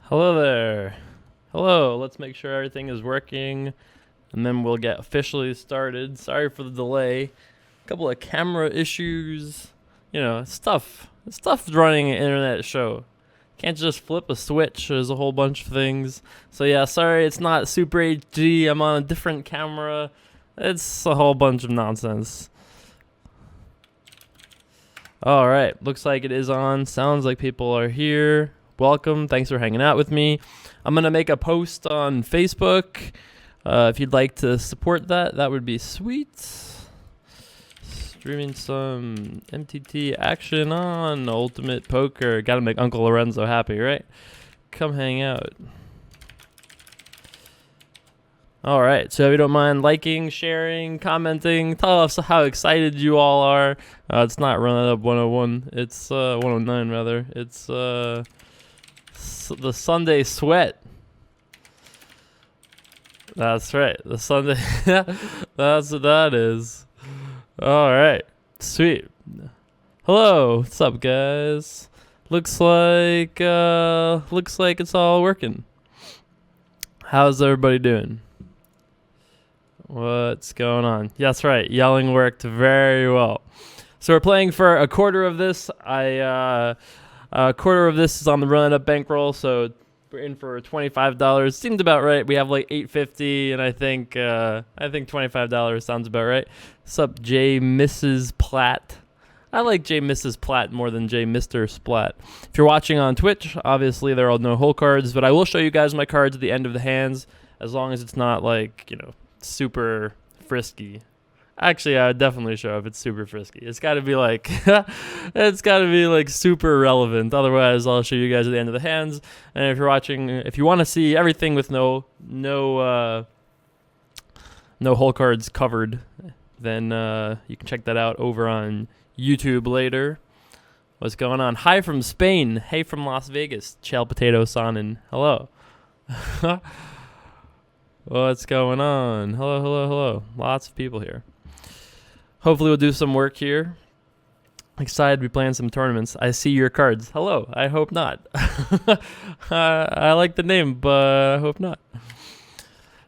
Hello there. Hello, let's make sure everything is working and then we'll get officially started. Sorry for the delay. A couple of camera issues. Stuff's running an internet show. Can't just flip a switch. There's a whole bunch of things. So yeah, sorry it's not Super HD. I'm on a different camera. It's a whole bunch of nonsense. Alright, looks like it is on. Sounds like people are here. Welcome. Thanks for hanging out with me. I'm going to make a post on Facebook. If you'd like to support that would be sweet. Streaming some MTT action on Ultimate Poker. Got to make Uncle Lorenzo happy, right? Come hang out. All right, so if you don't mind liking, sharing, commenting, tell us how excited you all are. It's not Run It Up 101. It's 109 rather. It's the Sunday Sweat. That's right. The Sunday. That's what that is. All right. Sweet. Hello. What's up, guys? Looks like it's all working. How's everybody doing? What's going on? Yeah, that's right. Yelling worked very well. So we're playing for a quarter of this. A quarter of this is on the Run It Up bankroll, so we're in for $25. Seemed about right. We have like $8.50, and I think $25 sounds about right. What's up, J. Mrs. Platt? I like J. Mrs. Platt more than J. Mr. Splat. If you're watching on Twitch, obviously there are no hole cards, but I will show you guys my cards at the end of the hands, as long as it's not like, super frisky. Actually, I would definitely show if it's super frisky. It's got to be like, super relevant. Otherwise, I'll show you guys at the end of the hands. And if you're watching, if you want to see everything with no hole cards covered, then you can check that out over on YouTube later. What's going on? Hi from Spain. Hey from Las Vegas. Chel Potato Sonnen. Hello. What's going on? Hello. Lots of people here. Hopefully we'll do some work here. Excited to be playing some tournaments. I see your cards. Hello. I hope not. I like the name, but I hope not.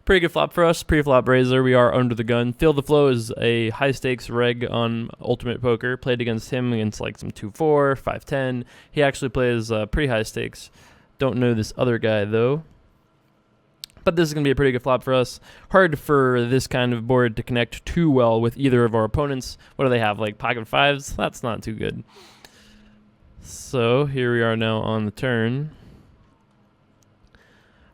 Pretty good flop for us. Pre-flop raiser. We are under the gun. Feel the Flow is a high-stakes reg on Ultimate Poker. Played against him against like some 2-4, 5-10. He actually plays pretty high stakes. Don't know this other guy, though. But this is going to be a pretty good flop for us. Hard for this kind of board to connect too well with either of our opponents. What do they have, like pocket fives? That's not too good. So here we are now on the turn.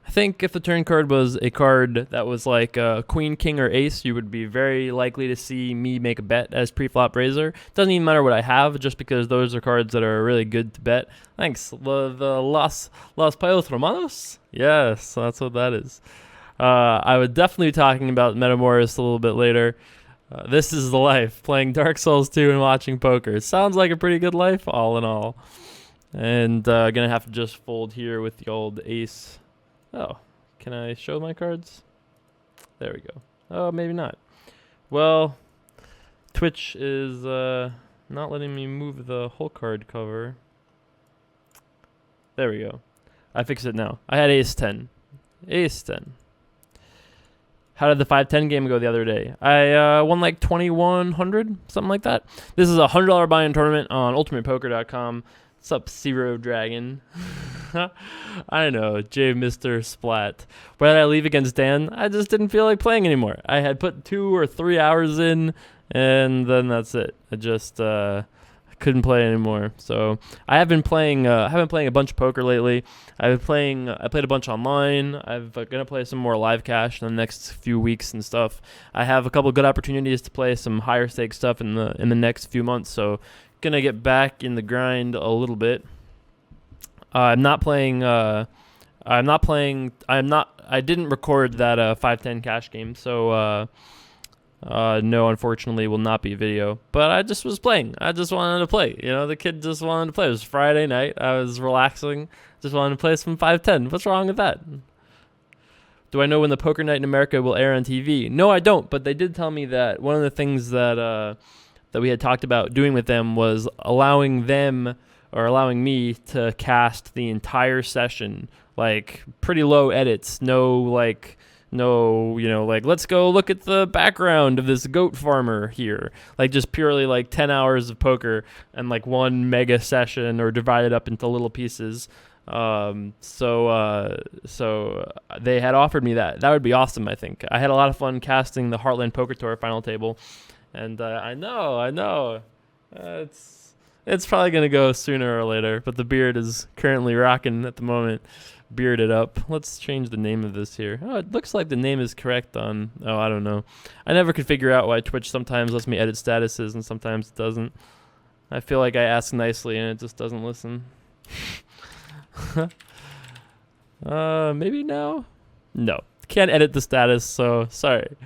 I think if the turn card was a card that was like queen, king, or ace, you would be very likely to see me make a bet as pre-flop raiser. Doesn't even matter what I have, just because those are cards that are really good to bet. Thanks. The Los Payos Romanos? Yes, that's what that is. I would definitely be talking about Metamoris a little bit later. This is the life, playing Dark Souls 2 and watching poker. Sounds like a pretty good life, all in all. And gonna have to just fold here with the old ace. Oh, can I show my cards? There we go. Oh, maybe not. Well, Twitch is not letting me move the whole card cover. There we go. I fixed it now. I had ace 10. Ace 10. How did the 5-10 game go the other day? I won like 2,100, something like that. This is a $100 buy-in tournament on ultimatepoker.com. What's up, Zero Dragon? I know, J. Mr. Splat. Why did I leave against Dan? I just didn't feel like playing anymore. I had put 2 or 3 hours in, and then that's it. I just couldn't play anymore. So I have been playing. I have been playing a bunch of poker lately. I played a bunch online. I'm gonna play some more live cash in the next few weeks and stuff. I have a couple good opportunities to play some higher stakes stuff in the next few months. So gonna get back in the grind a little bit. I didn't record that 5-10 cash game, so no, unfortunately, will not be a video. But I just was playing. I just wanted to play. The kid just wanted to play. It was Friday night. I was relaxing. Just wanted to play some 5-10. What's wrong with that? Do I know when the Poker Night in America will air on TV? No, I don't. But they did tell me that one of the things that we had talked about doing with them was allowing them or allowing me to cast the entire session, like pretty low edits, no, let's go look at the background of this goat farmer here. Like just purely like 10 hours of poker and like one mega session, or divided up into little pieces. So they had offered me that. That would be awesome, I think. I had a lot of fun casting the Heartland Poker Tour final table. And I know. It's probably going to go sooner or later, but the beard is currently rocking at the moment. Bearded up. Let's change the name of this here. Oh, it looks like the name is correct on... Oh, I don't know. I never could figure out why Twitch sometimes lets me edit statuses and sometimes it doesn't. I feel like I ask nicely and it just doesn't listen. Maybe now? No. Can't edit the status, so sorry.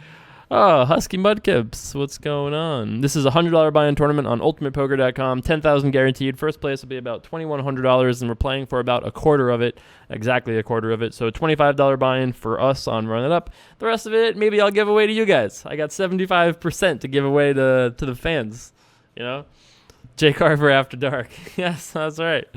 Oh, Husky Mudkips, what's going on? This is a $100 buy-in tournament on ultimatepoker.com. 10,000 guaranteed. First place will be about $2,100, and we're playing for about a quarter of it, exactly a quarter of it. So $25 buy-in for us on Run It Up. The rest of it, maybe I'll give away to you guys. I got 75% to give away to the fans. You know, Jay Carver After Dark. Yes, that's right.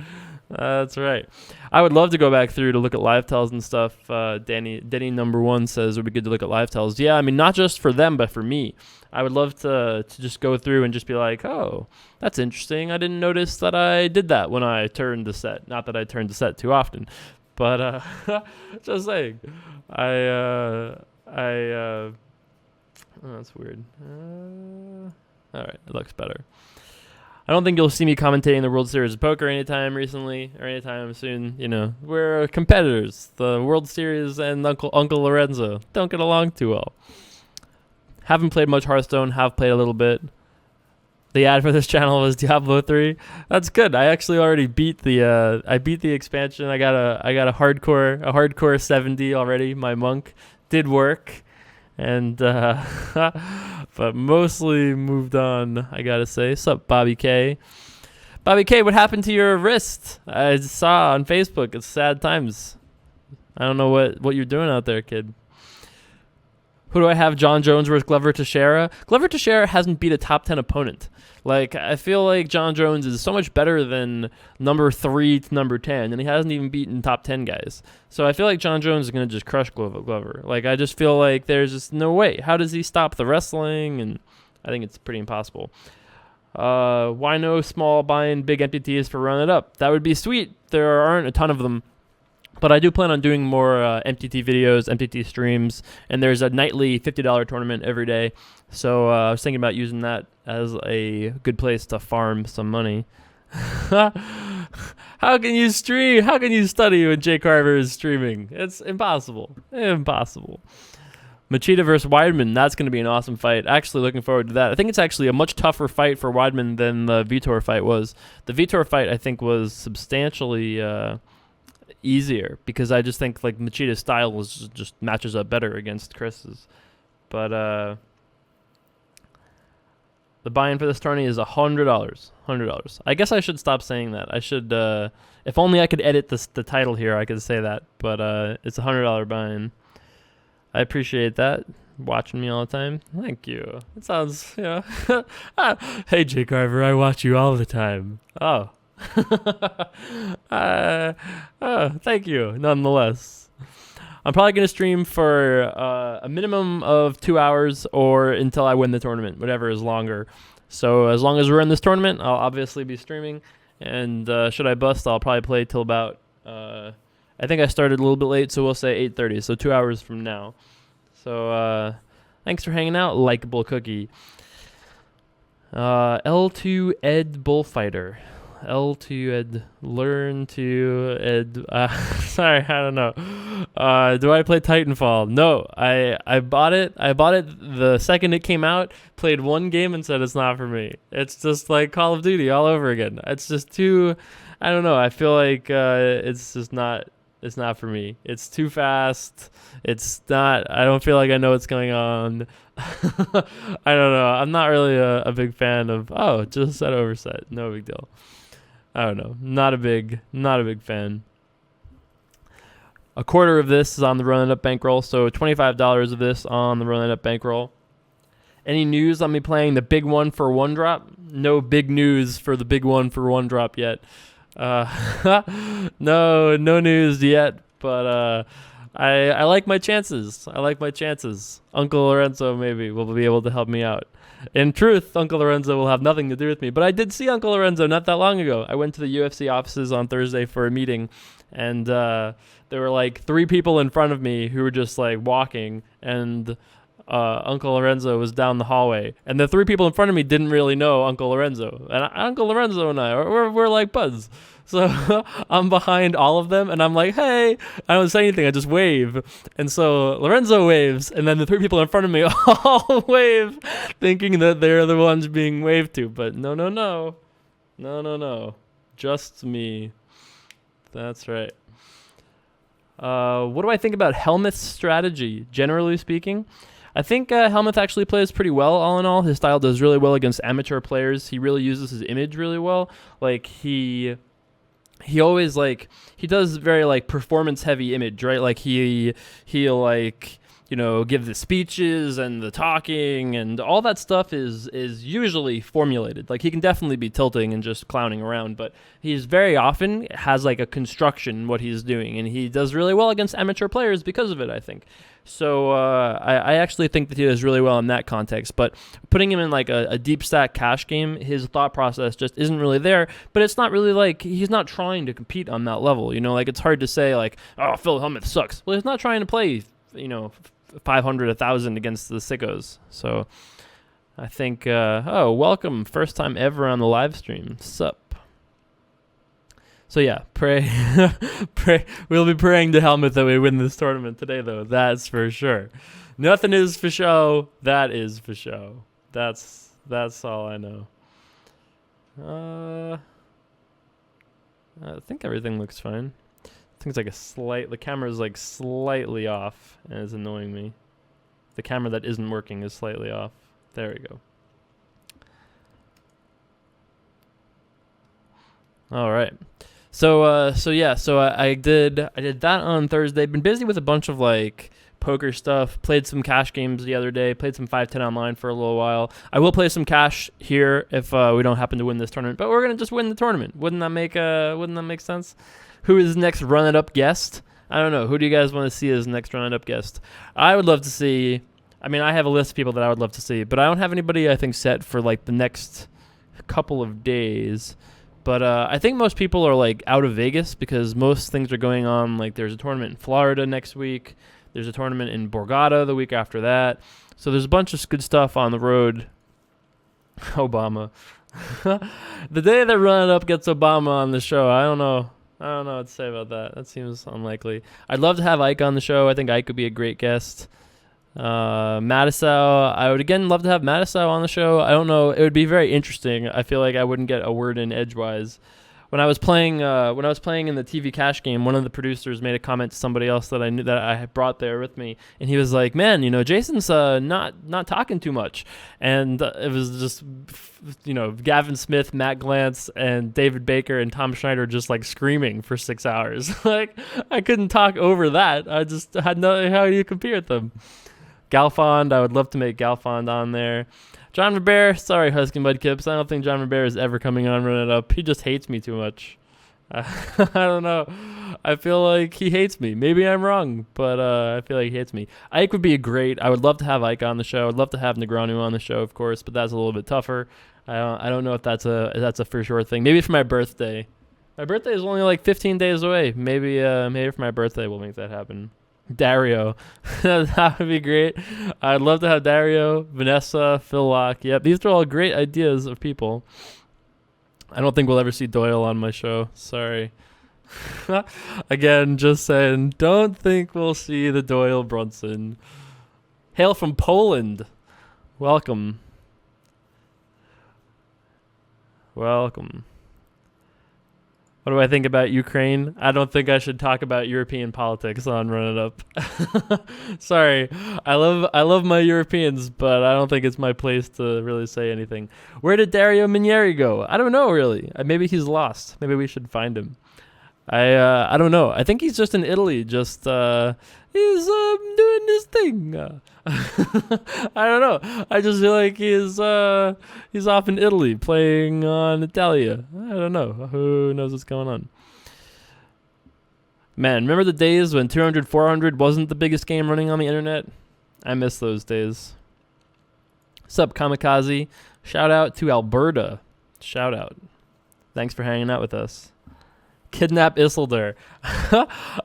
That's right. I would love to go back through to look at live tells and stuff. Denny number 1 says it would be good to look at live tells. Yeah, I mean, not just for them, but for me. I would love to just go through and just be like, oh, that's interesting. I didn't notice that I did that when I turned the set. Not that I turned the set too often, but just saying. Oh, that's weird. All right, it looks better. I don't think you'll see me commentating the World Series of Poker anytime recently or anytime soon. You know, we're competitors. The World Series and Uncle Lorenzo don't get along too well. Haven't played much Hearthstone. Have played a little bit. The ad for this channel was Diablo 3. That's good. I actually already beat the expansion. I got a hardcore 70 already. My monk did work. And but mostly moved on, I gotta say. Sup, Bobby K? Bobby K, what happened to your wrist? I saw on Facebook. It's sad times. I don't know what you're doing out there, kid. Who do I have? John Jones versus Glover Teixeira. Glover Teixeira hasn't beat a top 10 opponent. Like, I feel like John Jones is so much better than number 3 to number 10, and he hasn't even beaten top 10 guys. So I feel like John Jones is going to just crush Glover. Like, I just feel like there's just no way. How does he stop the wrestling? And I think it's pretty impossible. Why no small buy-in big MTTs for Run It Up? That would be sweet. There aren't a ton of them. But I do plan on doing more MTT videos, MTT streams, and there's a nightly $50 tournament every day. So I was thinking about using that as a good place to farm some money. How can you stream? How can you study when Jay Carver is streaming? It's impossible. Impossible. Machida versus Weidman, that's going to be an awesome fight. Actually looking forward to that. I think it's actually a much tougher fight for Weidman than the Vitor fight was. The Vitor fight, I think, was substantially... easier, because I just think like Machida's style was just matches up better against Chris's. But the buy-in for this tourney is $100. I guess I should stop saying that. I should if only I could edit the title here, I could say that. But it's a $100 buy-in. I appreciate that. Watching me all the time. Thank you. It sounds, you know. Hey Jay Carver, I watch you all the time. Oh. Thank you nonetheless. I'm probably going to stream for a minimum of 2 hours or until I win the tournament, whatever is longer. So as long as we're in this tournament, I'll obviously be streaming, and should I bust, I'll probably play till about I think I started a little bit late, so we'll say 8:30, so 2 hours from now. So thanks for hanging out, Likeable Cookie. L2 Ed Bullfighter. L2 Ed, learn to Ed. Sorry, I don't know. Do I play Titanfall? No, I bought it. I bought it the second it came out. Played one game and said it's not for me. It's just like Call of Duty all over again. It's just too. I don't know. I feel like it's just not. It's not for me. It's too fast. It's not. I don't feel like I know what's going on. I don't know. I'm not really a big fan of. Oh, just set overset. No big deal. I don't know. Not a big fan. A quarter of this is on the Run It Up bankroll, so $25 of this on the Run It Up bankroll. Any news on me playing the big one for one drop? No big news for the big one for one drop yet. No news yet, but I like my chances. I like my chances. Uncle Lorenzo maybe will be able to help me out. In truth, Uncle Lorenzo will have nothing to do with me. But I did see Uncle Lorenzo not that long ago. I went to the UFC offices on Thursday for a meeting, and there were like 3 people in front of me who were just like walking, and Uncle Lorenzo was down the hallway. And the 3 people in front of me didn't really know Uncle Lorenzo. And Uncle Lorenzo and I, we're like buds. So I'm behind all of them, and I'm like, hey. I don't say anything. I just wave. And so Lorenzo waves, and then the 3 people in front of me all wave, thinking that they're the ones being waved to. But no. Just me. That's right. What do I think about Helmuth's strategy, generally speaking? I think Helmuth actually plays pretty well, all in all. His style does really well against amateur players. He really uses his image really well. Like, he always, like, he does very, like, performance-heavy image, right? Like, he'll, like, you know, give the speeches and the talking, and all that stuff is usually formulated. Like, he can definitely be tilting and just clowning around, but he's very often has, like, a construction in what he's doing, and he does really well against amateur players because of it, I think. So I actually think that he does really well in that context. But putting him in like a deep stack cash game, his thought process just isn't really there. But it's not really like he's not trying to compete on that level. You know, like it's hard to say like, oh, Phil Helmuth sucks. Well, he's not trying to play, you know, 500, 1,000 against the sickos. So I think, welcome. First time ever on the live stream. Sup? So yeah, pray. We'll be praying to Helmuth that we win this tournament today, though. That's for sure. Nothing is for show. That is for show. That's all I know. I think everything looks fine. I think it's like the camera's like slightly off, and it's annoying me. The camera that isn't working is slightly off. There we go. All right. So I did that on Thursday. Been busy with a bunch of like poker stuff. Played some cash games the other day. Played some 5-10 online for a little while. I will play some cash here if we don't happen to win this tournament. But we're gonna just win the tournament. Wouldn't that make sense? Who is next run-it-up guest? I don't know. Who do you guys want to see as next run-it-up guest? I would love to see. I mean, I have a list of people that I would love to see, but I don't have anybody I think set for like the next couple of days. But I think most people are like out of Vegas because most things are going on. Like there's a tournament in Florida next week. There's a tournament in Borgata the week after that. So there's a bunch of good stuff on the road. Obama. The day that Run It Up gets Obama on the show, I don't know what to say about that. That seems unlikely. I'd love to have Ike on the show. I think Ike could be a great guest. Mattisau, I would again love to have Mattisau on the show. I don't know, it would be very interesting. I feel like I wouldn't get a word in edgewise. When I was playing in the TV cash game, one of the producers made a comment to somebody else that I knew that I had brought there with me, and he was like, "Man, you know, Jason's not talking too much," and it was just, you know, Gavin Smith, Matt Glantz, and David Baker and Tom Schneider just like screaming for 6 hours. Like I couldn't talk over that. I just had no. How do you compete with them? Galfond, I would love to make Galfond on there. John Robert, sorry, Husky Mudkips. I don't think John Robert is ever coming on Run It Up. He just hates me too much. I don't know. I feel like he hates me. Maybe I'm wrong, but I feel like he hates me. Ike would be great. I would love to have Ike on the show. I'd love to have Negreanu on the show, of course, but that's a little bit tougher. I don't know if that's a for sure thing. Maybe for my birthday. My birthday is only like 15 days away. Maybe for my birthday we'll make that happen. Dario. That would be great. I'd love to have Dario, Vanessa, Phil Locke. Yep, these are all great ideas of people. I don't think we'll ever see Doyle on my show. Sorry. Again, just saying, don't think we'll see the Doyle Brunson. Hail from Poland. Welcome. Welcome. What do I think about Ukraine? I don't think I should talk about European politics on Run It Up. Sorry. I love my Europeans, but I don't think it's my place to really say anything. Where did Dario Minieri go? I don't know, really. Maybe he's lost. Maybe we should find him. I don't know. I think he's just in Italy. He's doing his thing. I don't know. I just feel like he's off in Italy playing on Italia. I don't know. Who knows what's going on? Man, remember the days when 200, 400 wasn't the biggest game running on the internet? I miss those days. Sup, Kamikaze? Shout out to Alberta. Shout out. Thanks for hanging out with us. Kidnap Isildur.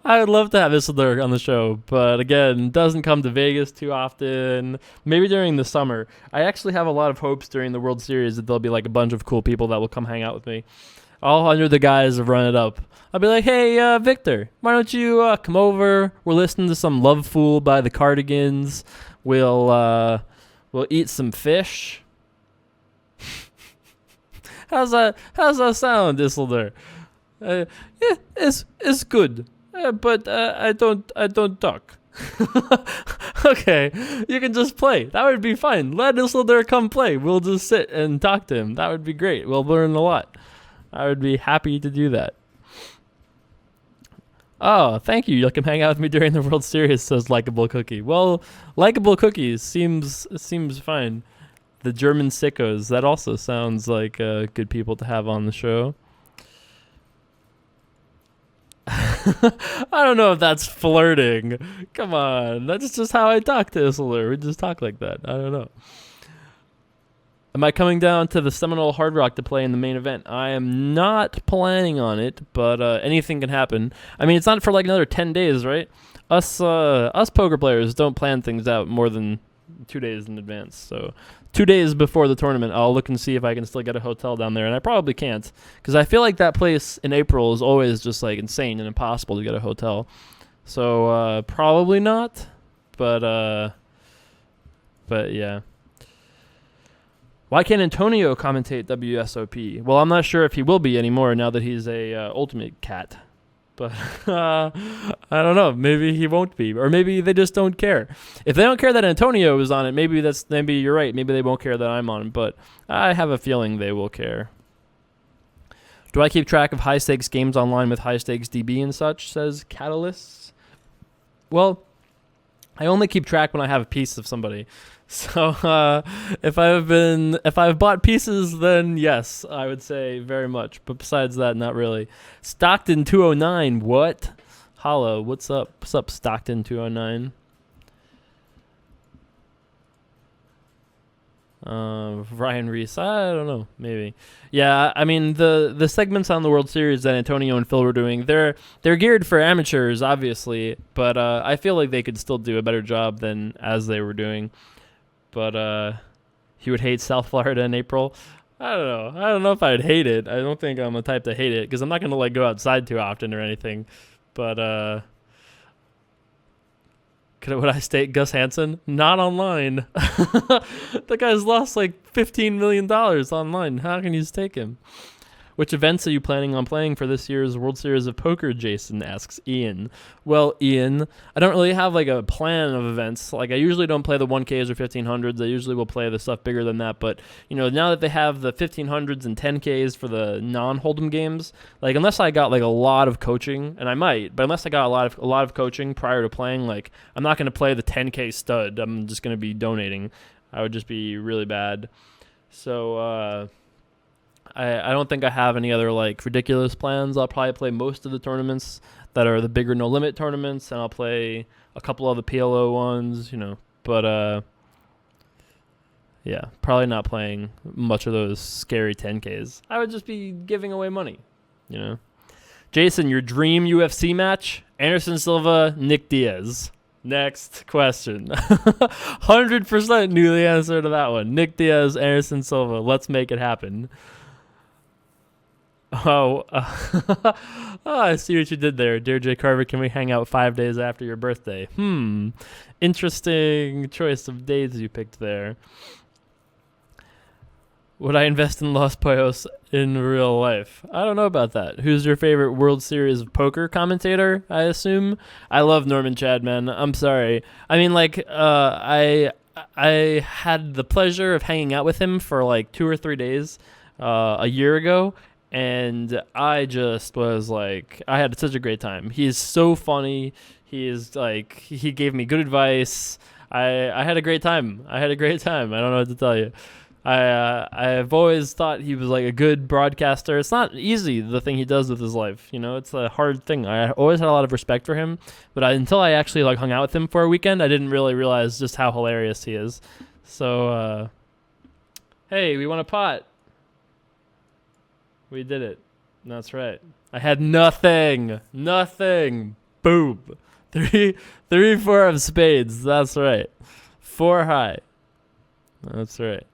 I would love to have Isildur on the show, but again, doesn't come to Vegas too often. Maybe during the summer. I actually have a lot of hopes during the World Series that there'll be like a bunch of cool people that will come hang out with me. All 100 of the guys have run it up. I'll be like, hey, Victor, why don't you come over? We're listening to some Love Fool by the Cardigans. We'll eat some fish. How's that sound, Isildur? Yeah, it's good, but I don't talk. Okay, you can just play. That would be fine. Let Isildur come play. We'll just sit and talk to him. That would be great. We'll learn a lot. I would be happy to do that. Oh, thank you. You can hang out with me during the World Series, says Likeable Cookie. Well, Likeable Cookies seems fine. The German Sickos, that also sounds like good people to have on the show. I don't know if that's flirting. Come on. That's just how I talk to Isildur. We just talk like that. I don't know. Am I coming down to the Seminole Hard Rock to play in the main event? I am not planning on it, but anything can happen. I mean, it's not for like another 10 days, right? Us poker players don't plan things out more than 2 days in advance. So 2 days before the tournament, I'll look and see if I can still get a hotel down there, and I probably can't, because I feel like that place in April is always just like insane and impossible to get a hotel. So probably not, but yeah. Why can't Antonio commentate WSOP? Well, I'm not sure if he will be anymore now that he's a ultimate cat. But I don't know. Maybe he won't be, or maybe they just don't care. If they don't care that Antonio is on it, maybe you're right. Maybe they won't care that I'm on it. But I have a feeling they will care. Do I keep track of high stakes games online with high stakes DB and such? Says Catalyst. Well, I only keep track when I have a piece of somebody. So if I've bought pieces, then yes, I would say very much. But besides that, not really. Stockton 209, what? Hollow, what's up? What's up, Stockton 209? Ryan Reese, I don't know, maybe. Yeah, I mean the segments on the World Series that Antonio and Phil were doing, they're geared for amateurs, obviously, but I feel like they could still do a better job than as they were doing. But he would hate South Florida in April. I don't know. I don't know if I'd hate it. I don't think I'm the type to hate it, because I'm not gonna like go outside too often or anything. But would I stake Gus Hansen? Not online. The guy's lost like $15 million online. How can you stake him? Which events are you planning on playing for this year's World Series of Poker, Jason asks Ian. Well, Ian, I don't really have like a plan of events. Like I usually don't play the 1Ks or 1500s. I usually will play the stuff bigger than that. But, you know, now that they have the 1500s and 10Ks for the non-Hold'em games, like unless I got like a lot of coaching, and I might, but unless I got a lot of coaching prior to playing, like I'm not going to play the 10K stud. I'm just going to be donating. I would just be really bad. So, I don't think I have any other like ridiculous plans. I'll probably play most of the tournaments that are the bigger no limit tournaments, and I'll play a couple of the PLO ones, you know. But yeah, probably not playing much of those scary 10Ks. I would just be giving away money, you know. Jason, your dream UFC match? Anderson Silva, Nick Diaz. Next question. 100% knew the answer to that one. Nick Diaz, Anderson Silva. Let's make it happen. Oh, I see what you did there. Dear J. Carver, can we hang out 5 days after your birthday? Interesting choice of days you picked there. Would I invest in Los Pollos in real life? I don't know about that. Who's your favorite World Series of Poker commentator, I assume? I love Norman Chad, man. I'm sorry. I mean, like, I had the pleasure of hanging out with him for like 2 or 3 days a year ago, and I just was like, I had such a great time. He is so funny. He is like, he gave me good advice. I had a great time. I don't know what to tell you. I've always thought he was like a good broadcaster. It's not easy, the thing he does with his life. You know, it's a hard thing. I always had a lot of respect for him, but until I actually like hung out with him for a weekend, I didn't really realize just how hilarious he is. So, hey, we won a pot. We did it. That's right. I had nothing. Boom. Three, 4 of spades. That's right. 4 high. That's right.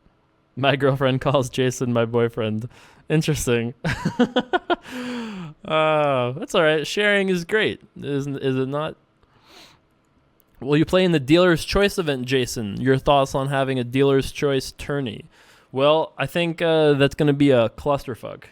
My girlfriend calls Jason my boyfriend. Interesting. That's all right. Sharing is great. Is it not? Will you play in the dealer's choice event, Jason? Your thoughts on having a dealer's choice tourney? Well, I think that's going to be a clusterfuck.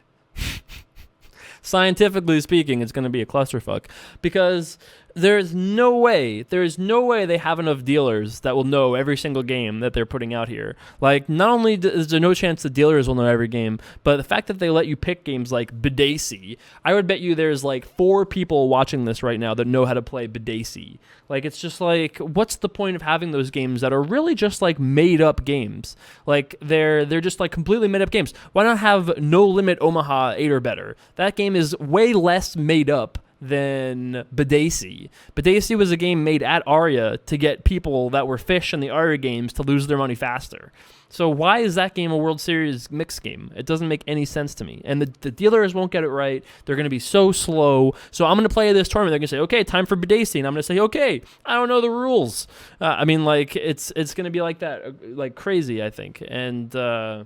Scientifically speaking, it's going to be a clusterfuck because there's no way they have enough dealers that will know every single game that they're putting out here. Like, not only is there no chance the dealers will know every game, but the fact that they let you pick games like Badacy, I would bet you there's like 4 people watching this right now that know how to play Badacy. Like, it's just like, what's the point of having those games that are really just like made up games? Like, they're just like completely made up games. Why not have No Limit Omaha 8 or better? That game is way less made up than Badacy. Badacy was a game made at Aria to get people that were fish in the Aria games to lose their money faster. So why is that game a World Series mixed game? It doesn't make any sense to me. And the dealers won't get it right. They're going to be so slow. So I'm going to play this tournament. They're going to say, okay, time for Badacy. And I'm going to say, okay, I don't know the rules. I mean, like, it's going to be like that, like crazy, I think. And I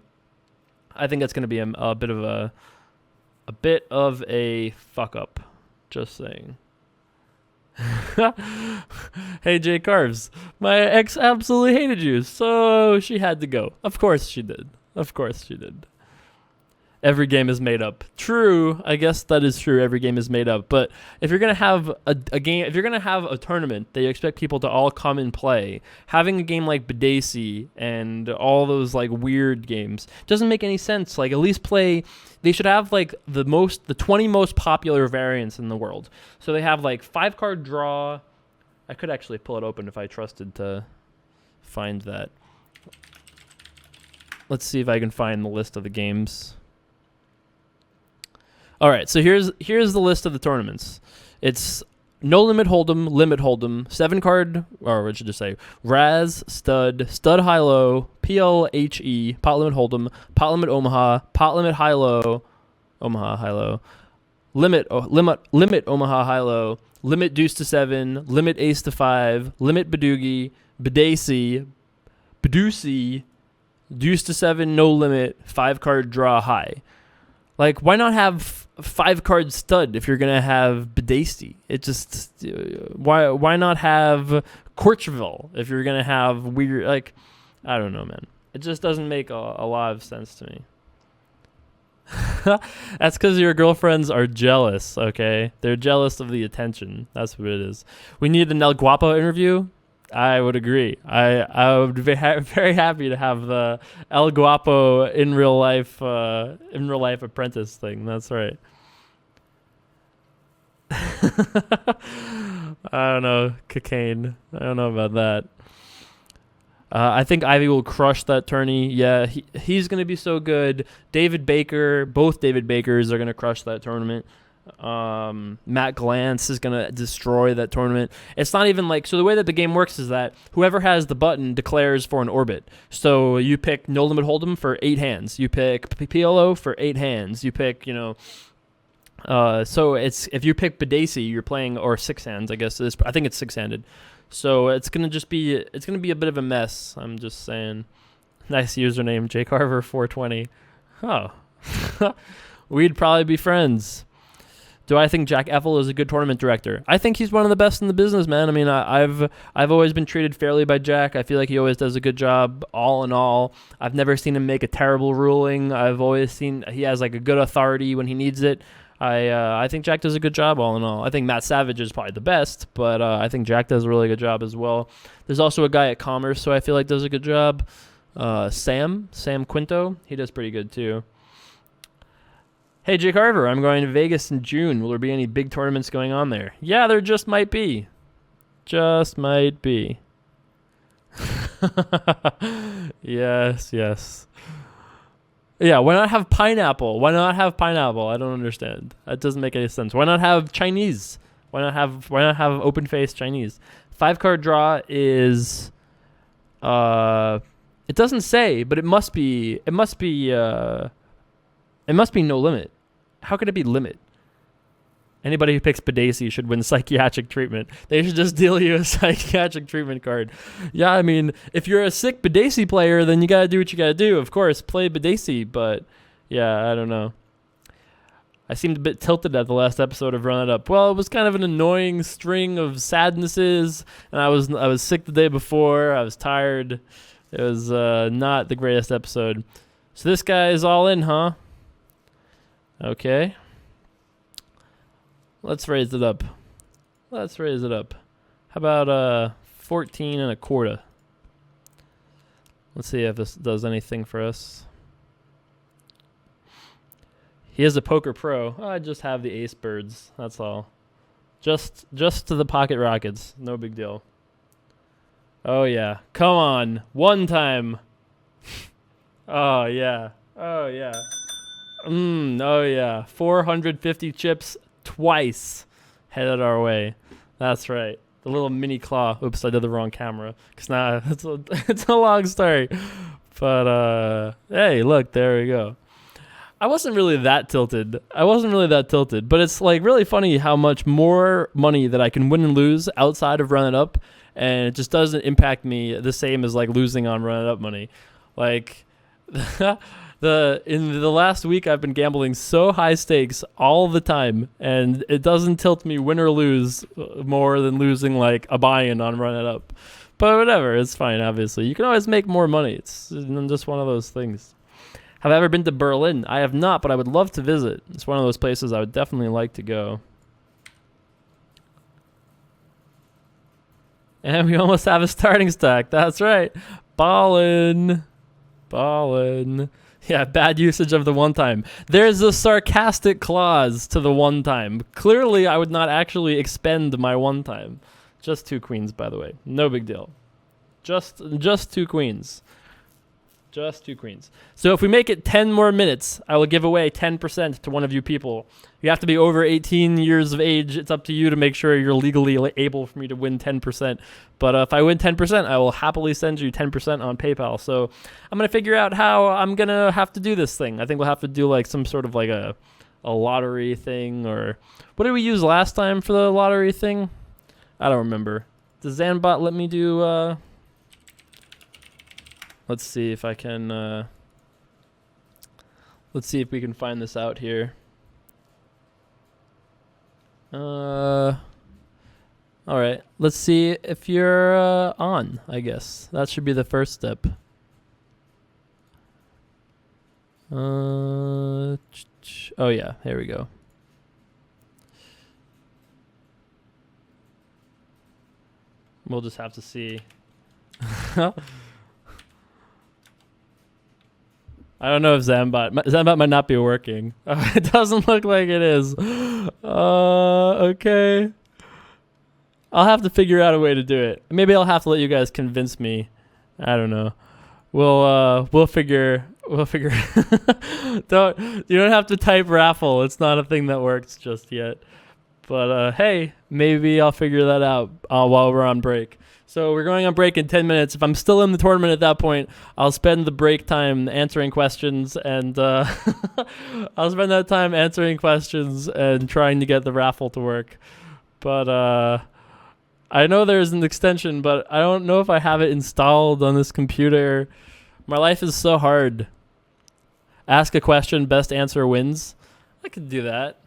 think that's going to be a bit of a fuck up. Just saying. Hey, Jay Carves. My ex absolutely hated you, so she had to go. Of course she did. Every game is made up. True, I guess that is true. Every game is made up. But if you're gonna have a game, if you're gonna have a tournament that you expect people to all come and play, having a game like Badacy and all those like weird games doesn't make any sense. Like, at least play. They should have like the 20 most popular variants in the world. So they have like 5-card draw. I could actually pull it open if I trusted to find that. Let's see if I can find the list of the games. All right, so here's the list of the tournaments. It's No Limit Hold'em, Limit Hold'em, 7-card, or what should I say? Raz, Stud, Stud High Low, PLHE, Pot Limit Hold'em, Pot Limit Omaha, Pot Limit High Low, Omaha High Low, Limit Omaha High Low, Limit Deuce to 7, Limit Ace to 5, Limit Badoogie, Badacy, Deuce to 7, No Limit, 5-card draw high. Like, why not have 5-card stud if you're gonna have Badacy? It just why not have Courcheville if you're gonna have weird, like, I don't know, man. It just doesn't make a lot of sense to me. That's because your girlfriends are jealous, okay? They're jealous of the attention. That's what it is. We need an El Guapo interview. I would agree. I would be very happy to have the El Guapo in real life apprentice thing. That's right. I don't know, cocaine. I don't know about that. I think Ivy will crush that tourney. Yeah, he's going to be so good. David Baker, both David Bakers are going to crush that tournament. Matt Glantz is going to destroy that tournament. It's not even like, so the way that the game works is that whoever has the button declares for an orbit. So you pick No Limit Hold'em for 8 hands. You pick PLO for 8 hands. You pick, so it's, if you pick Badacy, you're playing, or 6 hands, I guess. I think it's 6-handed. So it's going to be a bit of a mess. I'm just saying. Nice username, jcarver420. Oh. We'd probably be friends. Do I think Jack Effel is a good tournament director? I think he's one of the best in the business, man. I mean, I've always been treated fairly by Jack. I feel like he always does a good job, all in all. I've never seen him make a terrible ruling. I've always seen he has like a good authority when he needs it. I think Jack does a good job, all in all. I think Matt Savage is probably the best, but I think Jack does a really good job as well. There's also a guy at Commerce who I feel like does a good job. Sam Quinto, he does pretty good too. Hey, Jake Carver, I'm going to Vegas in June. Will there be any big tournaments going on there? Yeah, there just might be. Just might be. Yes, yes. Yeah, why not have pineapple? Why not have pineapple? I don't understand. That doesn't make any sense. Why not have Chinese? Why not have open faced Chinese? 5-card draw is it doesn't say, but it must be no limit. How could it be limit? Anybody who picks Badacy should win psychiatric treatment. They should just deal you a psychiatric treatment card. Yeah, I mean, if you're a sick Badacy player, then you gotta do what you gotta do. Of course, play Badacy, but yeah, I don't know. I seemed a bit tilted at the last episode of Run It Up. Well, it was kind of an annoying string of sadnesses, and I was sick the day before. I was tired. It was not the greatest episode. So this guy is all in, huh? Okay. Let's raise it up. Let's raise it up. How about 14 and a quarter? Let's see if this does anything for us. He is a poker pro. I just have the ace birds. That's all. Just to the pocket rockets. No big deal. Oh yeah. Come on. One time. Oh yeah. Oh yeah. Oh yeah. 450 chips twice headed our way. That's right. The little mini claw. Oops, I did the wrong camera. Cause now it's a long story. But hey, look, there we go. I wasn't really that tilted, but it's like really funny how much more money that I can win and lose outside of Run It Up, and it just doesn't impact me the same as like losing on Run It Up money. Like in the last week I've been gambling so high stakes all the time, and it doesn't tilt me win or lose more than losing like a buy-in on Run It Up. But whatever, it's fine. Obviously, you can always make more money. It's just one of those things. Have I ever been to Berlin? I have not, but I would love to visit. It's one of those places I would definitely like to go. And we almost have a starting stack. That's right. Ballin'. Yeah, bad usage of the one time. There's a sarcastic clause to the one time. Clearly, I would not actually expend my one time. Just 2 queens, by the way. No big deal. Just 2 queens. Just 2 queens. So if we make it 10 more minutes, I will give away 10% to one of you people. You have to be over 18 years of age. It's up to you to make sure you're legally able for me to win 10%. But if I win 10%, I will happily send you 10% on PayPal. So I'm going to figure out how I'm going to have to do this thing. I think we'll have to do like some sort of like a lottery thing, or what did we use last time for the lottery thing? I don't remember. Does Zanbot let me do... Let's see if I can, let's see if we can find this out here. All right, let's see if you're on, I guess. That should be the first step. Oh yeah, here we go. We'll just have to see. I don't know if Zambot might not be working. It doesn't look like it is. Okay. I'll have to figure out a way to do it. Maybe I'll have to let you guys convince me. I don't know. We'll figure. You don't have to type Raffle. It's not a thing that works just yet. But hey, maybe I'll figure that out while we're on break. So we're going on break in 10 minutes. If I'm still in the tournament at that point, I'll spend the break time answering questions, and I'll spend that time answering questions and trying to get the raffle to work. But I know there's an extension, but I don't know if I have it installed on this computer. My life is so hard. Ask a question, best answer wins. I could do that.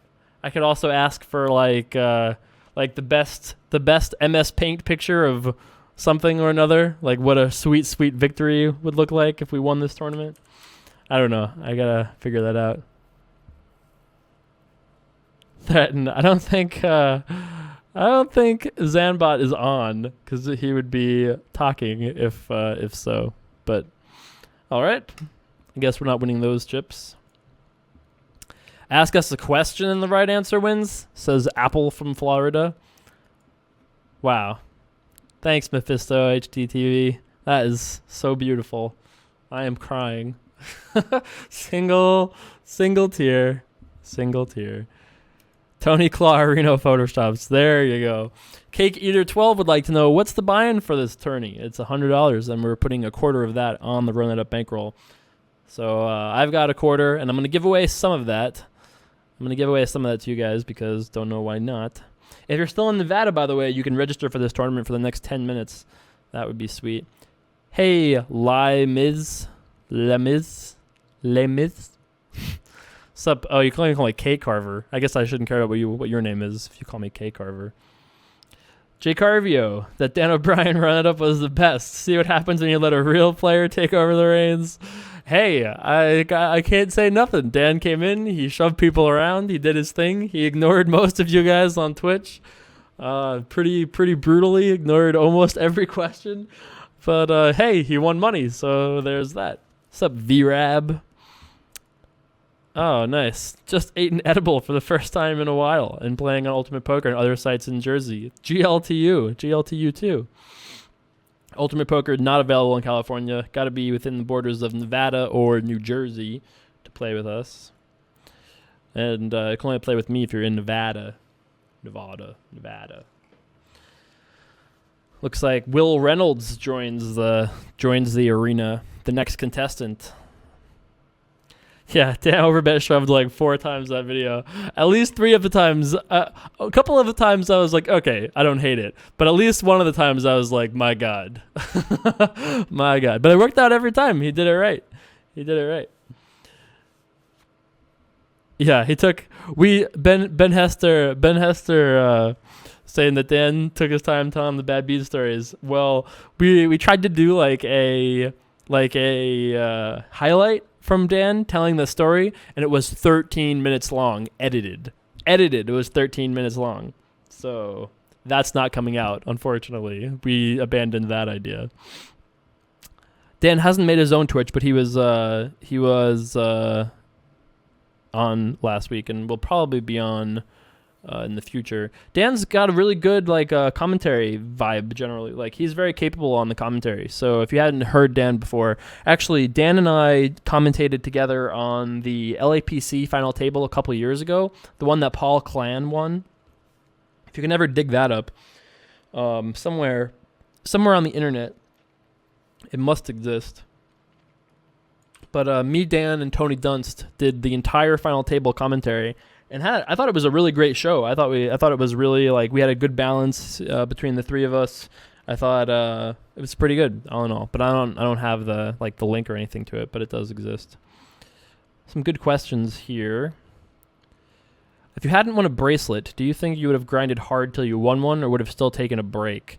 I could also ask for like the best MS Paint picture of something or another, like what a sweet victory would look like if we won this tournament. I don't know. I gotta figure that out. I don't think Zanbot is on, because he would be talking if so. But all right, I guess we're not winning those chips. Ask us a question and the right answer wins, says Apple from Florida. Wow. Thanks, Mephisto HDTV. That is so beautiful. I am crying. Single tier. Tony Claw Reno Photoshops. There you go. Cake Eater 12 would like to know, what's the buy-in for this tourney? It's $100, and we're putting a quarter of that on the Run It Up bankroll. So I've got a quarter, and I'm going to give away some of that. To you guys because don't know why not. If you're still in Nevada, by the way, you can register for this tournament for the next 10 minutes. That would be sweet. Hey, Les Miz. Sup? Oh, you call me Cake Carver. I guess I shouldn't care about what your name is if you call me Cake Carver. J. Carvio, that Dan O'Brien Run It Up was the best. See what happens when you let a real player take over the reins. Hey, I can't say nothing. Dan came in, he shoved people around, he did his thing, he ignored most of you guys on Twitch. Pretty brutally ignored almost every question. But hey, he won money, so there's that. What's up, VRAB? Oh, nice. Just ate an edible for the first time in a while and playing on Ultimate Poker and other sites in Jersey. GLTU too. Ultimate Poker not available in California. Got to be within the borders of Nevada or New Jersey to play with us. And you can only play with me if you're in Nevada. Looks like Will Reynolds joins the arena. The next contestant. Yeah, Dan Overbet shoved like 4 times that video. At least 3 of the times, a couple of the times I was like, okay, I don't hate it. But at least one of the times I was like, my God. My God. But it worked out every time. He did it right. Yeah, he took, Ben Hester saying that Dan took his time telling the bad beat stories. Well, we tried to do like a highlight from Dan telling the story, and it was 13 minutes long, edited. It was 13 minutes long. So that's not coming out, unfortunately. We abandoned that idea. Dan hasn't made his own Twitch, but he was on last week and will probably be on in the future. Dan's got a really good commentary vibe generally. Like, he's very capable on the commentary. So if you hadn't heard Dan before, actually Dan and I commentated together on the LAPC final table a couple years ago, the one that Paul Clan won. If you can ever dig that up, somewhere on the internet, it must exist. But me, Dan, and Tony Dunst did the entire final table commentary. And I thought it was a really great show. I thought it was really we had a good balance between the 3 of us. I thought it was pretty good all in all. But I don't have the link or anything to it, but it does exist. Some good questions here. If you hadn't won a bracelet, do you think you would have grinded hard till you won one, or would have still taken a break?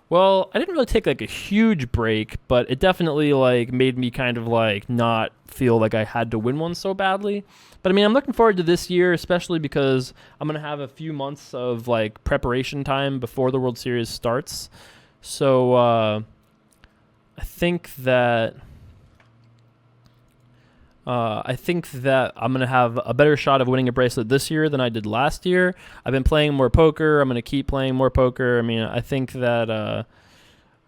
Well, I didn't really take a huge break, but it definitely made me kind of not feel like I had to win one so badly. But I mean, I'm looking forward to this year, especially because I'm going to have a few months of preparation time before the World Series starts. So I think that I'm going to have a better shot of winning a bracelet this year than I did last year. I've been playing more poker. I'm going to keep playing more poker. I mean, I think that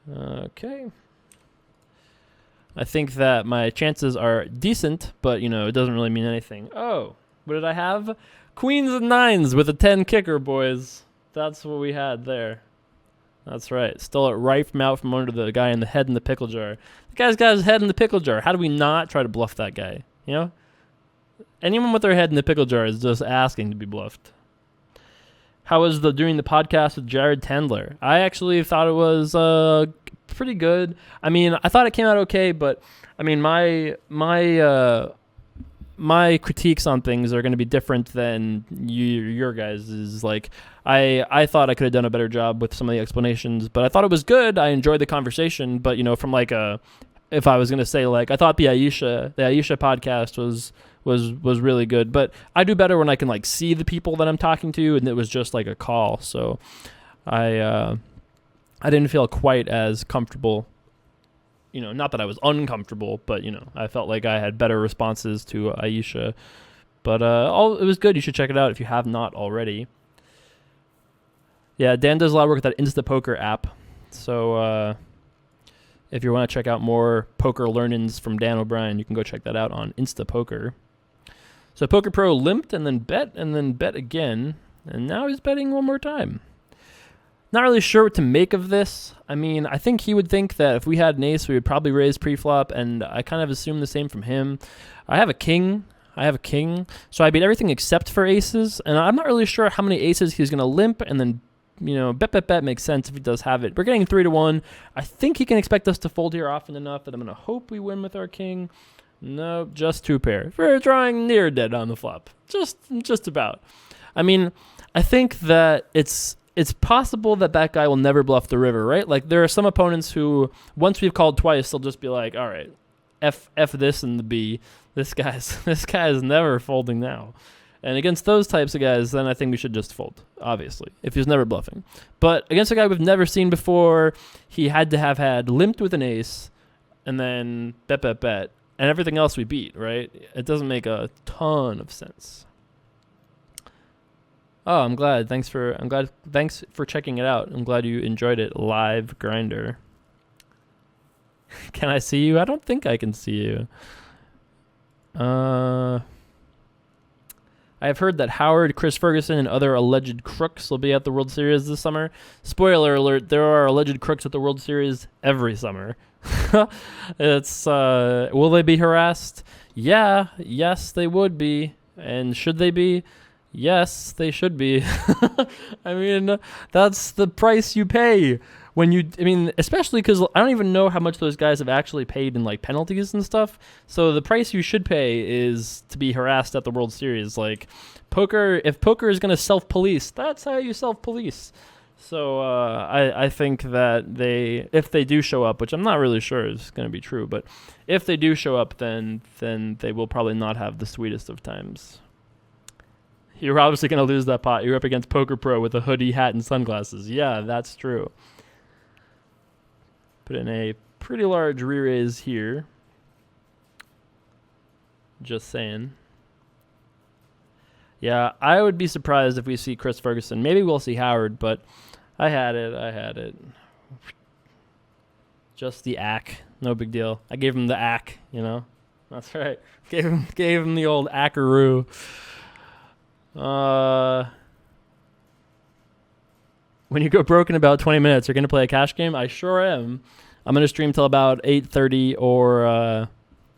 okay. I think that my chances are decent, but, it doesn't really mean anything. Oh, what did I have? Queens and 9s with a 10 kicker, boys. That's what we had there. That's right. Stole it right from out from under the guy in the head in the pickle jar. The guy's got his head in the pickle jar. How do we not try to bluff that guy? Anyone with their head in the pickle jar is just asking to be bluffed. How was doing the podcast with Jared Tendler? I actually thought it was pretty good. I mean, I thought it came out okay, but I mean, my critiques on things are going to be different than your guys's. I thought I could have done a better job with some of the explanations, but I thought it was good. I enjoyed the conversation, but from if I was going to say I thought the Aisha podcast was really good, but I do better when I can see the people that I'm talking to, and it was just a call. So I didn't feel quite as comfortable. Not that I was uncomfortable, but I felt like I had better responses to Aisha. But it was good. You should check it out if you have not already. Yeah, Dan does a lot of work with that Insta Poker app. So if you want to check out more poker learnings from Dan O'Brien, you can go check that out on Insta Poker. So Poker Pro limped and then bet again. And now he's betting one more time. Not really sure what to make of this. I mean, I think he would think that if we had an ace, we would probably raise pre-flop, and I kind of assume the same from him. I have a king, so I beat everything except for aces, and I'm not really sure how many aces he's going to limp, and then, bet makes sense if he does have it. We're getting 3-1. I think he can expect us to fold here often enough that I'm going to hope we win with our king. No, just 2 pair. We're drawing near dead on the flop. Just about. I mean, I think that it's possible that guy will never bluff the river, right? Like, there are some opponents who, once we've called twice, they'll just be like, all right, F this and the B. This guy is never folding now. And against those types of guys, then I think we should just fold, obviously, if he's never bluffing. But against a guy we've never seen before, he had to have had limped with an ace, and then bet, and everything else we beat, right? It doesn't make a ton of sense. Oh, I'm glad. Thanks for checking it out. I'm glad you enjoyed it. Live Grinder. Can I see you? I don't think I can see you. I have heard that Howard, Chris Ferguson, and other alleged crooks will be at the World Series this summer. Spoiler alert, there are alleged crooks at the World Series every summer. Will they be harassed? Yeah, yes, they would be. And should they be? Yes, they should be. I mean, that's the price you pay especially because I don't even know how much those guys have actually paid in like penalties and stuff. So the price you should pay is to be harassed at the World Series. Like if poker is going to self-police, that's how you self-police. So I think that if they do show up, which I'm not really sure is going to be true, but if they do show up, then they will probably not have the sweetest of times. You're obviously going to lose that pot. You're up against Poker Pro with a hoodie, hat, and sunglasses. Yeah, that's true. Put in a pretty large re-raise here. Just saying. Yeah, I would be surprised if we see Chris Ferguson. Maybe we'll see Howard, but I had it. Just the ack. No big deal. I gave him the ack, That's right. Gave him the old ackaroo. When you go broke in about 20 minutes, you're going to play a cash game? I sure am. I'm going to stream till about 8:30 or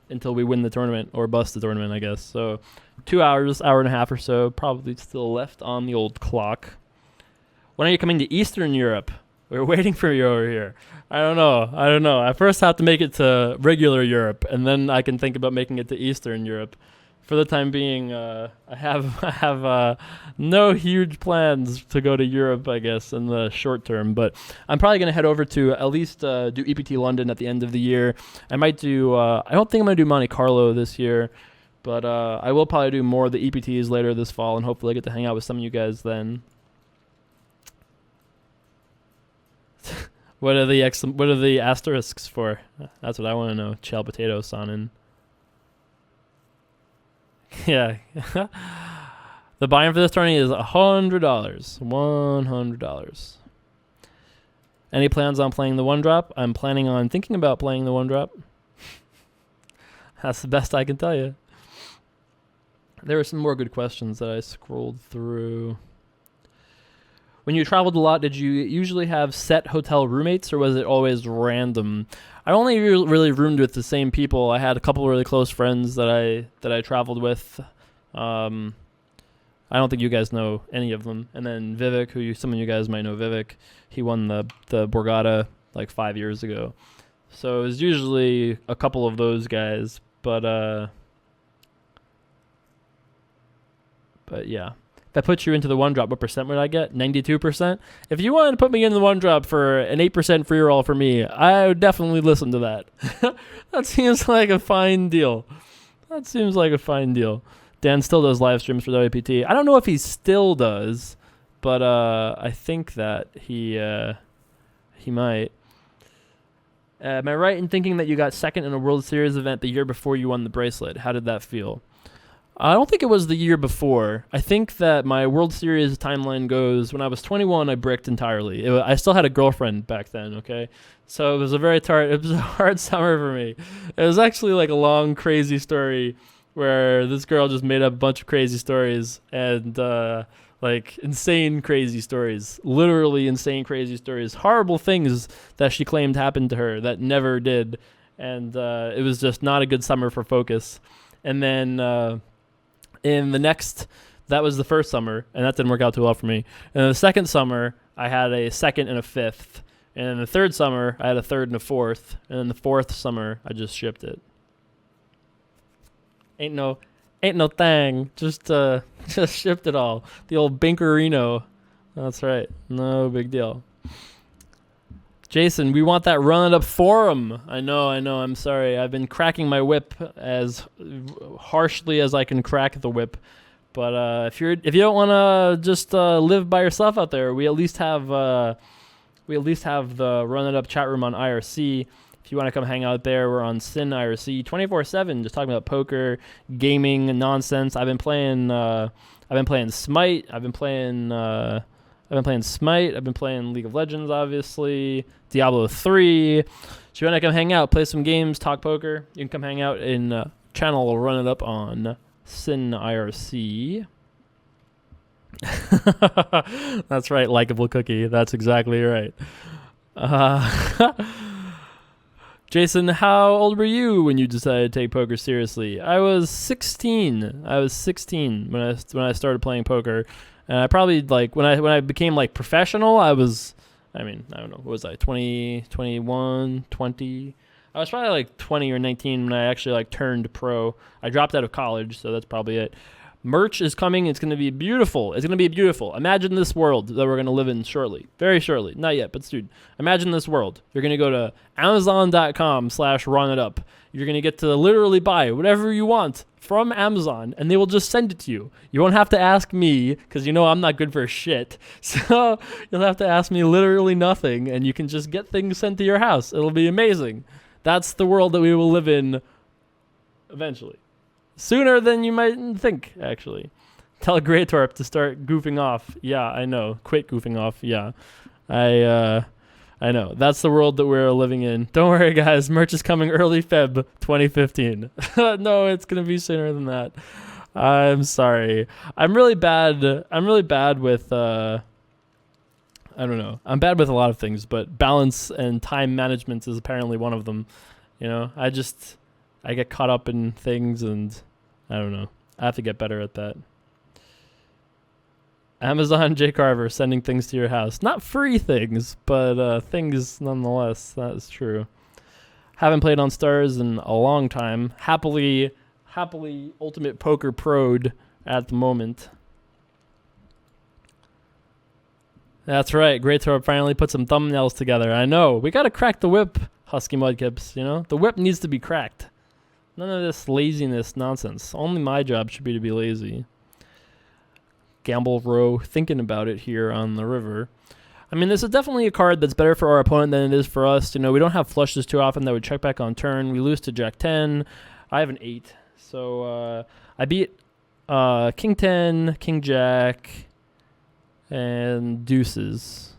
until we win the tournament or bust the tournament, I guess. So 2 hours, hour and a half or so, probably still left on the old clock. When are you coming to Eastern Europe? We're waiting for you over here. I don't know. I first have to make it to regular Europe, and then I can think about making it to Eastern Europe. For the time being, I have no huge plans to go to Europe, I guess, in the short term. But I'm probably going to head over to at least do EPT London at the end of the year. I might do. I don't think I'm going to do Monte Carlo this year, but I will probably do more of the EPTs later this fall, and hopefully I get to hang out with some of you guys then. What are the asterisks for? That's what I want to know. Shell potato sonin. Yeah. The buy-in for this tourney is $100. $100. Any plans on playing the one drop? I'm planning on thinking about playing the one drop. That's the best I can tell you. There were some more good questions that I scrolled through. When you traveled a lot, did you usually have set hotel roommates, or was it always random? I only really roomed with the same people. I had a couple of really close friends that I traveled with. I don't think you guys know any of them. And then Vivek, some of you guys might know Vivek. He won the Borgata like 5 years ago. So it was usually a couple of those guys. But yeah. If I put you into the one drop, what percent would I get? 92%? If you wanted to put me in the one drop for an 8% free roll for me, I would definitely listen to that. That seems like a fine deal. Dan still does live streams for WPT. I don't know if he still does, but I think that he might. Am I right in thinking that you got second in a World Series event the year before you won the bracelet? How did that feel? I don't think it was the year before. I think that my World Series timeline goes when I was 21. I bricked entirely. I still had a girlfriend back then. Okay, so it was it was a hard summer for me. It was actually like a long, crazy story where this girl just made up a bunch of crazy stories and like insane, crazy stories. Literally insane, crazy stories. Horrible things that she claimed happened to her that never did, and it was just not a good summer for focus. And then. That was the first summer, and that didn't work out too well for me. And the second summer, I had a second and a fifth. And then the third summer, I had a third and a fourth. And then the fourth summer, I just shipped it. Ain't no thing. Just shipped it all. The old Bankerino. That's right. No big deal. Jason, we want that Run It Up forum. I know. I'm sorry. I've been cracking my whip as harshly as I can crack the whip. But if you don't want to just live by yourself out there, we at least have the Run It Up chat room on IRC. If you want to come hang out there, we're on Sin IRC 24/7, just talking about poker, gaming, and nonsense. I've been playing Smite. I've been playing Smite. I've been playing League of Legends, obviously. Diablo 3. So you want to come hang out, play some games, talk poker, you can come hang out in channel Run It Up on Sin IRC. That's right, likable cookie. That's exactly right. Jason, how old were you when you decided to take poker seriously? I was 16. I was 16 when I started playing poker. And I probably, like, when I became, like, professional, I don't know, what was I, 20, 21, 20? I was probably, like, 20 or 19 when I actually, like, turned pro. I dropped out of college, so that's probably it. Merch is coming. It's going to be beautiful. It's going to be beautiful. Imagine this world that we're going to live in shortly. Very shortly. Not yet, but, dude, imagine this world. You're going to go to Amazon.com/runitup. You're going to get to literally buy whatever you want from Amazon, and they will just send it to you. You won't have to ask me, because you know I'm not good for shit. So you'll have to ask me literally nothing, and you can just get things sent to your house. It'll be amazing. That's the world that we will live in eventually. Sooner than you might think, actually. Tell Greytorp to start goofing off. Yeah, I know. Quit goofing off. Yeah. I know. That's the world that we're living in. Don't worry, guys. Merch is coming early Feb 2015. No, it's going to be sooner than that. I'm sorry. I'm really bad with, I don't know. I'm bad with a lot of things, but balance and time management is apparently one of them. You know, I get caught up in things, and I don't know. I have to get better at that. Amazon J. Carver sending things to your house. Not free things, but things nonetheless. That is true. Haven't played on Stars in a long time. Happily Ultimate Poker Pro'd at the moment. That's right. Greytorp finally put some thumbnails together. I know. We got to crack the whip, Husky Mudkips. You know? The whip needs to be cracked. None of this laziness nonsense. Only my job should be to be lazy. Gamble Row, thinking about it here on the river. I mean, this is definitely a card that's better for our opponent than it is for us. You know, we don't have flushes too often that would check back on turn. We lose to Jack 10. I have an 8. So I beat King 10, King Jack, and deuces.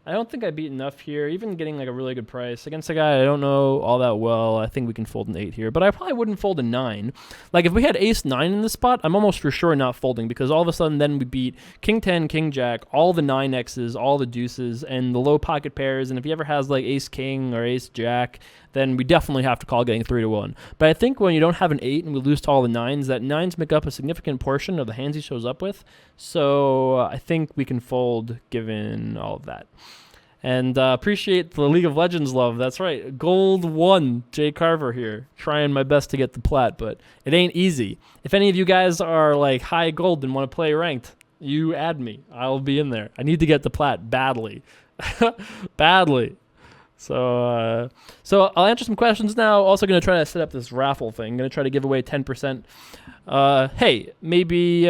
I don't think I beat enough here, even getting like a really good price. Against a guy I don't know all that well, I think we can fold an 8 here, but I probably wouldn't fold a 9. Like if we had ace 9 in this spot, I'm almost for sure not folding, because all of a sudden then we beat King 10, King Jack, all the 9X's, all the deuces, and the low pocket pairs, and if he ever has like ace King or ace Jack, then we definitely have to call getting 3-1. But I think when you don't have an 8 and we lose to all the 9s, that 9s make up a significant portion of the hands he shows up with. So I think we can fold given all of that. And appreciate the League of Legends love. That's right. Gold 1, Jay Carver here. Trying my best to get the plat, but it ain't easy. If any of you guys are like high gold and want to play ranked, you add me. I'll be in there. I need to get the plat badly. Badly. So I'll answer some questions now. Also going to try to set up this raffle thing. Going to try to give away 10%. Hey, maybe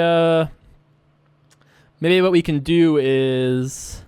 what we can do is...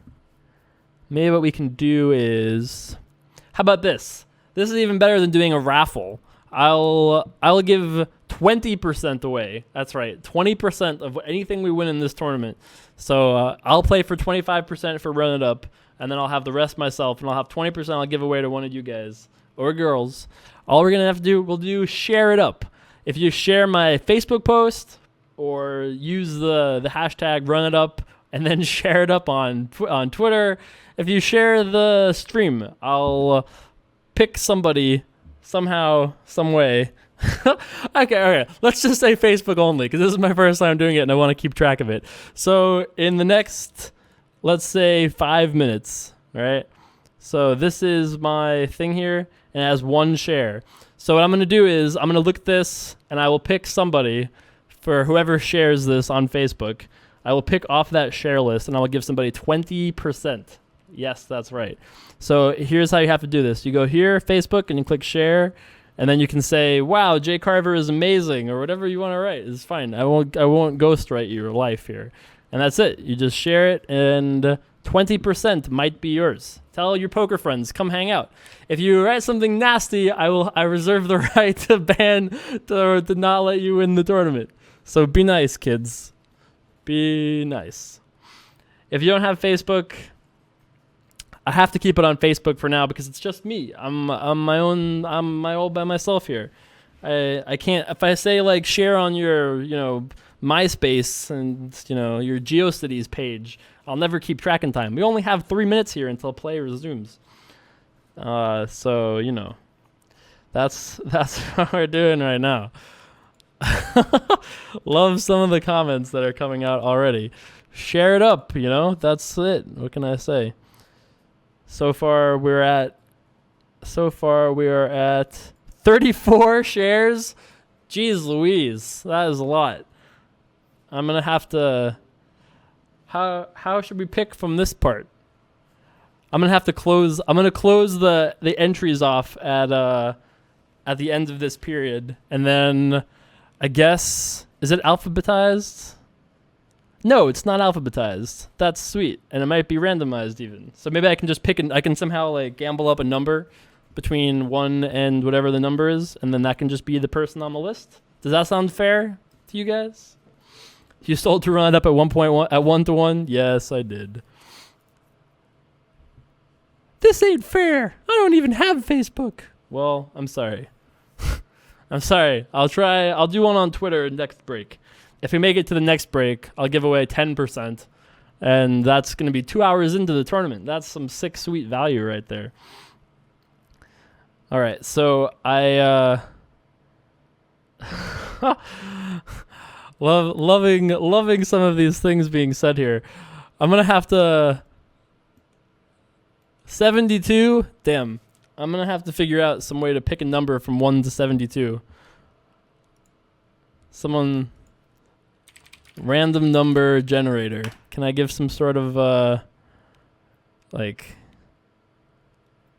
how about this? This is even better than doing a raffle. I'll give 20% away. That's right, 20% of anything we win in this tournament. So I'll play for 25% for Run It Up, and then I'll have the rest myself, and I'll have 20% I'll give away to one of you guys or girls. All we're going to have to do, we'll do share it up. If you share my Facebook post or use the hashtag Run It Up and then share it up on Twitter, if you share the stream, I'll pick somebody somehow, some way. Okay, let's just say Facebook only, because this is my first time doing it and I want to keep track of it. So in the next, let's say 5 minutes, right? So this is my thing here, and it has one share. So what I'm going to do is I'm going to look at this, and I will pick somebody for whoever shares this on Facebook. I will pick off that share list, and I will give somebody 20%. Yes, that's right. So here's how you have to do this. You go here, Facebook, and you click share, and then you can say, wow, Jay Carver is amazing, or whatever you want to write. It's fine. I won't ghostwrite your life here. And that's it. You just share it, and 20% might be yours. Tell your poker friends, come hang out. If you write something nasty, I reserve the right to ban to not let you win the tournament. So be nice, kids. Be nice. If you don't have Facebook, I have to keep it on Facebook for now because it's just me. I'm all by myself here. I can't, if I say like share on your, MySpace and, your GeoCities page, I'll never keep track in time. We only have 3 minutes here until play resumes. So, that's what we're doing right now. Love some of the comments that are coming out already. Share it up, that's it. What can I say? So far we are at 34 shares. Jeez Louise, that is a lot. I'm gonna have to. How should we pick from this part? I'm gonna have to close. I'm gonna close the entries off at the end of this period, and then I guess, is it alphabetized? No, it's not alphabetized. That's sweet, and it might be randomized even. So maybe I can just pick I can somehow like gamble up a number between 1 and whatever the number is, and then that can just be the person on the list. Does that sound fair to you guys? You sold to Run It Up at 1.1 at 1-to-1? Yes, I did. This ain't fair. I don't even have Facebook. Well, I'm sorry. I'm sorry. I'll do one on Twitter next break. If we make it to the next break, I'll give away 10%. And that's going to be 2 hours into the tournament. That's some sick, sweet value right there. All right, so I loving some of these things being said here. I'm going to have to 72. Damn. I'm going to have to figure out some way to pick a number from 1 to 72. Someone random number generator. Can I give some sort of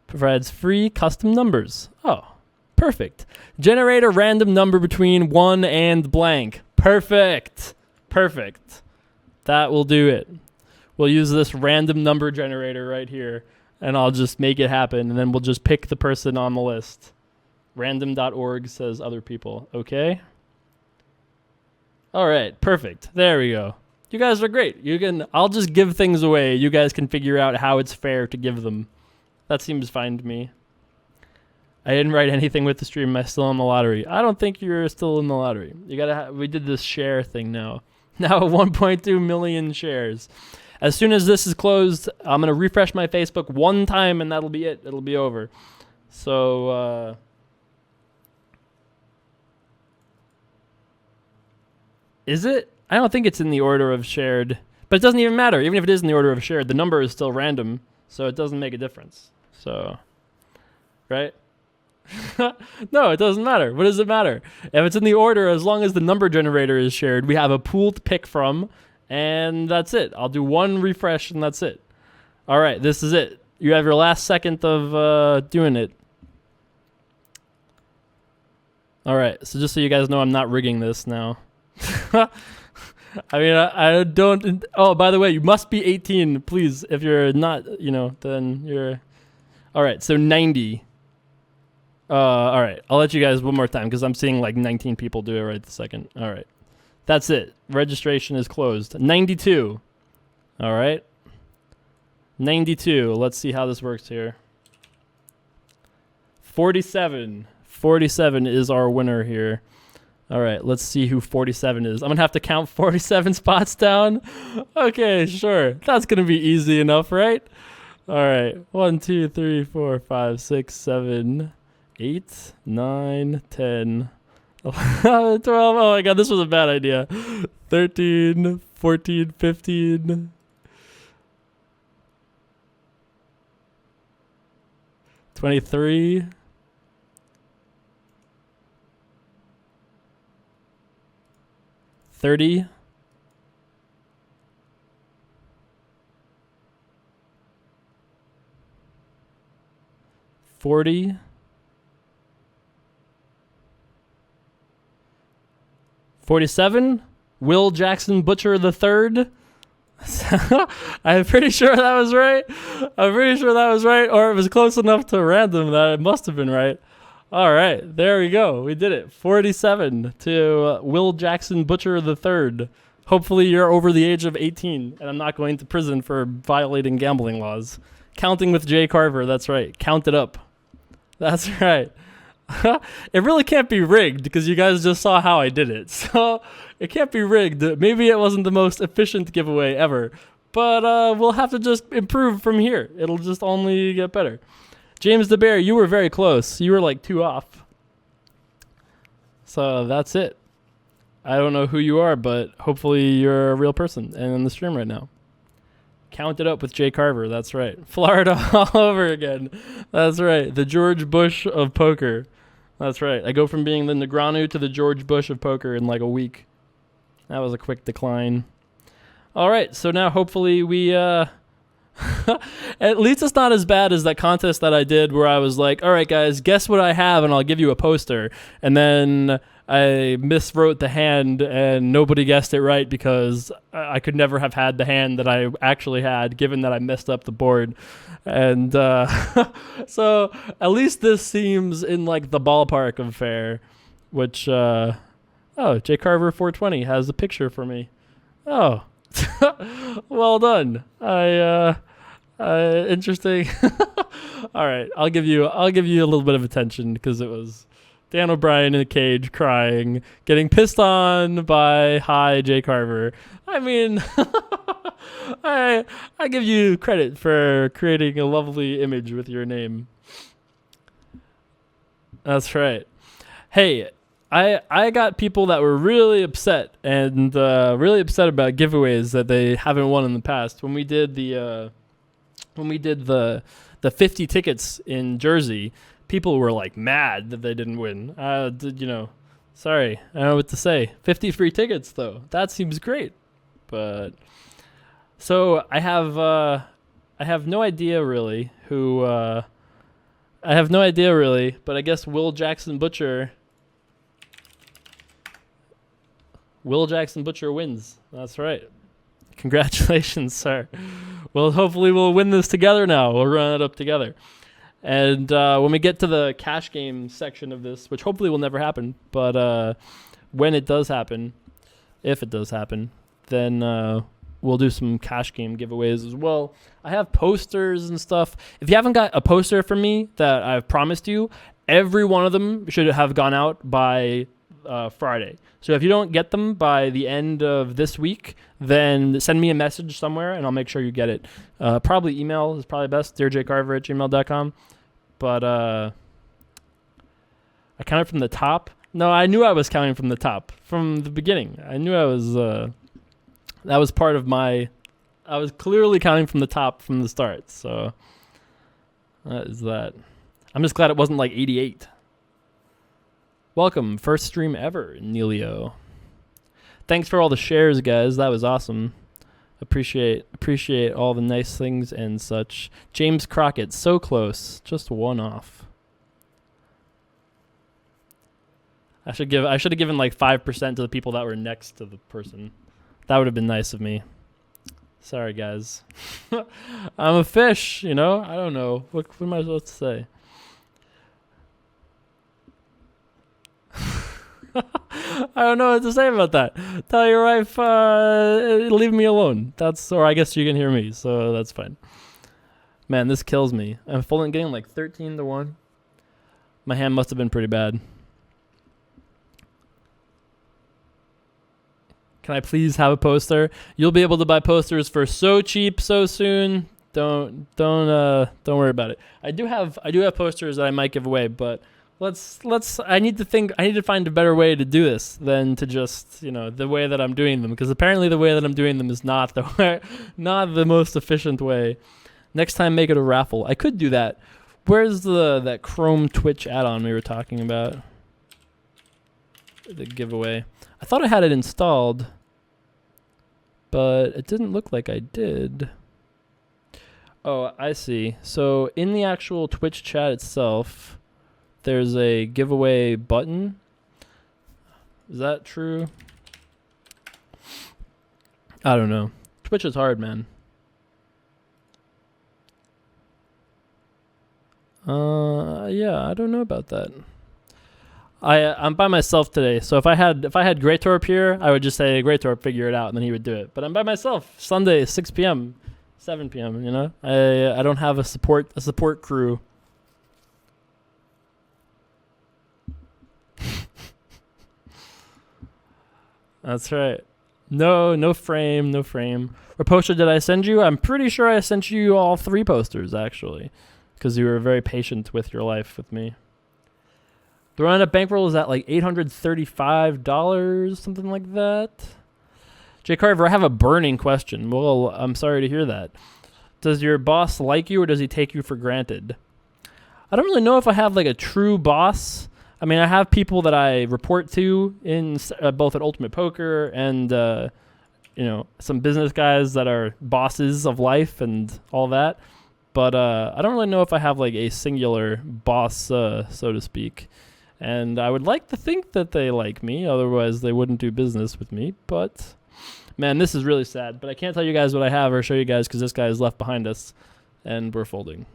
provides free custom numbers. Oh, perfect. Generate a random number between 1 and blank. Perfect. That will do it. We'll use this random number generator right here, and I'll just make it happen, and then we'll just pick the person on the list. Random.org says other people. Okay. All right, perfect. There we go. You guys are great. I'll just give things away. You guys can figure out how it's fair to give them. That seems fine to me. I didn't write anything with the stream. Am I still in the lottery? I don't think you're still in the lottery. We did this share thing now. Now 1.2 million shares. As soon as this is closed, I'm going to refresh my Facebook one time, and that'll be it. It'll be over. So, is it? I don't think it's in the order of shared. But it doesn't even matter. Even if it is in the order of shared, the number is still random, so it doesn't make a difference. So, right? No, it doesn't matter. What does it matter? If it's in the order, as long as the number generator is shared, we have a pool to pick from, and that's it. I'll do one refresh, and that's it. All right, this is it. You have your last second of doing it. All right, so just so you guys know, I'm not rigging this now. I mean, I don't... Oh, by the way, you must be 18, please. If you're not, then you're... All right, so 90. All right. I'll let you guys one more time because I'm seeing like 19 people do it right this second. All right. That's it. Registration is closed. 92. All right. 92. Let's see how this works here. 47. 47 is our winner here. All right, let's see who 47 is. I'm going to have to count 47 spots down. Okay, sure. That's going to be easy enough, right? All right. 1, 2, 3, 4, 5, 6, 7, 8, 9, 10, 11, 12. Oh my God, this was a bad idea. 13, 14, 15. 23. 30. 40. 47. Will Jackson Butcher the Third. I'm pretty sure that was right. Or it was close enough to random that it must have been right. All right, there we go. We did it. 47 to Will Jackson Butcher the Third. Hopefully you're over the age of 18 and I'm not going to prison for violating gambling laws. Counting with Jay Carver, that's right. Count it up. That's right. It really can't be rigged because you guys just saw how I did it. So it can't be rigged. Maybe it wasn't the most efficient giveaway ever, but we'll have to just improve from here. It'll just only get better. James the Bear, you were very close. You were like 2 off. So that's it. I don't know who you are, but hopefully you're a real person and in the stream right now. Count it up with Jay Carver. That's right. Florida all over again. That's right. The George Bush of poker. That's right. I go from being the Negreanu to the George Bush of poker in like a week. That was a quick decline. All right. So now hopefully we... At least it's not as bad as that contest that I did where I was like, all right, guys, guess what I have and I'll give you a poster. And then I miswrote the hand and nobody guessed it right because I could never have had the hand that I actually had given that I messed up the board. And so at least this seems in like the ballpark of fair, which, oh, J Carver 420 has a picture for me. Oh. Well done. Interesting. All right, I'll give you a little bit of attention because it was Dan O'Brien in a cage crying, getting pissed on by Hi Jay Carver. I mean, I give you credit for creating a lovely image with your name. That's right. Hey, I got people that were really upset and really upset about giveaways that they haven't won in the past. When we did the 50 tickets in Jersey, people were like mad that they didn't win. Sorry, I don't know what to say. 50 free tickets though, that seems great. But so I have no idea really who. I have no idea really, but I guess Will Jackson Butcher wins. That's right. Congratulations, sir. Well, hopefully we'll win this together now. We'll run it up together. And when we get to the cash game section of this, which hopefully will never happen, but when it does happen, if it does happen, then we'll do some cash game giveaways as well. I have posters and stuff. If you haven't got a poster from me that I've promised you, every one of them should have gone out by Friday. So if you don't get them by the end of this week, then send me a message somewhere and I'll make sure you get it. Probably email is probably best, dearjcarver@gmail.com. But I counted from the top. No, I knew I was counting from the top from the beginning. I knew I was, that was part of my, I was clearly counting from the top from the start. So that is that. I'm just glad it wasn't like 88. Welcome, first stream ever, Neilio. Thanks for all the shares, guys. That was awesome. Appreciate all the nice things and such. James Crockett, so close, just one off. I should have given like 5% to the people that were next to the person. That would have been nice of me. Sorry, guys. I'm a fish, I don't know. What am I supposed to say? I don't know what to say about that. Tell your wife, leave me alone. Or I guess you can hear me, so that's fine. Man, this kills me. I'm getting like 13-1. My hand must have been pretty bad. Can I please have a poster? You'll be able to buy posters for so cheap so soon. Don't worry about it. I do have posters that I might give away, but I need to find a better way to do this than to just, the way that I'm doing them, because apparently the way that I'm doing them is not the most efficient way. Next time, make it a raffle. I could do that. Where's that Chrome Twitch add-on we were talking about? The giveaway. I thought I had it installed, but it didn't look like I did. Oh, I see. So in the actual Twitch chat itself, there's a giveaway button. Is that true? I don't know. Twitch is hard, man. Yeah, I don't know about that. I'm by myself today, so if I had Greytorp here, I would just say, Greytorp, figure it out, and then he would do it. But I'm by myself. Sunday, 6 p.m., 7 p.m. I don't have a support crew. That's right. No frame. What poster did I send you? I'm pretty sure I sent you all 3 posters, actually, because you were very patient with your life with me. The roundup bankroll is at like $835, something like that. Jay Carver, I have a burning question. Well, I'm sorry to hear that. Does your boss like you, or does he take you for granted? I don't really know if I have like a true boss. I mean, I have people that I report to in both at Ultimate Poker and some business guys that are bosses of life and all that. But I don't really know if I have like a singular boss, so to speak. And I would like to think that they like me, otherwise they wouldn't do business with me. But, man, this is really sad. But I can't tell you guys what I have or show you guys because this guy is left behind us, and we're folding.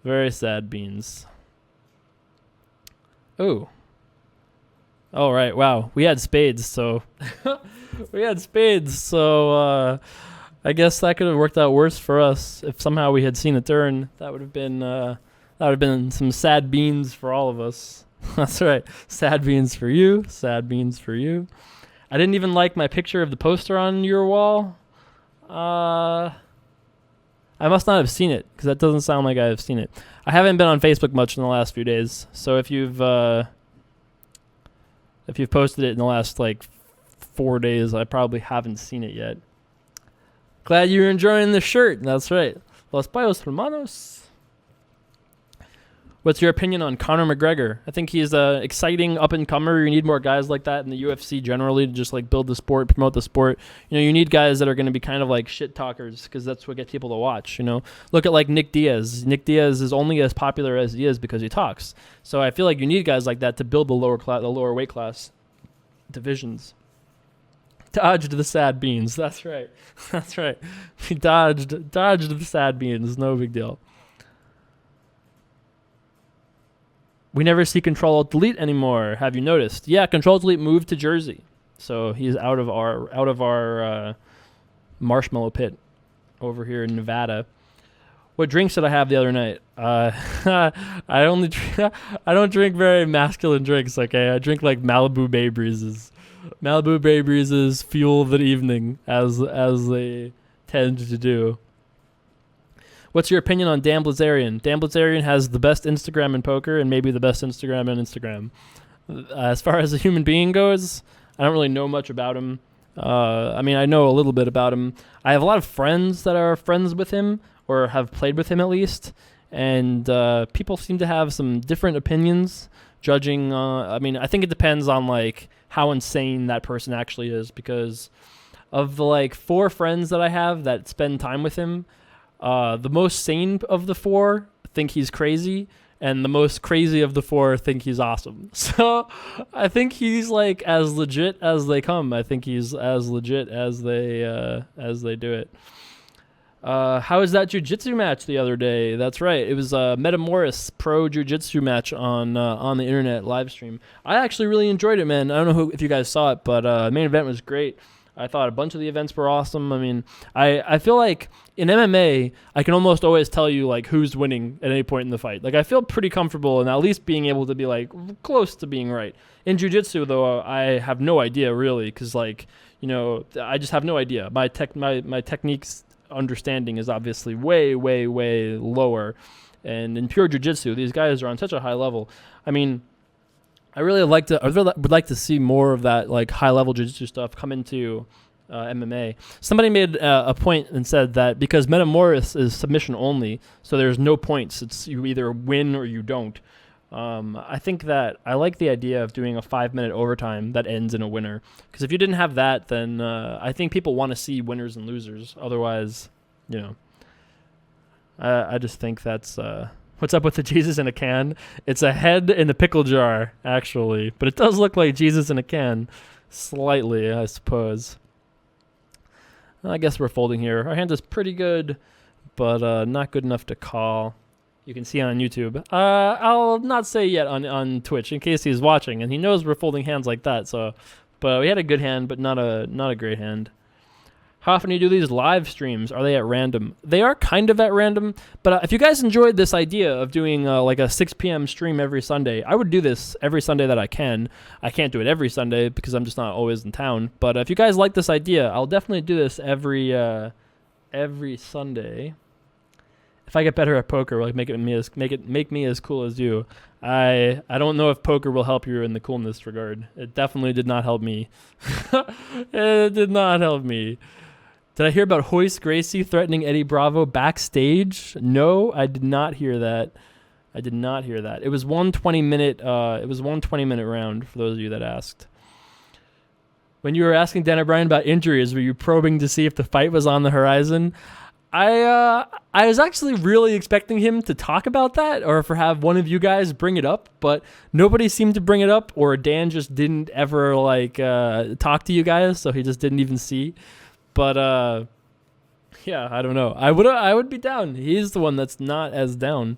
Very sad beans. Oh. All right, wow. We had spades, so... I guess that could have worked out worse for us if somehow we had seen a turn. That would have been some sad beans for all of us. That's right. Sad beans for you. Sad beans for you. I didn't even like my picture of the poster on your wall. I must not have seen it, because that doesn't sound like I have seen it. I haven't been on Facebook much in the last few days, so if you've posted it in the last 4 days, I probably haven't seen it yet. Glad you're enjoying the shirt. That's right. Los Payos Hermanos. What's your opinion on Conor McGregor? I think he's an exciting up-and-comer. You need more guys like that in the UFC generally to just build the sport, promote the sport. You need guys that are going to be kind of like shit talkers, because that's what gets people to watch. Look at Nick Diaz. Nick Diaz is only as popular as he is because he talks. So I feel like you need guys like that to build the lower weight class divisions. Dodged the sad beans. That's right. That's right. He dodged the sad beans. No big deal. We never see Control-Alt-Delete anymore. Have you noticed? Yeah, Control-Delete moved to Jersey, so he's out of our marshmallow pit over here in Nevada. What drinks did I have the other night? I don't drink very masculine drinks. Okay, I drink Malibu Bay Breezes. Malibu Bay Breezes fuel the evening as they tend to do. What's your opinion on Dan Blazarian? Dan Blazarian has the best Instagram in poker and maybe the best Instagram in Instagram. As far as a human being goes, I don't really know much about him. I know a little bit about him. I have a lot of friends that are friends with him or have played with him at least. And people seem to have some different opinions judging. I think it depends on how insane that person actually is, because of the 4 friends that I have that spend time with him, the most sane of the 4 think he's crazy, and the most crazy of the 4 think he's awesome. So I think he's as legit as they come. I think he's as legit as they do it. How was that jiu-jitsu match the other day? That's right. It was a Metamoris pro jiu-jitsu match on the internet live stream. I actually really enjoyed it, man. I don't know if you guys saw it, but the main event was great. I thought a bunch of the events were awesome. I mean, I feel like in MMA, I can almost always tell you like who's winning at any point in the fight. Like I feel pretty comfortable in at least being able to be like close to being right. In jiu-jitsu, though, I have no idea really, because like I just have no idea. My techniques understanding is obviously way lower, and in pure jiu-jitsu, these guys are on such a high level. I mean, I would like to see more of that like high level jiu-jitsu stuff come into MMA. Somebody made a point and said that because Metamoris is submission only, so there's no points. It's you either win or you don't. I think that I like the idea of doing a 5-minute overtime that ends in a winner. Because if you didn't have that, then I think people want to see winners and losers. Otherwise, I just think that's what's up with the Jesus in a can. It's a head in a pickle jar, actually, but it does look like Jesus in a can, slightly, I suppose. I guess we're folding here. Our hand is pretty good, but not good enough to call. You can see on YouTube. I'll not say yet on Twitch in case he's watching, and he knows we're folding hands like that. So, but we had a good hand, but not a great hand. How often do you do these live streams? Are they at random? They are kind of at random, but if you guys enjoyed this idea of doing like a 6 p.m. stream every Sunday, I would do this every Sunday that I can. I can't do it every Sunday because I'm just not always in town. But if you guys like this idea, I'll definitely do this every Sunday. If I get better at poker, like make me as cool as you. I don't know if poker will help you in the coolness regard. It definitely did not help me. It did not help me. Did I hear about Hoist Gracie threatening Eddie Bravo backstage? No, I did not hear that. It was 120-minute. It was 120-minute round for those of you that asked. When you were asking Dan O'Brien about injuries, were you probing to see if the fight was on the horizon? I was actually really expecting him to talk about that, or for have one of you guys bring it up, but nobody seemed to bring it up, or Dan just didn't ever talk to you guys, so he just didn't even see. But yeah, I don't know. I would be down. He's the one that's not as down.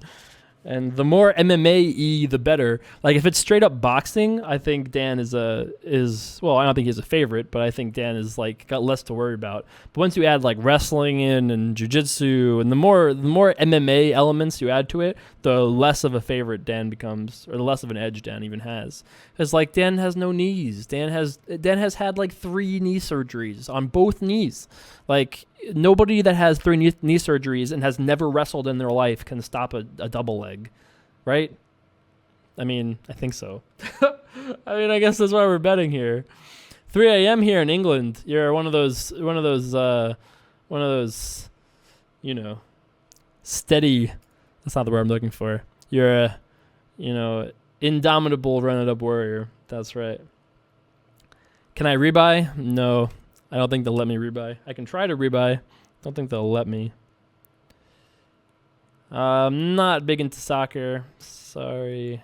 And the more MMA-y, the better. Like, if it's straight up boxing, I think Dan is well, I don't think he's a favorite, but I think Dan is, got less to worry about. But once you add, wrestling in and jiu-jitsu, and the more MMA elements you add to it, the less of a favorite Dan becomes, or the less of an edge Dan even has. Because, Dan has no knees. Dan has had, 3 knee surgeries on both knees. Nobody that has 3 knee surgeries and has never wrestled in their life can stop a double leg, right? I mean, I think so. I guess that's why we're betting here. 3 a.m. here in England. You're one of those, steady. That's not the word I'm looking for. You're a, indomitable run-it-up warrior. That's right. Can I rebuy? No. I don't think they'll let me rebuy. I can try to rebuy. Don't think they'll let me. I'm not big into soccer. Sorry.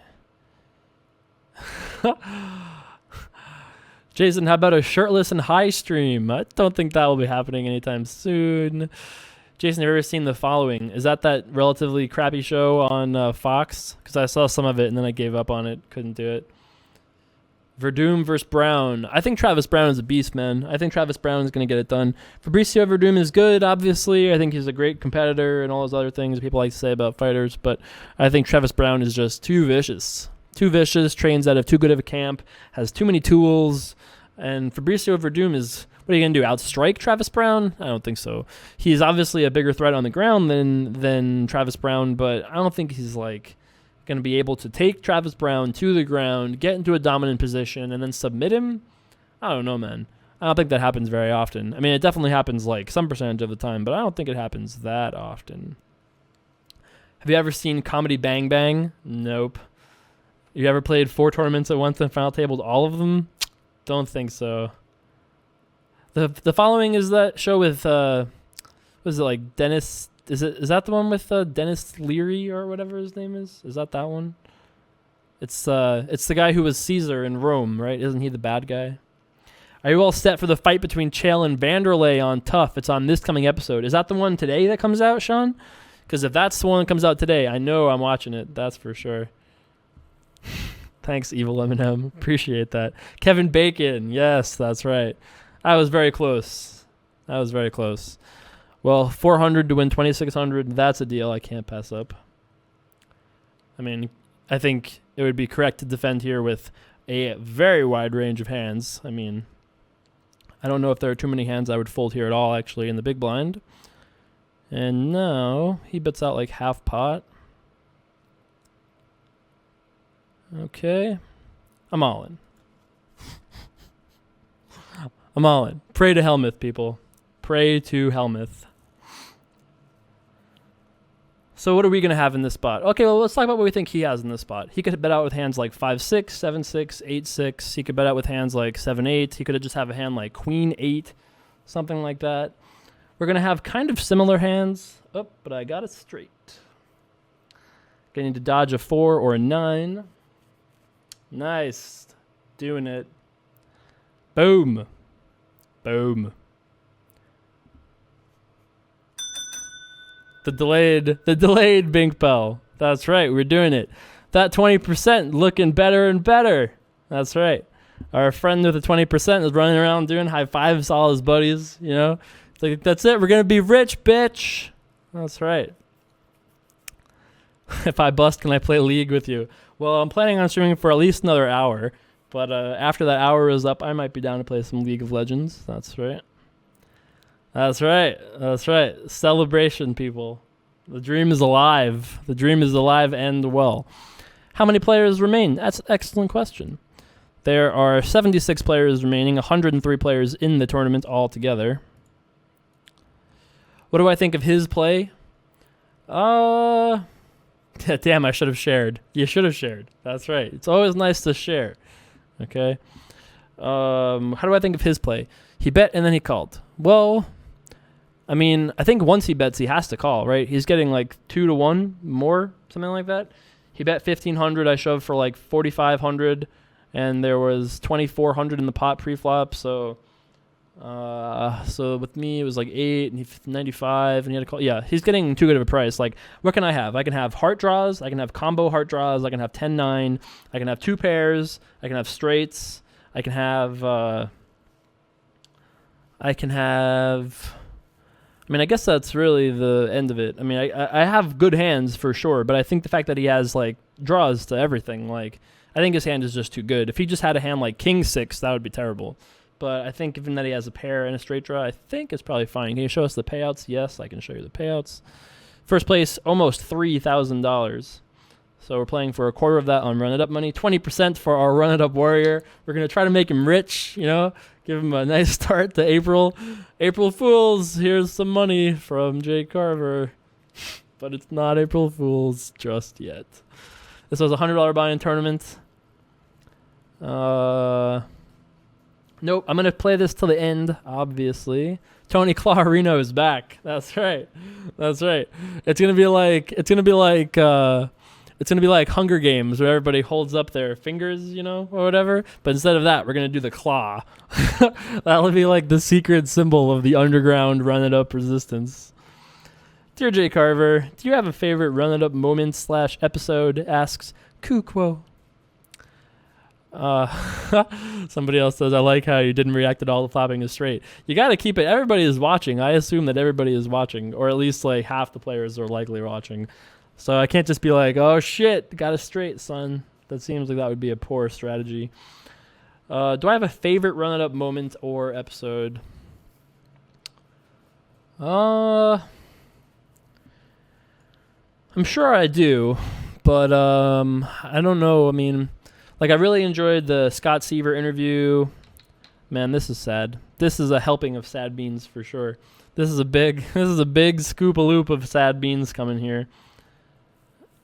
Jason, how about a shirtless and high stream? I don't think that will be happening anytime soon. Jason, have you ever seen The Following? Is that relatively crappy show on Fox? Because I saw some of it and then I gave up on it. Couldn't do it. Verdum versus Brown. I think Travis Brown is a beast, man. I think Travis Brown is going to get it done. Fabricio Verdum is good, obviously. I think he's a great competitor and all those other things people like to say about fighters, but I think Travis Brown is just too vicious. Too vicious, trains out of too good of a camp, has too many tools, and Fabricio Verdum is, what are you going to do, outstrike Travis Brown? I don't think so. He's obviously a bigger threat on the ground than Travis Brown, but I don't think he's going to be able to take Travis Brown to the ground, get into a dominant position, and then submit him? I don't know, man. I don't think that happens very often. I mean, it definitely happens some percentage of the time, but I don't think it happens that often. Have you ever seen Comedy Bang Bang? Nope. You ever played 4 tournaments at once and final tabled all of them? Don't think so. The Following is that show with, was it Dennis... Is that the one with Dennis Leary or whatever his name is? Is that one? It's the guy who was Caesar in Rome, right? Isn't he the bad guy? Are you all set for the fight between Chael and Vanderlei on Tough? It's on this coming episode. Is that the one today that comes out, Sean? Because if that's the one that comes out today, I know I'm watching it. That's for sure. Thanks, Evil Eminem. Appreciate that. Kevin Bacon. Yes, that's right. I was very close. Well, 400 to win 2,600. That's a deal I can't pass up. I mean, I think it would be correct to defend here with a very wide range of hands. I mean, I don't know if there are too many hands I would fold here at all, actually, in the big blind. And now he bets out like half pot. Okay. I'm all in. I'm all in. Pray to Helmuth, people. Pray to Helmuth. So what are we going to have in this spot? Okay, well, let's talk about what we think he has in this spot. He could bet out with hands like 5-6, 7-6, 8-6. He could bet out with hands like 7-8. He could just have a hand like Queen-8, something like that. We're going to have kind of similar hands. Oh, but I got it straight. Getting to dodge a 4 or a 9. Nice. Doing it. Boom. Boom. The delayed Bink Bell. That's right, we're doing it. That 20% looking better and better. That's right. Our friend with the 20% is running around doing high fives to all his buddies, you know. It's like, that's it, we're going to be rich, bitch. That's right. If I bust, can I play League with you? Well, I'm planning on streaming for at least another hour. But after that hour is up, I might be down to play some League of Legends. That's right. That's right. That's right. Celebration, people. The dream is alive. The dream is alive and well. How many players remain? That's an excellent question. There are 76 players remaining, 103 players in the tournament altogether. What do I think of his play? Damn, I should have shared. You should have shared. That's right. It's always nice to share. Okay. How do I think of his play? He bet and then he called. Well, I mean, I think once he bets, he has to call, right? He's getting like 2-1 more, something like that. He bet 1,500. I shoved for like 4,500, and there was 2,400 in the pot pre-flop. So with me, it was like 8 and 95, and he had to call. Yeah, he's getting too good of a price. Like, what can I have? I can have heart draws. I can have combo heart draws. I can have 10-9. I can have 2 pairs. I can have straights. I can have. I mean, I guess that's really the end of it. I mean, I have good hands for sure, but I think the fact that he has like draws to everything, like, I think his hand is just too good. If he just had a hand like King 6, that would be terrible. But I think given that he has a pair and a straight draw, I think it's probably fine. Can you show us the payouts? Yes, I can show you the payouts. First place, almost $3,000. So we're playing for a quarter of that on Run It Up money. 20% for our Run It Up warrior. We're going to try to make him rich, you know, give him a nice start to April. April Fools, here's some money from Jay Carver. But it's not April Fools just yet. This was a $100 buy-in tournament. Nope, I'm going to play this till the end, obviously. Tony Clarino is back. That's right. That's right. It's going to be like Hunger Games where everybody holds up their fingers, you know, or whatever. But instead of that, we're going to do the claw. That'll be like the secret symbol of the underground Run It Up resistance. Dear Jay Carver, do you have a favorite Run It Up moment / episode? Asks Kukwo. Somebody else says, I like how you didn't react at all to flopping is straight. You got to keep it. Everybody is watching. I assume that everybody is watching, or at least like half the players are likely watching. So I can't just be like, oh shit, got it straight, son. That seems like that would be a poor strategy. Do I have a favorite Run It Up moment or episode? I'm sure I do, but I don't know. I mean, like, I really enjoyed the Scott Seaver interview. Man, this is sad. This is a helping of sad beans for sure. This is a big scoop-a-loop of sad beans coming here.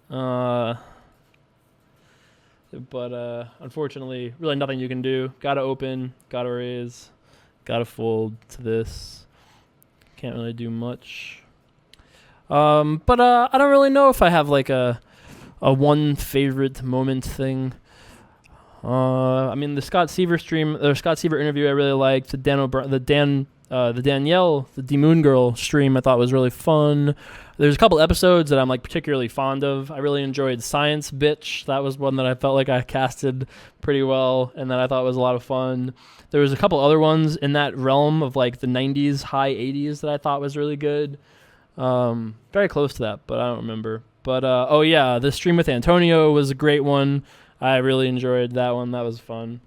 But unfortunately, really nothing you can do. Gotta open, gotta raise, gotta fold to this. Can't really do much. But I don't really know if I have like a one favorite moment thing. I mean, the Scott Seaver interview I really liked. The Danielle, the D-Moon Girl stream I thought was really fun. There's a couple episodes that I'm like particularly fond of. I really enjoyed Science Bitch. That was one that I felt like I casted pretty well and that I thought was a lot of fun. There was a couple other ones in that realm of like the 90s, high 80s that I thought was really good. Very close to that, but I don't remember. But oh yeah, the stream with Antonio was a great one. I really enjoyed that one. That was fun.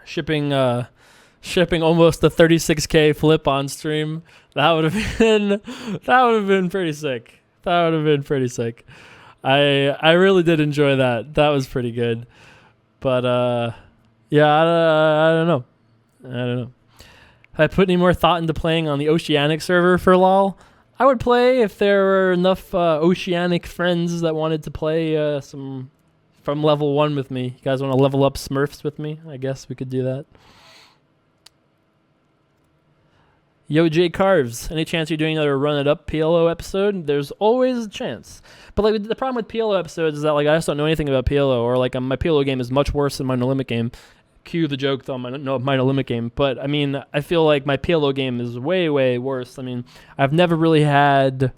Shipping almost a 36K flip on stream. That would have been pretty sick. I really did enjoy that. That was pretty good. But yeah, I don't know. Have I put any more thought into playing on the Oceanic server for LOL? I would play if there were enough Oceanic friends that wanted to play some from level 1 with me. You guys want to level up Smurfs with me? I guess we could do that. Yo, J Carves, any chance you're doing another Run It Up PLO episode? There's always a chance. But like the problem with PLO episodes is that like I just don't know anything about PLO, or like my PLO game is much worse than my No Limit game. Cue the joke though, my No Limit game. But I mean, I feel like my PLO game is way, way worse. I mean, I've never really had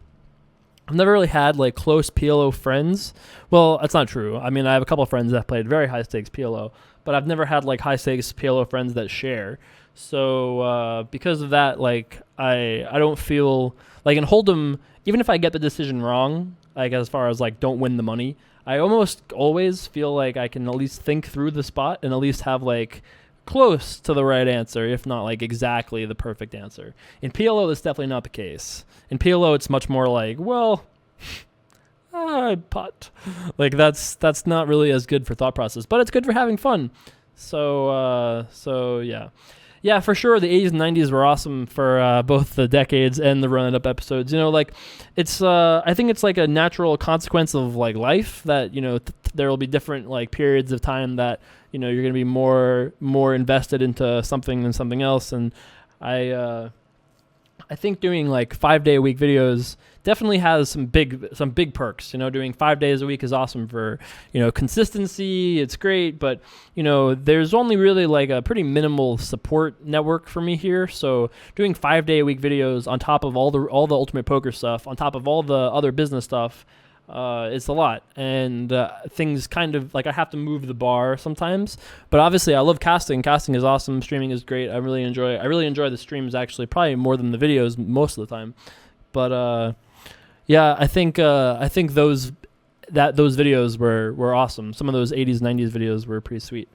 like close PLO friends. Well, that's not true. I mean, I have a couple of friends that played very high stakes PLO, but I've never had like high stakes PLO friends that share. So because of that, like I don't feel like in Hold'em, even if I get the decision wrong, like as far as like don't win the money, I almost always feel like I can at least think through the spot and at least have like close to the right answer, if not like exactly the perfect answer. In PLO, that's definitely not the case. In PLO, it's much more like, well, I putt. Like that's not really as good for thought process, but it's good for having fun. So yeah. Yeah, for sure. The 80s and 90s were awesome for both the decades and the Run It Up episodes. You know, like it's I think it's like a natural consequence of like life that, you know, there will be different like periods of time that, you know, you're going to be more invested into something than something else. And I think doing like 5-day-a-week videos definitely has some big perks. You know, doing 5 days a week is awesome for, you know, consistency. It's great, but you know, there's only really like a pretty minimal support network for me here. So doing 5-day-a-week videos on top of all the Ultimate Poker stuff, on top of all the other business stuff, it's a lot. And things kind of like I have to move the bar sometimes. But obviously, I love casting. Casting is awesome. Streaming is great. I really enjoy the streams actually, probably more than the videos most of the time. But yeah, I think those videos were awesome. Some of those 80s, 90s videos were pretty sweet.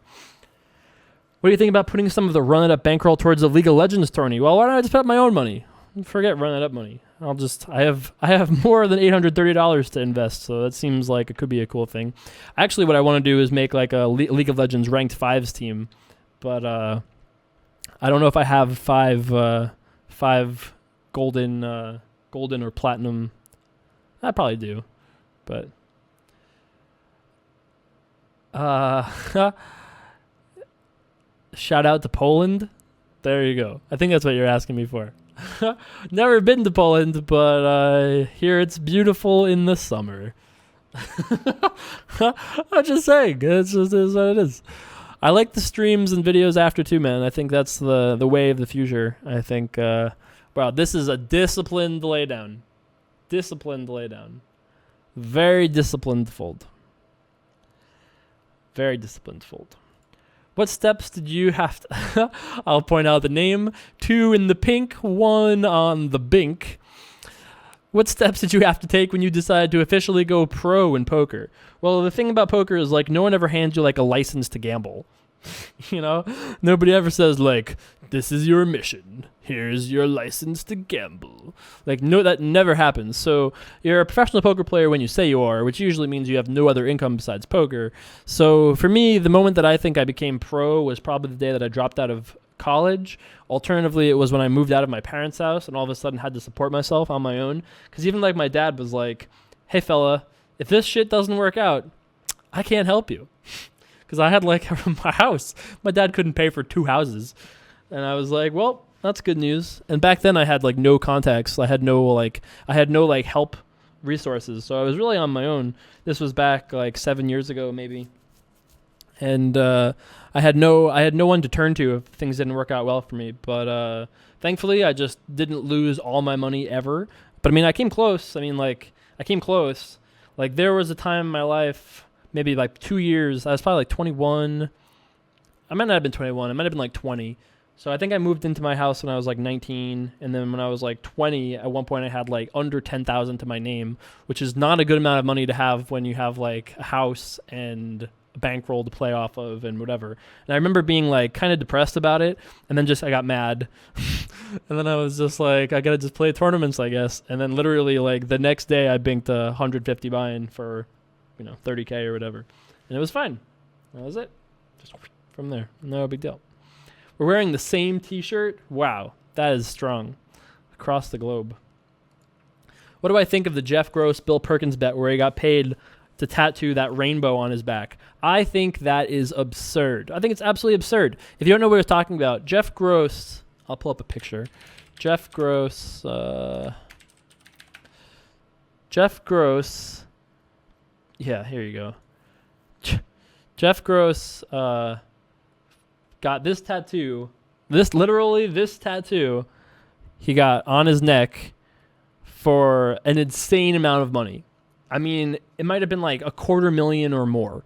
What do you think about putting some of the Run It Up bankroll towards the League of Legends tourney? Well, why don't I just put up my own money? Forget Run It Up money. I have more than $830 to invest, so that seems like it could be a cool thing. Actually, what I want to do is make like a League of Legends ranked 5s team, but I don't know if I have five golden or platinum. I probably do, but shout out to Poland. There you go. I think that's what you're asking me for. Never been to Poland, but I hear it's beautiful in the summer. I'm just saying, it is what it is. I like the streams and videos after too, man. I think that's the way of the future. I think, wow, this is a disciplined laydown. Very disciplined fold. What steps did you have to... I'll point out the name. 2 in the pink, 1 on the bink. What steps did you have to take when you decided to officially go pro in poker? Well, the thing about poker is, like, no one ever hands you, like, a license to gamble. You know? Nobody ever says, like, this is your mission. Here's your license to gamble. Like, no, that never happens. So you're a professional poker player when you say you are, which usually means you have no other income besides poker. So for me, the moment that I think I became pro was probably the day that I dropped out of college. Alternatively, it was when I moved out of my parents' house and all of a sudden had to support myself on my own. Because even like my dad was like, hey fella, if this shit doesn't work out, I can't help you. Because I had like my house. My dad couldn't pay for 2 houses. And I was like, well, that's good news. And back then I had like no contacts. I had no help resources. So I was really on my own. This was back like 7 years ago maybe. and I had no one to turn to if things didn't work out well for me. But thankfully, I just didn't lose all my money ever. But I mean, I came close. I came close. Like, there was a time in my life, maybe like 2 years. I was probably like 21. I might not have been 21. I might have been like 20. So I think I moved into my house when I was like 19, and then when I was like 20, at one point I had like under 10,000 to my name, which is not a good amount of money to have when you have like a house and a bankroll to play off of and whatever. And I remember being like kind of depressed about it, and then I got mad. And then I was just like, I gotta just play tournaments, I guess. And then literally like the next day I banked 150 buy-in for, 30K or whatever. And it was fine. That was it. Just from there. No big deal. We're wearing the same t-shirt. Wow, that is strong. Across the globe. What do I think of the Jeff Gross, Bill Perkins bet where he got paid to tattoo that rainbow on his back? I think that is absurd. I think it's absolutely absurd. If you don't know what we're talking about, Jeff Gross, I'll pull up a picture. Jeff Gross, yeah, here you go. Jeff Gross, got this tattoo, this tattoo he got on his neck for an insane amount of money. I mean, it might have been like $250,000 or more.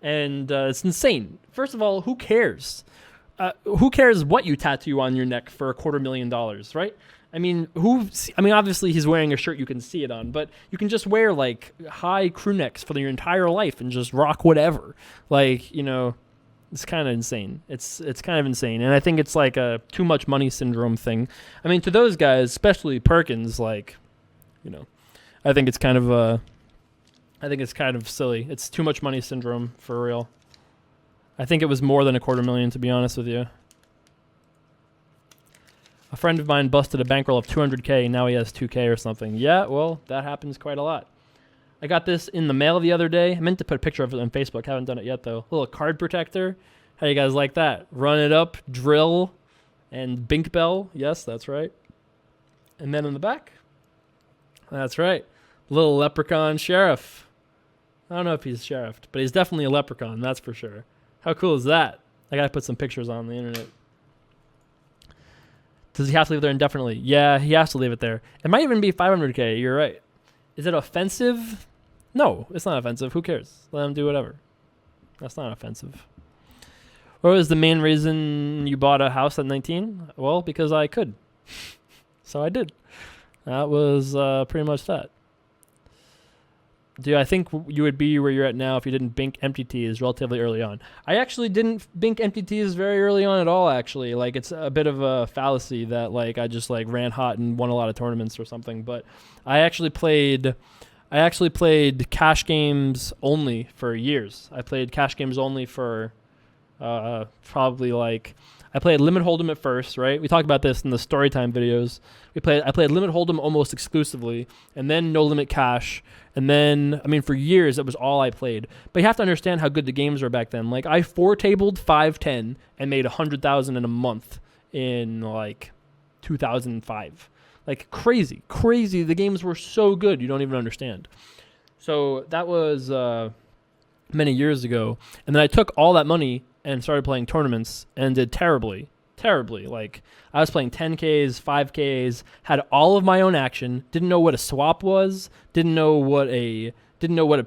And it's insane. First of all, who cares? Who cares what you tattoo on your neck for $250,000, right? I mean, obviously he's wearing a shirt you can see it on, but you can just wear like high crew necks for your entire life and just rock whatever. Like, it's kind of insane. It's kind of insane. And I think it's like a too much money syndrome thing. I mean, to those guys, especially Perkins, like, I think it's kind of silly. It's too much money syndrome for real. I think it was more than $250,000, to be honest with you. A friend of mine busted a bankroll of 200K. Now he has 2K or something. Yeah, well, that happens quite a lot. I got this in the mail the other day. I meant to put a picture of it on Facebook. Haven't done it yet, though. A little card protector. How do you guys like that? Run it up, drill, and bink bell. Yes, that's right. And then in the back, that's right. Little leprechaun sheriff. I don't know if he's sheriffed, but he's definitely a leprechaun, that's for sure. How cool is that? I got to put some pictures on the internet. Does he have to leave there indefinitely? Yeah, he has to leave it there. It might even be 500K. You're right. Is it offensive? No, it's not offensive. Who cares? Let him do whatever. That's not offensive. What was the main reason you bought a house at 19? Well, because I could. So I did. That was pretty much that. I think you would be where you're at now if you didn't bink empty tees relatively early on. I actually didn't bink empty tees very early on at all, actually. Like, it's a bit of a fallacy that, like, I just, like, ran hot and won a lot of tournaments or something. But I actually played cash games only for years. I played cash games only for probably, like... I played Limit Hold'em at first, right? We talked about this in the Storytime videos. I played Limit Hold'em almost exclusively, and then No Limit Cash, and then, for years, it was all I played. But you have to understand how good the games were back then. Like, I 4-tabled 5-10 and made $100,000 in a month in, like, 2005. Like, crazy. The games were so good, you don't even understand. So that was many years ago. And then I took all that money and started playing tournaments and did terribly. Like, I was playing 10Ks, 5Ks, had all of my own action, didn't know what a swap was, didn't know what a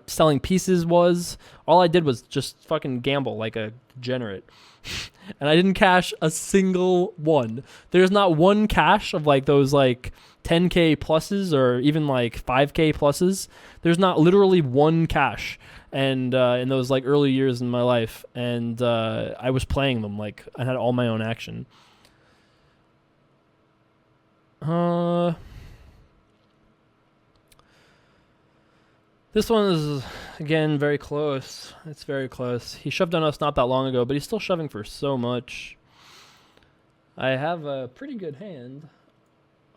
selling pieces was. All I did was just fucking gamble like a degenerate. And I didn't cash a single one. There's not one cash of like those like 10K pluses or even like 5K pluses. There's not literally one cash. And in those like early years in my life, and I was playing them, like I had all my own action. This one is again very close. It's very close. He shoved on us not that long ago, but he's still shoving for so much. I have a pretty good hand,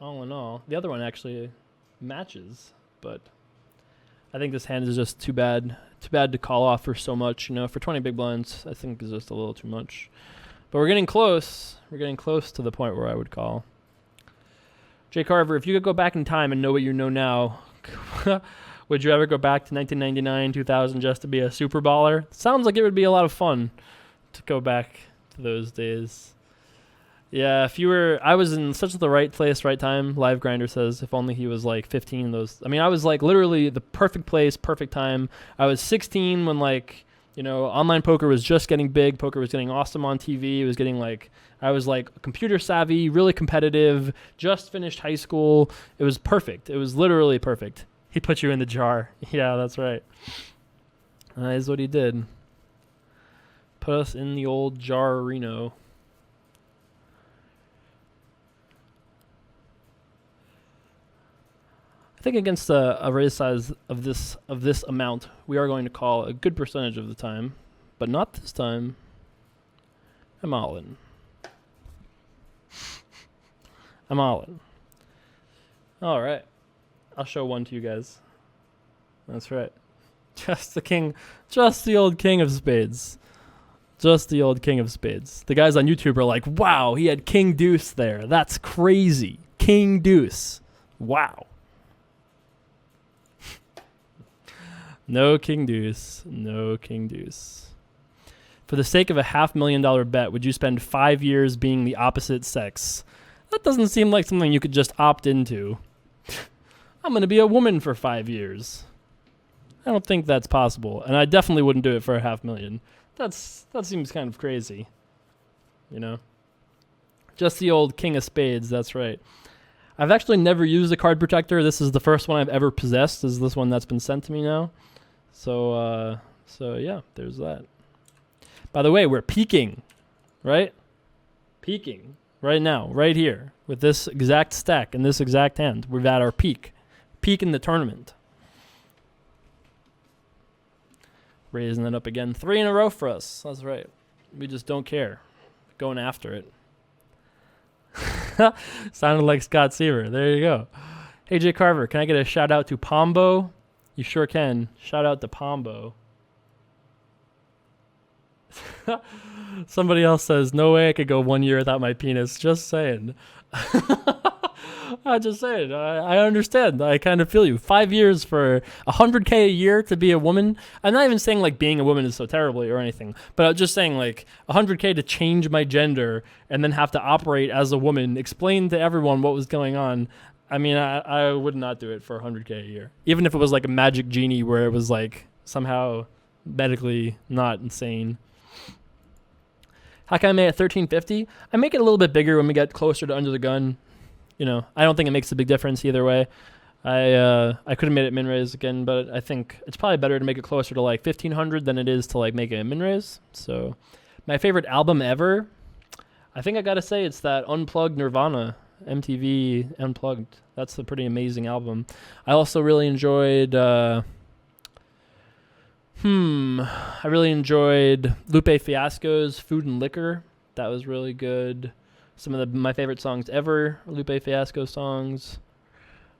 all in all. The other one actually matches, but I think this hand is just too bad. Too bad to call off for so much, for 20 big blinds, I think is just a little too much. But we're getting close. We're getting close to the point where I would call. Jay Carver, if you could go back in time and know what you know now, Would you ever go back to 1999, 2000 just to be a super baller? Sounds like it would be a lot of fun to go back to those days. Yeah, if you were, I was in such the right place, right time. Live Grinder says, if only he was like 15. I was like literally the perfect place, perfect time. I was 16 when online poker was just getting big. Poker was getting awesome on TV. It was getting I was computer savvy, really competitive, just finished high school. It was perfect. It was literally perfect. He put you in the jar. Yeah, that's right. That is what he did. Put us in the old jar Reno. I think against a raise size of this amount, we are going to call a good percentage of the time, but not this time. I'm all in. I'm all in. All right. I'll show one to you guys. That's right. Just the old king of spades. Just the old king of spades. The guys on YouTube are like, wow, he had king deuce there. That's crazy. King deuce. Wow. No king deuce. No king deuce. For the sake of a $500,000 bet, would you spend 5 years being the opposite sex? That doesn't seem like something you could just opt into. I'm going to be a woman for 5 years. I don't think that's possible. And I definitely wouldn't do it for $500,000. That seems kind of crazy. You know? Just the old king of spades, that's right. I've actually never used a card protector. This is the first one I've ever possessed, is this one that's been sent to me now. So yeah, there's that. By the way, we're peaking, right? Peaking right now, right here, with this exact stack and this exact hand. We're at our peak in the tournament. Raising it up again. 3 in a row for us. That's right. We just don't care. Going after it. Sounded like Scott Seaver. There you go. Hey, Jay Carver, can I get a shout out to Pombo? You sure can. Shout out to Pombo. Somebody else says, no way I could go 1 year without my penis. Just saying. I'm just saying. I understand. I kind of feel you. 5 years for $100K a year to be a woman. I'm not even saying being a woman is so terribly or anything, but I'm just saying $100K to change my gender and then have to operate as a woman, explain to everyone what was going on. I mean, I would not do it for $100K a year, even if it was a magic genie where it was somehow medically not insane. How can I make it 1350? I make it a little bit bigger when we get closer to under the gun. You know, I don't think it makes a big difference either way. I could have made it min raise again, but I think it's probably better to make it closer to 1500 than it is to make it a min raise. So, my favorite album ever, I think I gotta say it's that Unplugged Nirvana, MTV Unplugged. That's a pretty amazing album. I also really enjoyed. I really enjoyed Lupe Fiasco's Food and Liquor. That was really good. Some of my favorite songs ever, Lupe Fiasco songs.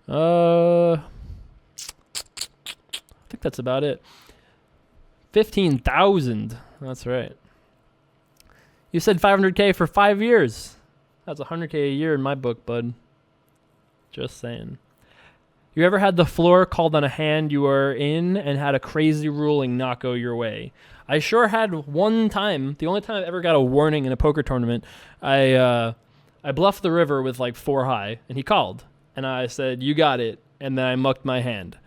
I think that's about it. 15,000. That's right. You said 500K for 5 years. That's 100K a year in my book, bud. Just saying. You ever had the floor called on a hand you were in and had a crazy ruling not go your way? I sure had one time. The only time I've ever got a warning in a poker tournament, I bluffed the river with 4 high, and he called. And I said, you got it. And then I mucked my hand.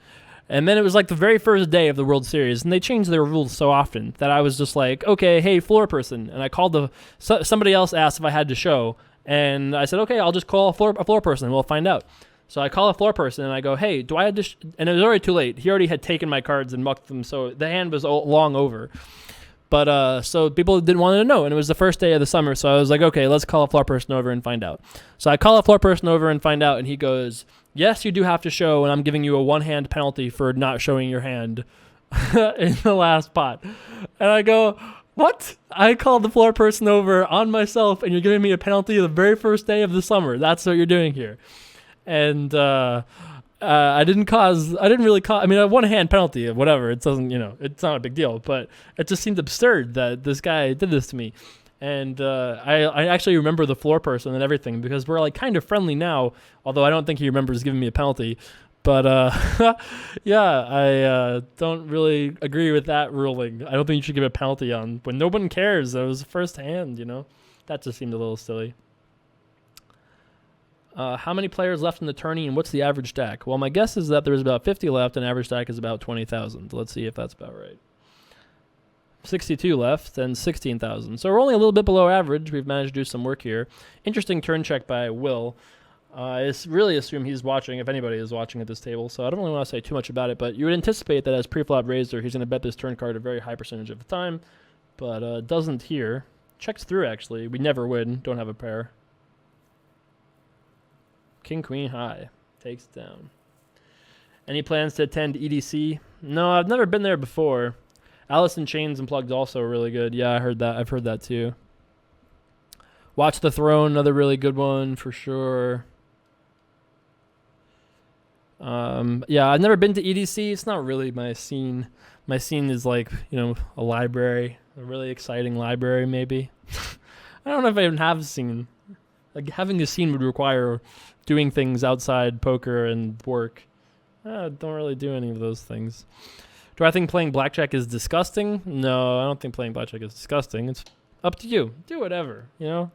And then it was the very first day of the World Series, and they changed their rules so often that I was just okay, hey, floor person. And I called somebody else asked if I had to show, and I said, okay, I'll just call a floor person, and we'll find out. So I call a floor person, and I go, hey, do I have to and it was already too late. He already had taken my cards and mucked them, so the hand was long over. But so people didn't want to know, and it was the first day of the summer, so I was okay, let's call a floor person over and find out. So I call a floor person over and find out, and he goes, yes, you do have to show, and I'm giving you a one-hand penalty for not showing your hand in the last pot. And I go, what? I called the floor person over on myself, and you're giving me a penalty the very first day of the summer. That's what you're doing here. And I didn't really cause, I mean, a one-hand penalty or whatever. It doesn't, it's not a big deal, but it just seemed absurd that this guy did this to me. And I actually remember the floor person and everything because we're kind of friendly now, although I don't think he remembers giving me a penalty. But yeah, I don't really agree with that ruling. I don't think you should give a penalty on when no one cares. It was first hand, That just seemed a little silly. How many players left in the tourney, and what's the average stack? Well, my guess is that there's about 50 left, and average stack is about 20,000. Let's see if that's about right. 62 left and 16,000. So we're only a little bit below average. We've managed to do some work here. Interesting turn check by Will. I really assume he's watching, if anybody is watching at this table, so I don't really want to say too much about it, but you would anticipate that as pre-flop raiser, he's going to bet this turn card a very high percentage of the time, but doesn't here. Checks through, actually. We never win. Don't have a pair. King, queen, high. Takes down. Any plans to attend EDC? No, I've never been there before. Alice in Chains Unplugged also really good. Yeah, I heard that. I've heard that too. Watch the Throne, another really good one for sure. Yeah, I've never been to EDC. It's not really my scene. My scene is like, a library, a really exciting library maybe. I don't know if I even have a scene. Like having a scene would require doing things outside poker and work. I don't really do any of those things. Do I think playing blackjack is disgusting? No, I don't think playing blackjack is disgusting. It's up to you. Do whatever,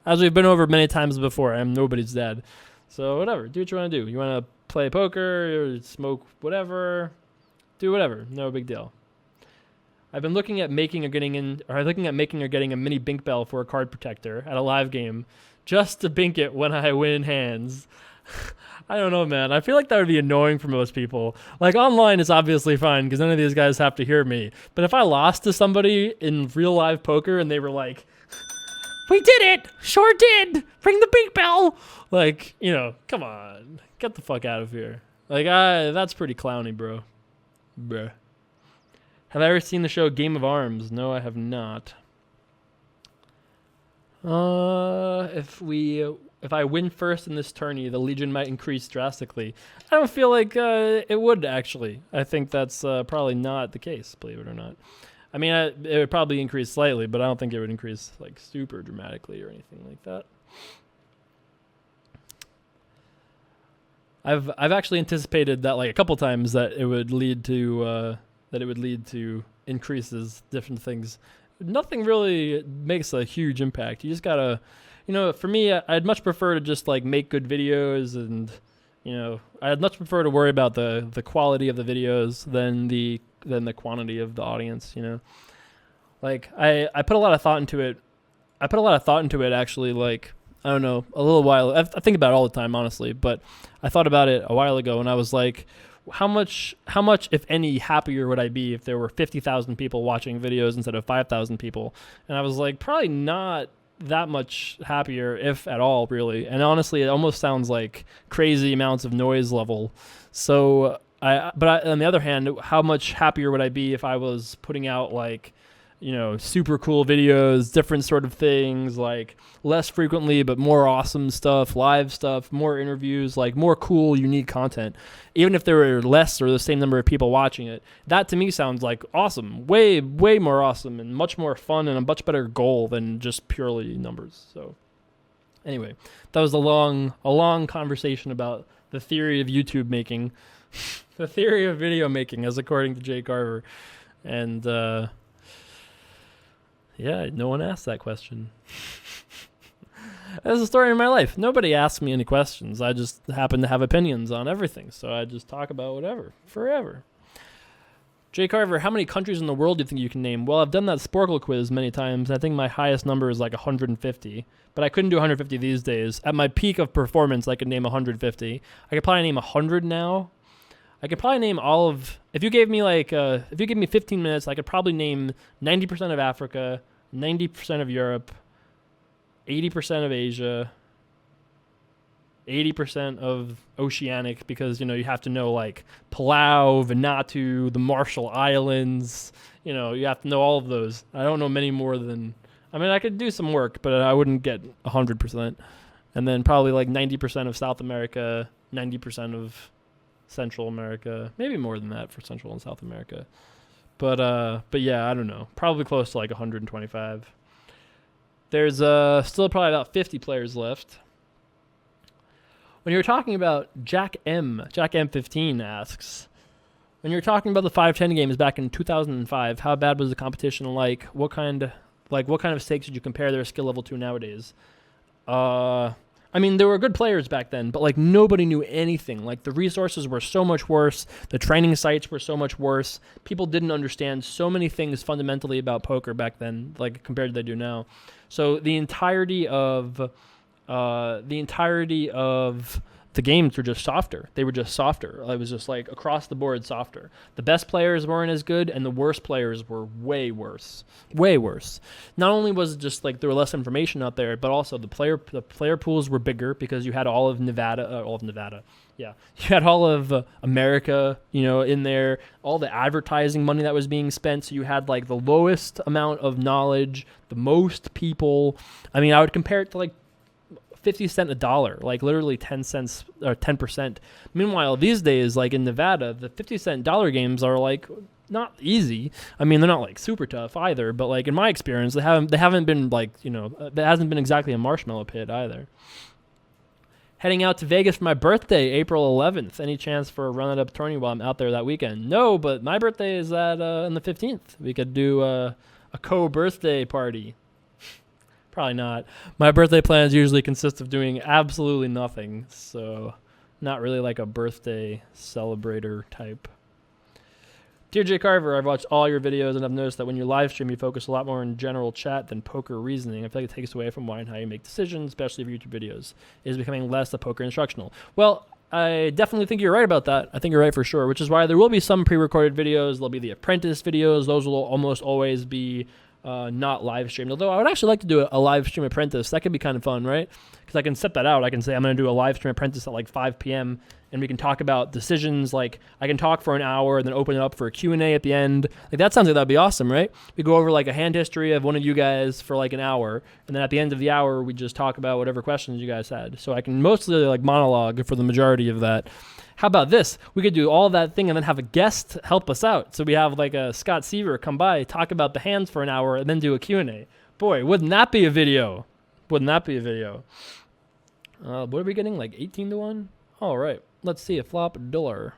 As we've been over many times before, I'm nobody's dad. So whatever. Do what you want to do. You want to play poker or smoke whatever. Do whatever. No big deal. I've been looking at making or getting a mini bink bell for a card protector at a live game just to bink it when I win hands. I don't know, man. I feel like that would be annoying for most people. Like, online is obviously fine because none of these guys have to hear me. But if I lost to somebody in real live poker and they were like, "We did it! Sure did! Ring the bink bell!" Like, come on. Get the fuck out of here. Like, that's pretty clowny, bro. Bruh. Have I ever seen the show Game of Arms? No, I have not. If I win first in this tourney, the Legion might increase drastically. I don't feel like it would, actually. I think that's probably not the case, believe it or not. I mean, it would probably increase slightly, but I don't think it would increase like super dramatically or anything like that. I've actually anticipated that like a couple times that it would lead to increases, different things. Nothing really makes a huge impact. You just gotta, for me, I'd much prefer to just like make good videos, and I'd much prefer to worry about the quality of the videos than the quantity of the audience. Like I put a lot of thought into it. Actually, like, I don't know, a little while. I think about it all the time, honestly, but I thought about it a while ago, and I was like, how much, if any, happier would I be if there were 50,000 people watching videos instead of 5,000 people? And I was like, probably not that much happier, if at all, really. And honestly, it almost sounds like crazy amounts of noise level. So, but on the other hand, how much happier would I be if I was putting out like, super cool videos, different sort of things, like less frequently, but more awesome stuff, live stuff, more interviews, like more cool, unique content. Even if there were less or the same number of people watching it, that to me sounds like awesome, way, way more awesome and much more fun and a much better goal than just purely numbers. So anyway, that was a long conversation about the theory of YouTube making, the theory of video making, as according to Jay Carver. And, yeah, no one asked that question. That's the story of my life. Nobody asks me any questions. I just happen to have opinions on everything, so I just talk about whatever, forever. Jay Carver, how many countries in the world do you think you can name? Well, I've done that Sporkle quiz many times. I think my highest number is like 150, but I couldn't do 150 these days. At my peak of performance, I could name 150. I could probably name 100 now. I could probably name all of, if you gave me 15 minutes, I could probably name 90% of Africa, 90% of Europe, 80% of Asia, 80% of Oceanic, because, you have to know like Palau, Vanuatu, the Marshall Islands, you have to know all of those. I don't know many more than, I could do some work, but I wouldn't get 100%. And then probably like 90% of South America, 90% of Central America, maybe more than that for Central and South America. But yeah, I don't know. Probably close to like 125. There's still probably about 50 players left. When you're talking about Jack M15 asks, when you're talking about the 5-10 games back in 2005, how bad was the competition like? What kind of stakes did you compare their skill level to nowadays? I mean, there were good players back then, but like nobody knew anything. Like the resources were so much worse. The training sites were so much worse. People didn't understand so many things fundamentally about poker back then, like compared to they do now. So the entirety of the games were just softer. They were just softer. It was just like across the board softer. The best players weren't as good, and the worst players were way worse. Way worse. Not only was it just like there were less information out there, but also the player pools were bigger because you had all of Nevada. Yeah, you had all of America, in there. All the advertising money that was being spent. So you had like the lowest amount of knowledge, the most people. I mean, I would compare it to like 50 cents a dollar, like literally 10 cents or 10%. Meanwhile, these days, like in Nevada, the 50-cent dollar games are like not easy. I mean, they're not like super tough either, but like in my experience, they haven't been like, that hasn't been exactly a marshmallow pit either. Heading out to Vegas for my birthday, April 11th. Any chance for a run-it-up tourney while I'm out there that weekend? No, but my birthday is on the 15th. We could do a co-birthday party. Probably not. My birthday plans usually consist of doing absolutely nothing, so not really like a birthday celebrator type. Dear Jay Carver, I've watched all your videos and I've noticed that when you live stream, you focus a lot more on general chat than poker reasoning. I feel like it takes away from why and how you make decisions, especially for YouTube videos. It is becoming less a poker instructional. Well, I definitely think you're right about that. I think you're right for sure, which is why there will be some pre-recorded videos. There'll be the apprentice videos. Those will almost always be not live streamed. Although I would actually like to do a live stream apprentice. That could be kind of fun, right? Because I can set that out. I can say I'm going to do a live stream apprentice at like 5 p.m. and we can talk about decisions. Like I can talk for an hour and then open it up for a Q&A at the end. Like that sounds like that'd be awesome, right? We go over like a hand history of one of you guys for like an hour, and then at the end of the hour we just talk about whatever questions you guys had. So I can mostly like monologue for the majority of that. How about this? We could do all that thing and then have a guest help us out. So we have like a Scott Seaver come by, talk about the hands for an hour, and then do a Q&A. Boy, wouldn't that be a video? Wouldn't that be a video? What are we getting? Like 18-1? All right. Let's see. A flop $1.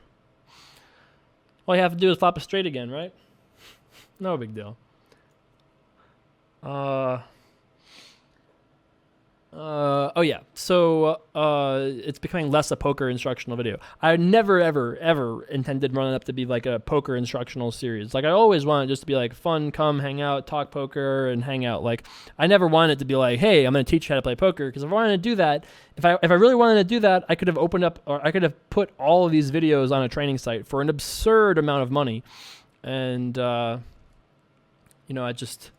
All you have to do is flop a straight again, right? No big deal. Oh yeah. So it's becoming less a poker instructional video. I never ever intended running up to be like a poker instructional series. Like I always wanted just to be like fun, come hang out, talk poker and hang out. Like I never wanted it to be like, hey, I'm going to teach you how to play poker, because if I wanted to do that, if I really wanted to do that, I could have opened up, or I could have put all of these videos on a training site for an absurd amount of money. And I just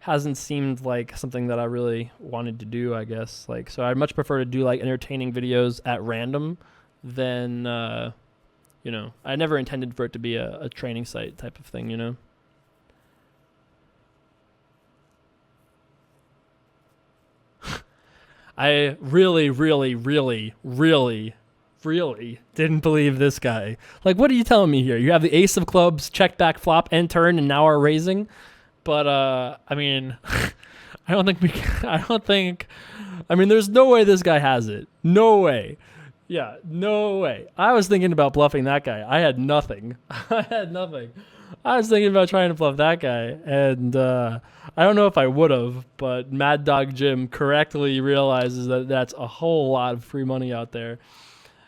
hasn't seemed like something that I really wanted to do, I guess. Like, so I'd much prefer to do like entertaining videos at random than, I never intended for it to be a training site type of thing, I really didn't believe this guy. Like, what are you telling me here? You have the ace of clubs, check back, flop, and turn, and now are raising. But, I mean, there's no way this guy has it. No way. Yeah, no way. I was thinking about bluffing that guy. I had nothing. I was thinking about trying to bluff that guy, and I don't know if I would have, but Mad Dog Jim correctly realizes that that's a whole lot of free money out there.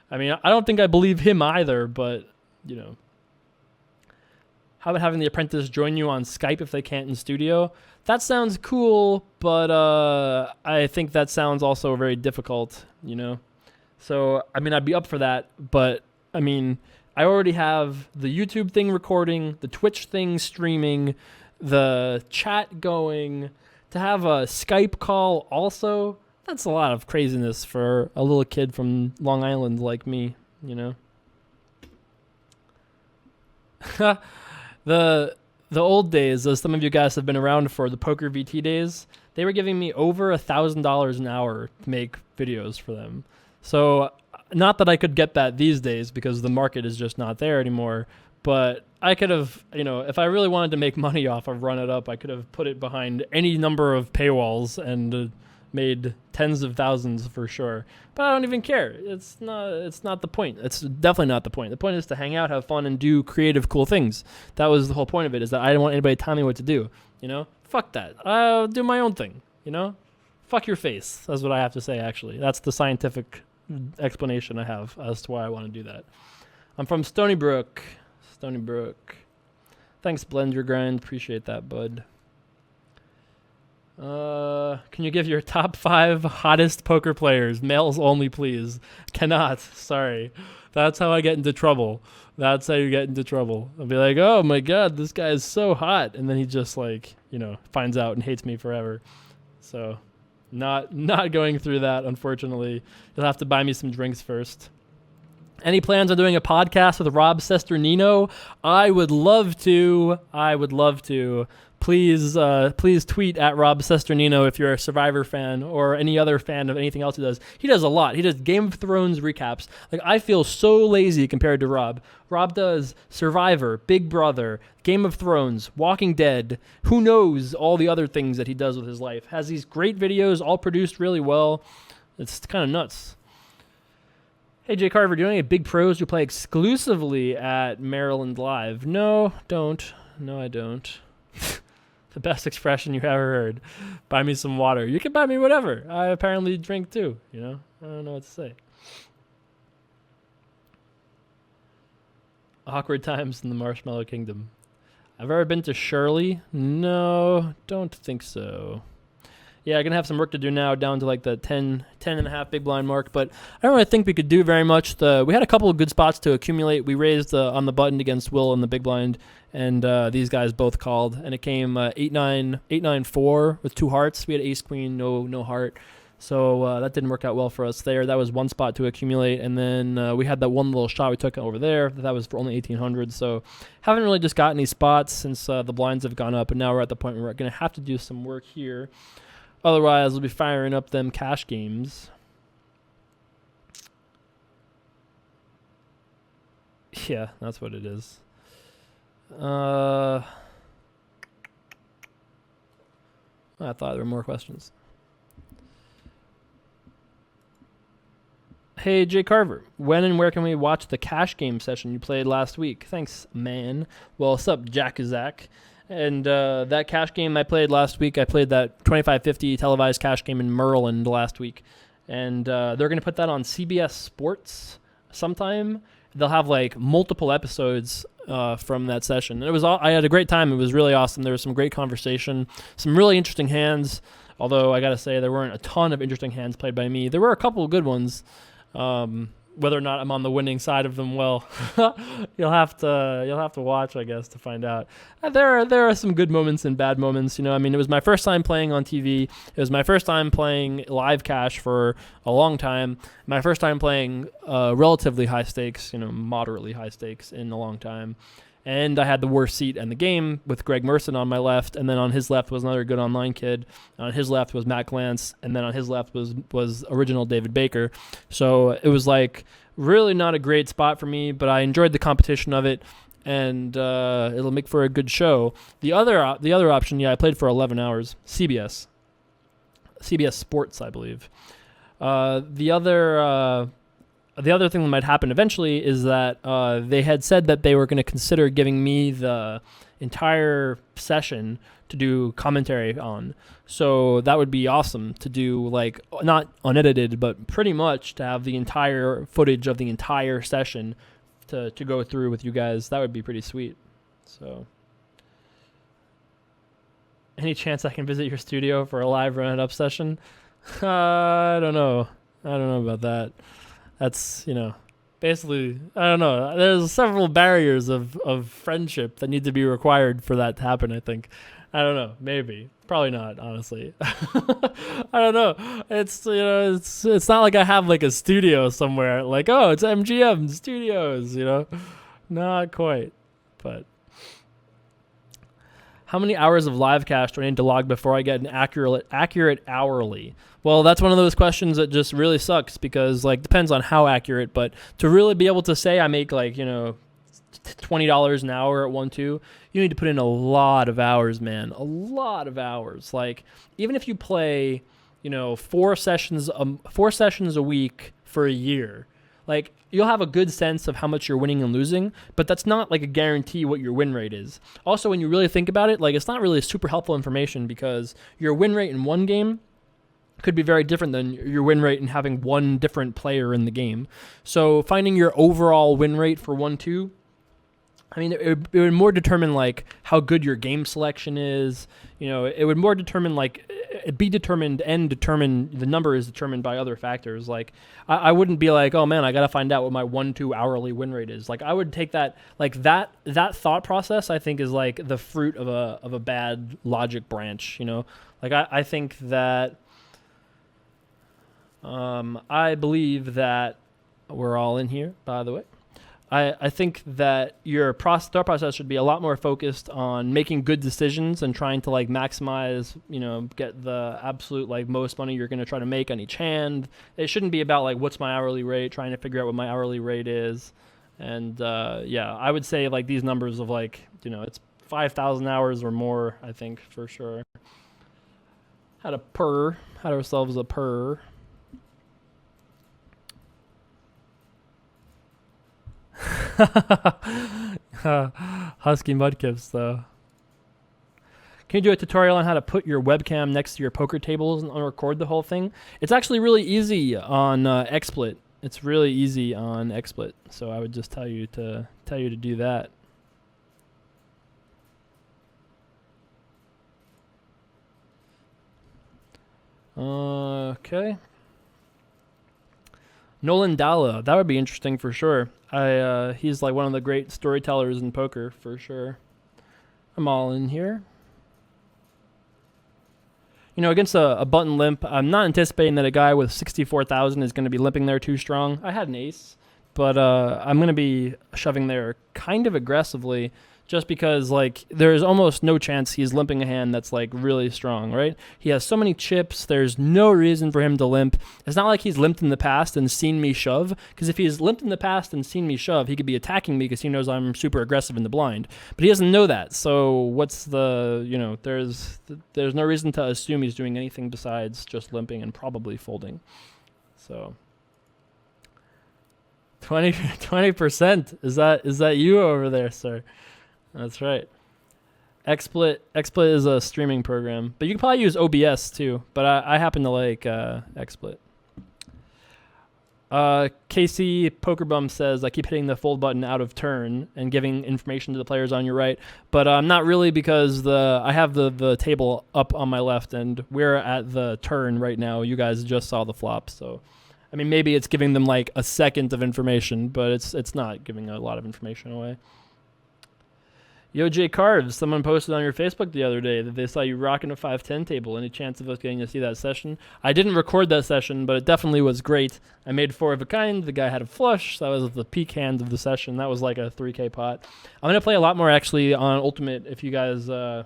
I mean, I don't think I believe him either, but, how about having the apprentice join you on Skype if they can't in studio? That sounds cool, but I think that sounds also very difficult, So, I mean, I'd be up for that, but, I mean, I already have the YouTube thing recording, the Twitch thing streaming, the chat going. To have a Skype call also, that's a lot of craziness for a little kid from Long Island like me, The old days, as some of you guys have been around for, the Poker VT days, they were giving me over $1,000 an hour to make videos for them. So, not that I could get that these days because the market is just not there anymore, but I could have, if I really wanted to make money off of Run It Up, I could have put it behind any number of paywalls and made tens of thousands for sure. But I don't even care. It's not the point. It's definitely not the point. The point is to hang out, have fun, and do creative, cool things. That was the whole point of it, is that I didn't want anybody to tell me what to do. Fuck that. I'll do my own thing, Fuck your face. That's what I have to say, actually. That's the scientific explanation I have as to why I want to do that. I'm from Stony Brook. Thanks, Blend Your Grind. Appreciate that, bud. Can you give your top 5 hottest poker players? Males only, please. Cannot. Sorry. That's how I get into trouble. That's how you get into trouble. I'll be like, oh my god, this guy is so hot. And then he just finds out and hates me forever. So not going through that, unfortunately. You'll have to buy me some drinks first. Any plans on doing a podcast with Rob Sesternino? I would love to. Please tweet at Rob Sesternino if you're a Survivor fan or any other fan of anything else he does. He does a lot. He does Game of Thrones recaps. I feel so lazy compared to Rob. Rob does Survivor, Big Brother, Game of Thrones, Walking Dead. Who knows all the other things that he does with his life. Has these great videos, all produced really well. It's kind of nuts. Hey, Jay Carver, do you know any big pros who play exclusively at Maryland Live? No, don't. No, I don't. The best expression you've ever heard. Buy me some water. You can buy me whatever. I apparently drink too, I don't know what to say. Awkward times in the Marshmallow Kingdom. I've ever been to Shirley? No, don't think so. Yeah, I'm going to have some work to do now, down to the 10 and a half big blind mark, but I don't really think we could do very much. We had a couple of good spots to accumulate. We raised on the button against Will in the big blind, and these guys both called, and it came 8-9-4 with 2 hearts. We had ace queen, no heart, so that didn't work out well for us there. That was one spot to accumulate, and then we had that one little shot we took over there. That was for only 1,800, so haven't really just got any spots since the blinds have gone up, and now we're at the point where we're going to have to do some work here. Otherwise, we'll be firing up them cash games. Yeah, that's what it is. I thought there were more questions. Hey, Jay Carver, when and where can we watch the cash game session you played last week? Thanks, man. Well, what's up, Jack-a-Zack? And that cash game I played last week, I played that 2550 televised cash game in Maryland last week. And they're going to put that on CBS Sports sometime. They'll have multiple episodes from that session. And I had a great time. It was really awesome. There was some great conversation, some really interesting hands. Although I got to say there weren't a ton of interesting hands played by me. There were a couple of good ones. Whether or not I'm on the winning side of them, well, you'll have to watch, I guess, to find out. There are some good moments and bad moments. It was my first time playing on TV. It was my first time playing live cash for a long time. My first time playing relatively high stakes, moderately high stakes in a long time. And I had the worst seat in the game with Greg Merson on my left, and then on his left was another good online kid. On his left was Matt Glantz, and then on his left was original David Baker. So it was really not a great spot for me, but I enjoyed the competition of it, and it'll make for a good show. The other option, I played for 11 hours, CBS Sports, I believe. The other thing that might happen eventually is that they had said that they were going to consider giving me the entire session to do commentary on. So that would be awesome to do, not unedited, but pretty much to have the entire footage of the entire session to go through with you guys. That would be pretty sweet. So any chance I can visit your studio for a live run-it-up session? I don't know about that. That's, basically, I don't know. There's several barriers of friendship that need to be required for that to happen, I think. I don't know. Maybe. Probably not, honestly. I don't know. It's, it's not like I have a studio somewhere. It's MGM Studios, Not quite. But how many hours of live cash do I need to log before I get an accurate hourly? Well, that's one of those questions that just really sucks because, depends on how accurate. But to really be able to say I make, $20 an hour at 1-2, you need to put in a lot of hours, man. A lot of hours. Even if you play, 4 sessions a week for a year, like you'll have a good sense of how much you're winning and losing, but that's not like a guarantee what your win rate is. Also, when you really think about it, like it's not really super helpful information because your win rate in one game could be very different than your win rate in having one different player in the game. So finding your overall win rate for 1-2, I mean, it would more determine like how good your game selection is. It would more determine the number is determined by other factors. Like I wouldn't be like, oh man, I got to find out what my 1-2 hourly win rate is. Like I would take that, like that thought process, I think is like the fruit of a bad logic branch, Like I think that, I believe that we're all in here, by the way. I think that your thought process should be a lot more focused on making good decisions and trying to like maximize, get the absolute like most money you're going to try to make on each hand. It shouldn't be about like what's my hourly rate, trying to figure out what my hourly rate is. And I would say like these numbers of like, it's 5,000 hours or more, I think for sure. Had ourselves a purr. Husky Mudkips, though. Can you do a tutorial on how to put your webcam next to your poker tables and record the whole thing? It's actually really easy on XSplit. It's really easy on XSplit, so I would just tell you to do that. Okay. Nolan Dalla, that would be interesting for sure. He's like one of the great storytellers in poker for sure. I'm all in here. Against a button limp, I'm not anticipating that a guy with 64,000 is going to be limping there too strong. I had an ace, but I'm going to be shoving there kind of aggressively just because like there's almost no chance he's limping a hand that's like really strong, right? He has so many chips. There's no reason for him to limp. It's not like he's limped in the past and seen me shove, because if he's limped in the past and seen me shove, he could be attacking me because he knows I'm super aggressive in the blind. But he doesn't know that. So what's the, there's no reason to assume he's doing anything besides just limping and probably folding. So 20%. Is that you over there, sir? That's right. XSplit is a streaming program, but you can probably use OBS too. But I happen to like XSplit. KC Pokerbum says I keep hitting the fold button out of turn and giving information to the players on your right, but not really because I have the table up on my left and we're at the turn right now. You guys just saw the flop, so I mean maybe it's giving them like a second of information, but it's not giving a lot of information away. Yo, J Carves, someone posted on your Facebook the other day that they saw you rocking a 5-10 table. Any chance of us getting to see that session? I didn't record that session, but it definitely was great. I made 4 of a kind. The guy had a flush. That was the peak hand of the session. That was like a 3K pot. I'm going to play a lot more actually on Ultimate if you guys are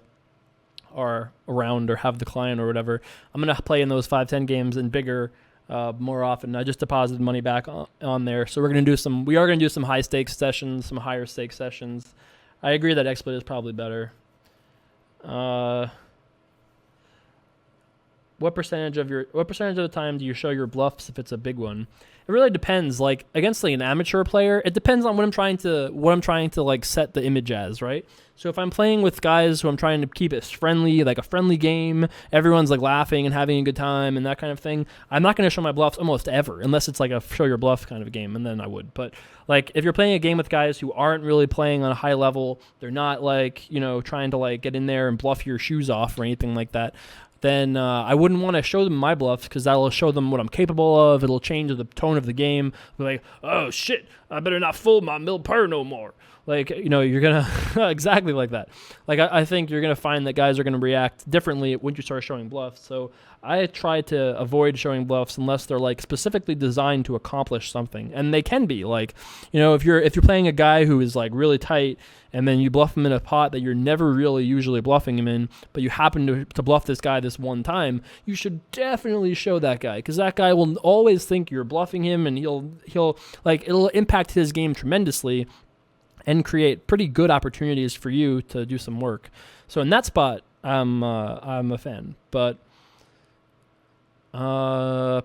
around or have the client or whatever. I'm going to play in those 5-10 games and bigger more often. I just deposited money back on there. So we are going to do some high stakes sessions, some higher stakes sessions. I agree that XSplit is probably better. What percentage of the time do you show your bluffs if it's a big one? It really depends. Like against like an amateur player, it depends on what I'm trying to like set the image as, right? So if I'm playing with guys who I'm trying to keep it friendly, like a friendly game, everyone's like laughing and having a good time and that kind of thing, I'm not going to show my bluffs almost ever unless it's like a show your bluff kind of game, and then I would. But like if you're playing a game with guys who aren't really playing on a high level, they're not like, trying to like get in there and bluff your shoes off or anything like that, then I wouldn't want to show them my bluffs because that'll show them what I'm capable of. It'll change the tone of the game. Be like, oh shit, I better not fold my mill per no more. Like, you're going to, exactly like that. Like, I think you're going to find that guys are going to react differently when you start showing bluffs. So I try to avoid showing bluffs unless they're like specifically designed to accomplish something. And they can be like, if you're playing a guy who is like really tight and then you bluff him in a pot that you're never really usually bluffing him in, but you happen to bluff this guy this one time, you should definitely show that guy, because that guy will always think you're bluffing him, and he'll like, it'll impact his game tremendously and create pretty good opportunities for you to do some work. So in that spot, I'm a fan. But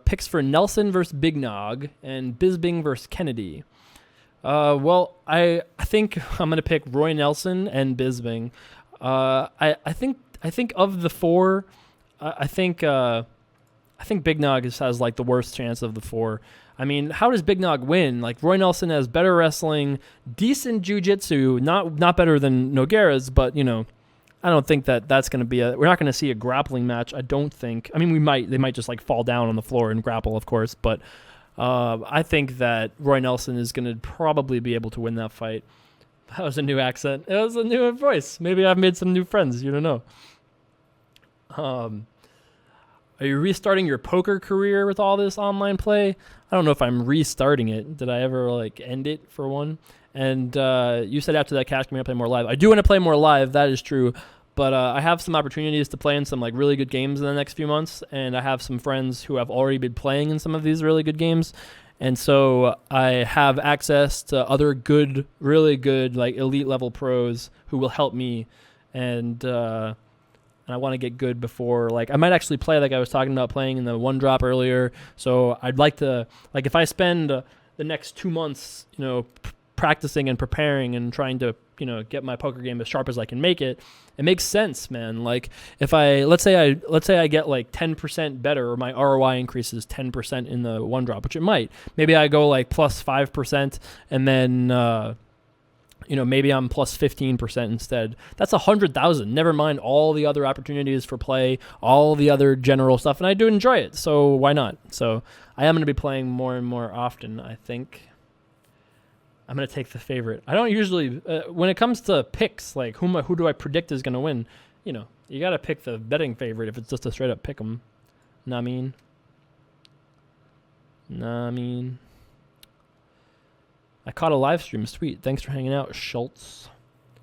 Picks for Nelson versus Big Nog and Bisbing versus Kennedy. Well, I think I'm gonna pick Roy Nelson and Bisbing. I think of the four, I think Big Nog has like the worst chance of the four. I mean, how does Big Nog win? Like Roy Nelson has better wrestling, decent jiu-jitsu, not better than Nogueira's, but I don't think that's going to be we're not going to see a grappling match. I don't think. I mean, they might just like fall down on the floor and grapple, of course, but I think that Roy Nelson is going to probably be able to win that fight. That was a new accent. It was a new voice. Maybe I've made some new friends. You don't know. Are you restarting your poker career with all this online play? I don't know if I'm restarting it. Did I ever end it for one? And you said after that, Cash, can we play more live? I do want to play more live. That is true. But I have some opportunities to play in some really good games in the next few months. And I have some friends who have already been playing in some of these really good games. And so I have access to other good, really good, elite level pros who will help me. And I want to get good before, I might actually play like I was talking about playing in the one drop earlier. So I'd like to, if I spend the next 2 months, practicing and preparing and trying to, get my poker game as sharp as I can make it, it makes sense, man. If let's say I get 10% better, or my ROI increases 10% in the one drop, which it might. Maybe I go plus 5%, and then maybe I'm plus 15% instead. That's 100,000. Never mind all the other opportunities for play, all the other general stuff, and I do enjoy it. So why not? So I am going to be playing more and more often. I think I'm going to take the favorite. I don't usually, when it comes to picks, who do I predict is going to win? You got to pick the betting favorite if it's just a straight up pick 'em. Nah, I mean. I caught a live stream. Sweet. Thanks for hanging out, Schultz.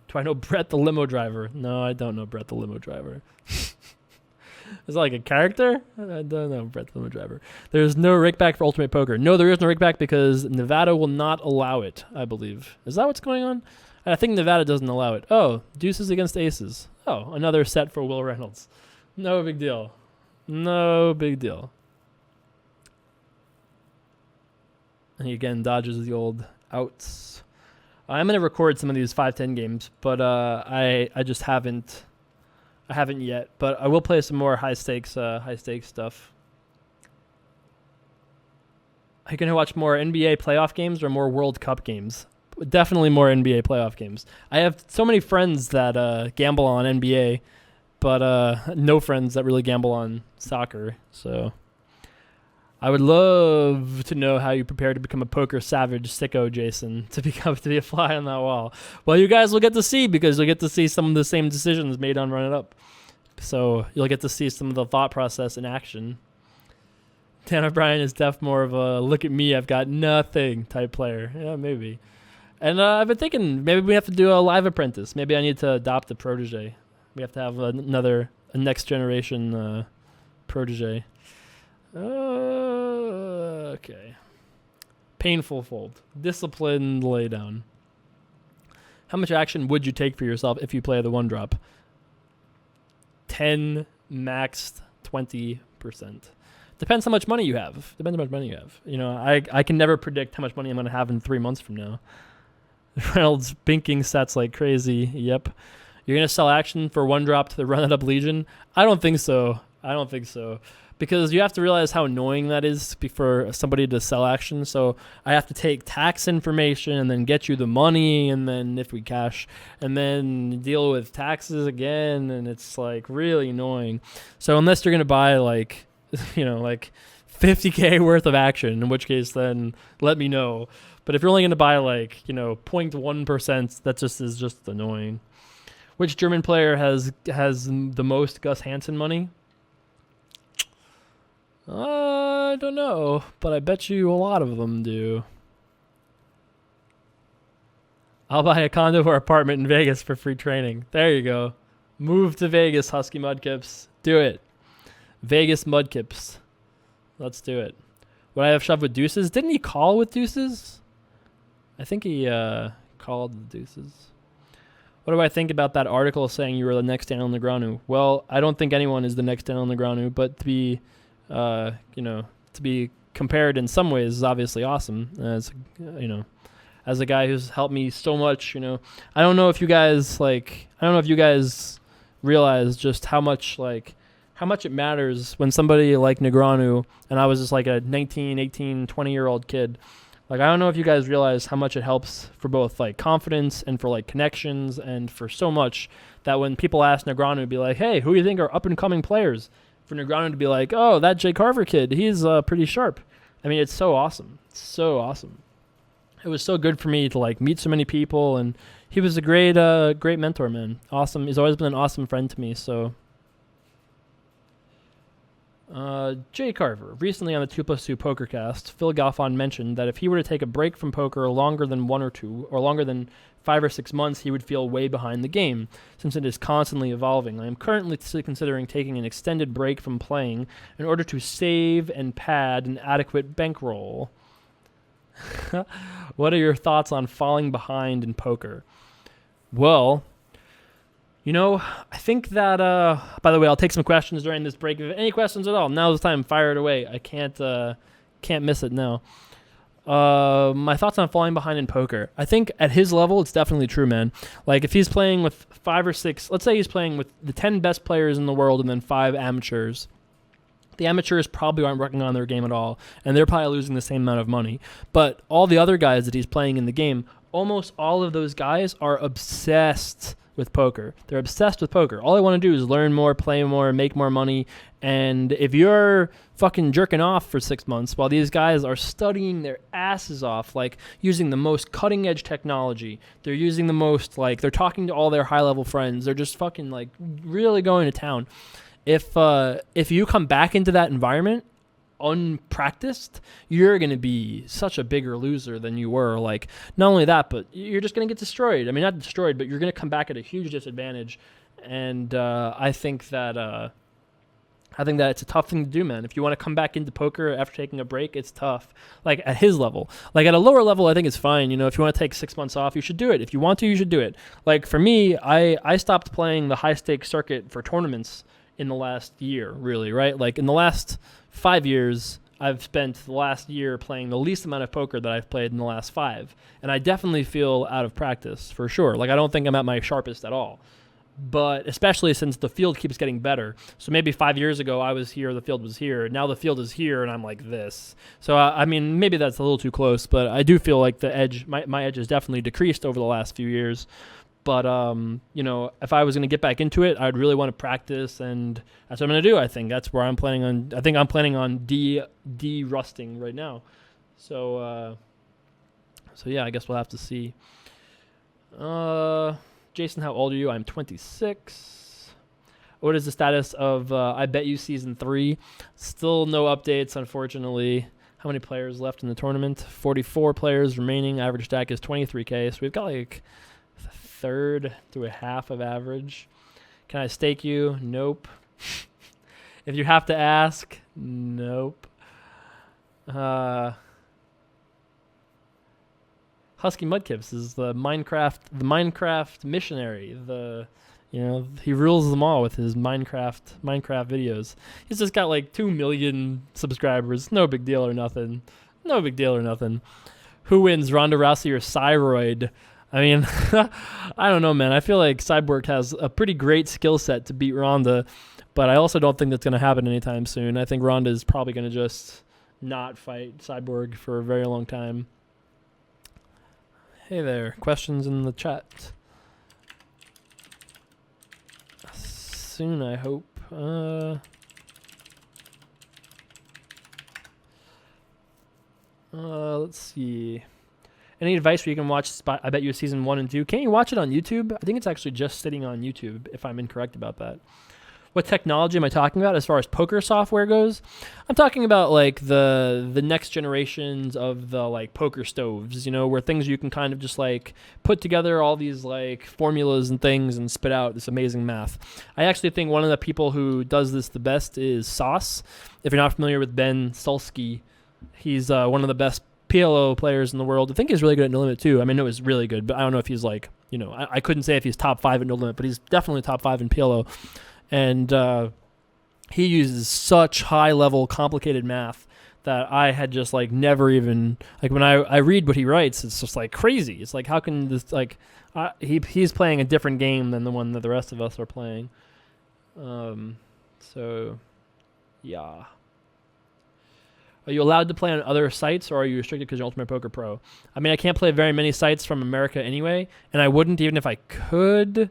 Do I know Brett the limo driver? No, I don't know Brett the limo driver. Is it a character? I don't know Brett the limo driver. There's no rakeback for Ultimate Poker. No, there is no rakeback because Nevada will not allow it, I believe. Is that what's going on? I think Nevada doesn't allow it. Oh, deuces against aces. Oh, another set for Will Reynolds. No big deal. No big deal. And he again dodges the old outs. I'm gonna record some of these 5-10 games, but I just haven't yet. But I will play some more high stakes stuff. Are you gonna watch more NBA playoff games or more World Cup games? Definitely more NBA playoff games. I have so many friends that gamble on NBA, but no friends that really gamble on soccer. So I would love to know how you prepare to become a poker savage sicko, Jason, to be a fly on that wall. Well, you guys will get to see, because you'll get to see some of the same decisions made on Run It Up. So you'll get to see some of the thought process in action. Dan O'Brien is more of a look at me, I've got nothing type player. Yeah, maybe. And I've been thinking maybe we have to do a live apprentice. Maybe I need to adopt a protege. We have to have a next generation protege. Okay. Painful fold. Disciplined laydown. How much action would you take for yourself if you play the one drop? 10, maxed 20%. Depends how much money you have. I can never predict how much money I'm going to have in 3 months from now. Reynolds binking sets like crazy. Yep. You're going to sell action for one drop to the Run It Up Legion? I don't think so. Because you have to realize how annoying that is for somebody to sell action. So I have to take tax information and then get you the money, and then if we cash, and then deal with taxes again, and it's really annoying. So unless you're going to buy 50K worth of action, in which case then let me know. But if you're only going to buy 0.1%, that is just annoying. Which German player has the most Gus Hansen money? I don't know, but I bet you a lot of them do. I'll buy a condo or apartment in Vegas for free training. There you go. Move to Vegas, Husky Mudkips. Do it. Vegas Mudkips. Let's do it. Would I have shoved with deuces? Didn't he call with deuces? I think he called the deuces. What do I think about that article saying you were the next Daniel Negreanu? Well, I don't think anyone is the next Daniel Negreanu, but to be to be compared in some ways is obviously awesome. As as a guy who's helped me so much, I don't know if you guys realize just how much it matters when somebody like Negreanu, and I was just like a 19, 18, 20-year-old kid. Like, I don't know if you guys realize how much it helps for both like confidence and for like connections and for so much that when people ask Negreanu to be like, hey, who do you think are up and coming players? For Negreanu to be like, oh, that Jay Carver kid, he's pretty sharp. I mean, it's so awesome. It's so awesome. It was so good for me to like meet so many people, and he was a great mentor, man. Awesome. He's always been an awesome friend to me. So, Jay Carver. Recently on the 2+2 PokerCast, Phil Galfond mentioned that if he were to take a break from poker longer than 1 or 2, or longer than 5 or 6 months, he would feel way behind the game, since it is constantly evolving. I am currently considering taking an extended break from playing in order to save and pad an adequate bankroll. What are your thoughts on falling behind in poker? Well, I think that, by the way, I'll take some questions during this break. If any questions at all, now's the time. Fire it away. I can't miss it now. My thoughts on falling behind in poker. I think at his level, it's definitely true, man. Like, if he's playing with 5 or 6, let's say he's playing with the 10 best players in the world and then 5 amateurs. The amateurs probably aren't working on their game at all, and they're probably losing the same amount of money. But all the other guys that he's playing in the game, almost all of those guys are obsessed with poker. They're obsessed with poker. All they want to do is learn more, play more, make more money. And if you're fucking jerking off for 6 months while these guys are studying their asses off, like using the most cutting edge technology, they're using the most, like, they're talking to all their high level friends, they're just fucking like really going to town. If you come back into that environment unpracticed, you're going to be such a bigger loser than you were. Like, not only that, but you're just going to get destroyed. I mean, not destroyed, but you're going to come back at a huge disadvantage. And I think that it's a tough thing to do, man. If you want to come back into poker after taking a break, it's tough. Like, at his level. Like, at a lower level, I think it's fine. If you want to take 6 months off, you should do it. If you want to, you should do it. Like, for me, I stopped playing the high-stakes circuit for tournaments in the last year, really, right? Like, in the last 5 years, I've spent the last year playing the least amount of poker that I've played in the last 5. And I definitely feel out of practice, for sure. Like, I don't think I'm at my sharpest at all. But especially since the field keeps getting better. So maybe 5 years ago, I was here, the field was here. Now the field is here, and I'm like this. So, I mean, maybe that's a little too close, but I do feel like the edge, my edge has definitely decreased over the last few years. But, if I was going to get back into it, I'd really want to practice, and that's what I'm going to do, I think. That's where I'm planning on. I think I'm planning on de-rusting right now. So yeah, I guess we'll have to see. Jason, how old are you? I'm 26. What is the status of I Bet You Season 3? Still no updates, unfortunately. How many players left in the tournament? 44 players remaining. Average stack is 23K, so we've got like a third to a half of average. Can I stake you? Nope. If you have to ask, nope. Husky Mudkips is the Minecraft missionary. He rules them all with his Minecraft videos. He's just got like 2 million subscribers. No big deal or nothing. Who wins, Ronda Rousey or Cyroid? I mean, I don't know, man. I feel like Cyborg has a pretty great skill set to beat Ronda, but I also don't think that's going to happen anytime soon. I think Ronda is probably going to just not fight Cyborg for a very long time. Hey there, questions in the chat. Soon, I hope. Let's see. Any advice where you can watch I Bet You Season 1 and 2? Can't you watch it on YouTube? I think it's actually just sitting on YouTube, if I'm incorrect about that. What technology am I talking about as far as poker software goes? I'm talking about like the next generations of the like poker stoves, where things you can kind of just like put together all these like formulas and things and spit out this amazing math. I actually think one of the people who does this the best is Sauce. If you're not familiar with Ben Sulsky, he's one of the best PLO players in the world. I think he's really good at No Limit too. I mean, it was really good, but I don't know if he's like, I couldn't say if he's top 5 at No Limit, but he's definitely top 5 in PLO. And he uses such high level complicated math that I had just like never even like when I read what he writes, it's just like crazy. It's like how can this like he's playing a different game than the one that the rest of us are playing. So yeah. Are you allowed to play on other sites, or are you restricted because you're Ultimate Poker Pro? I mean, I can't play very many sites from America anyway, and I wouldn't even if I could.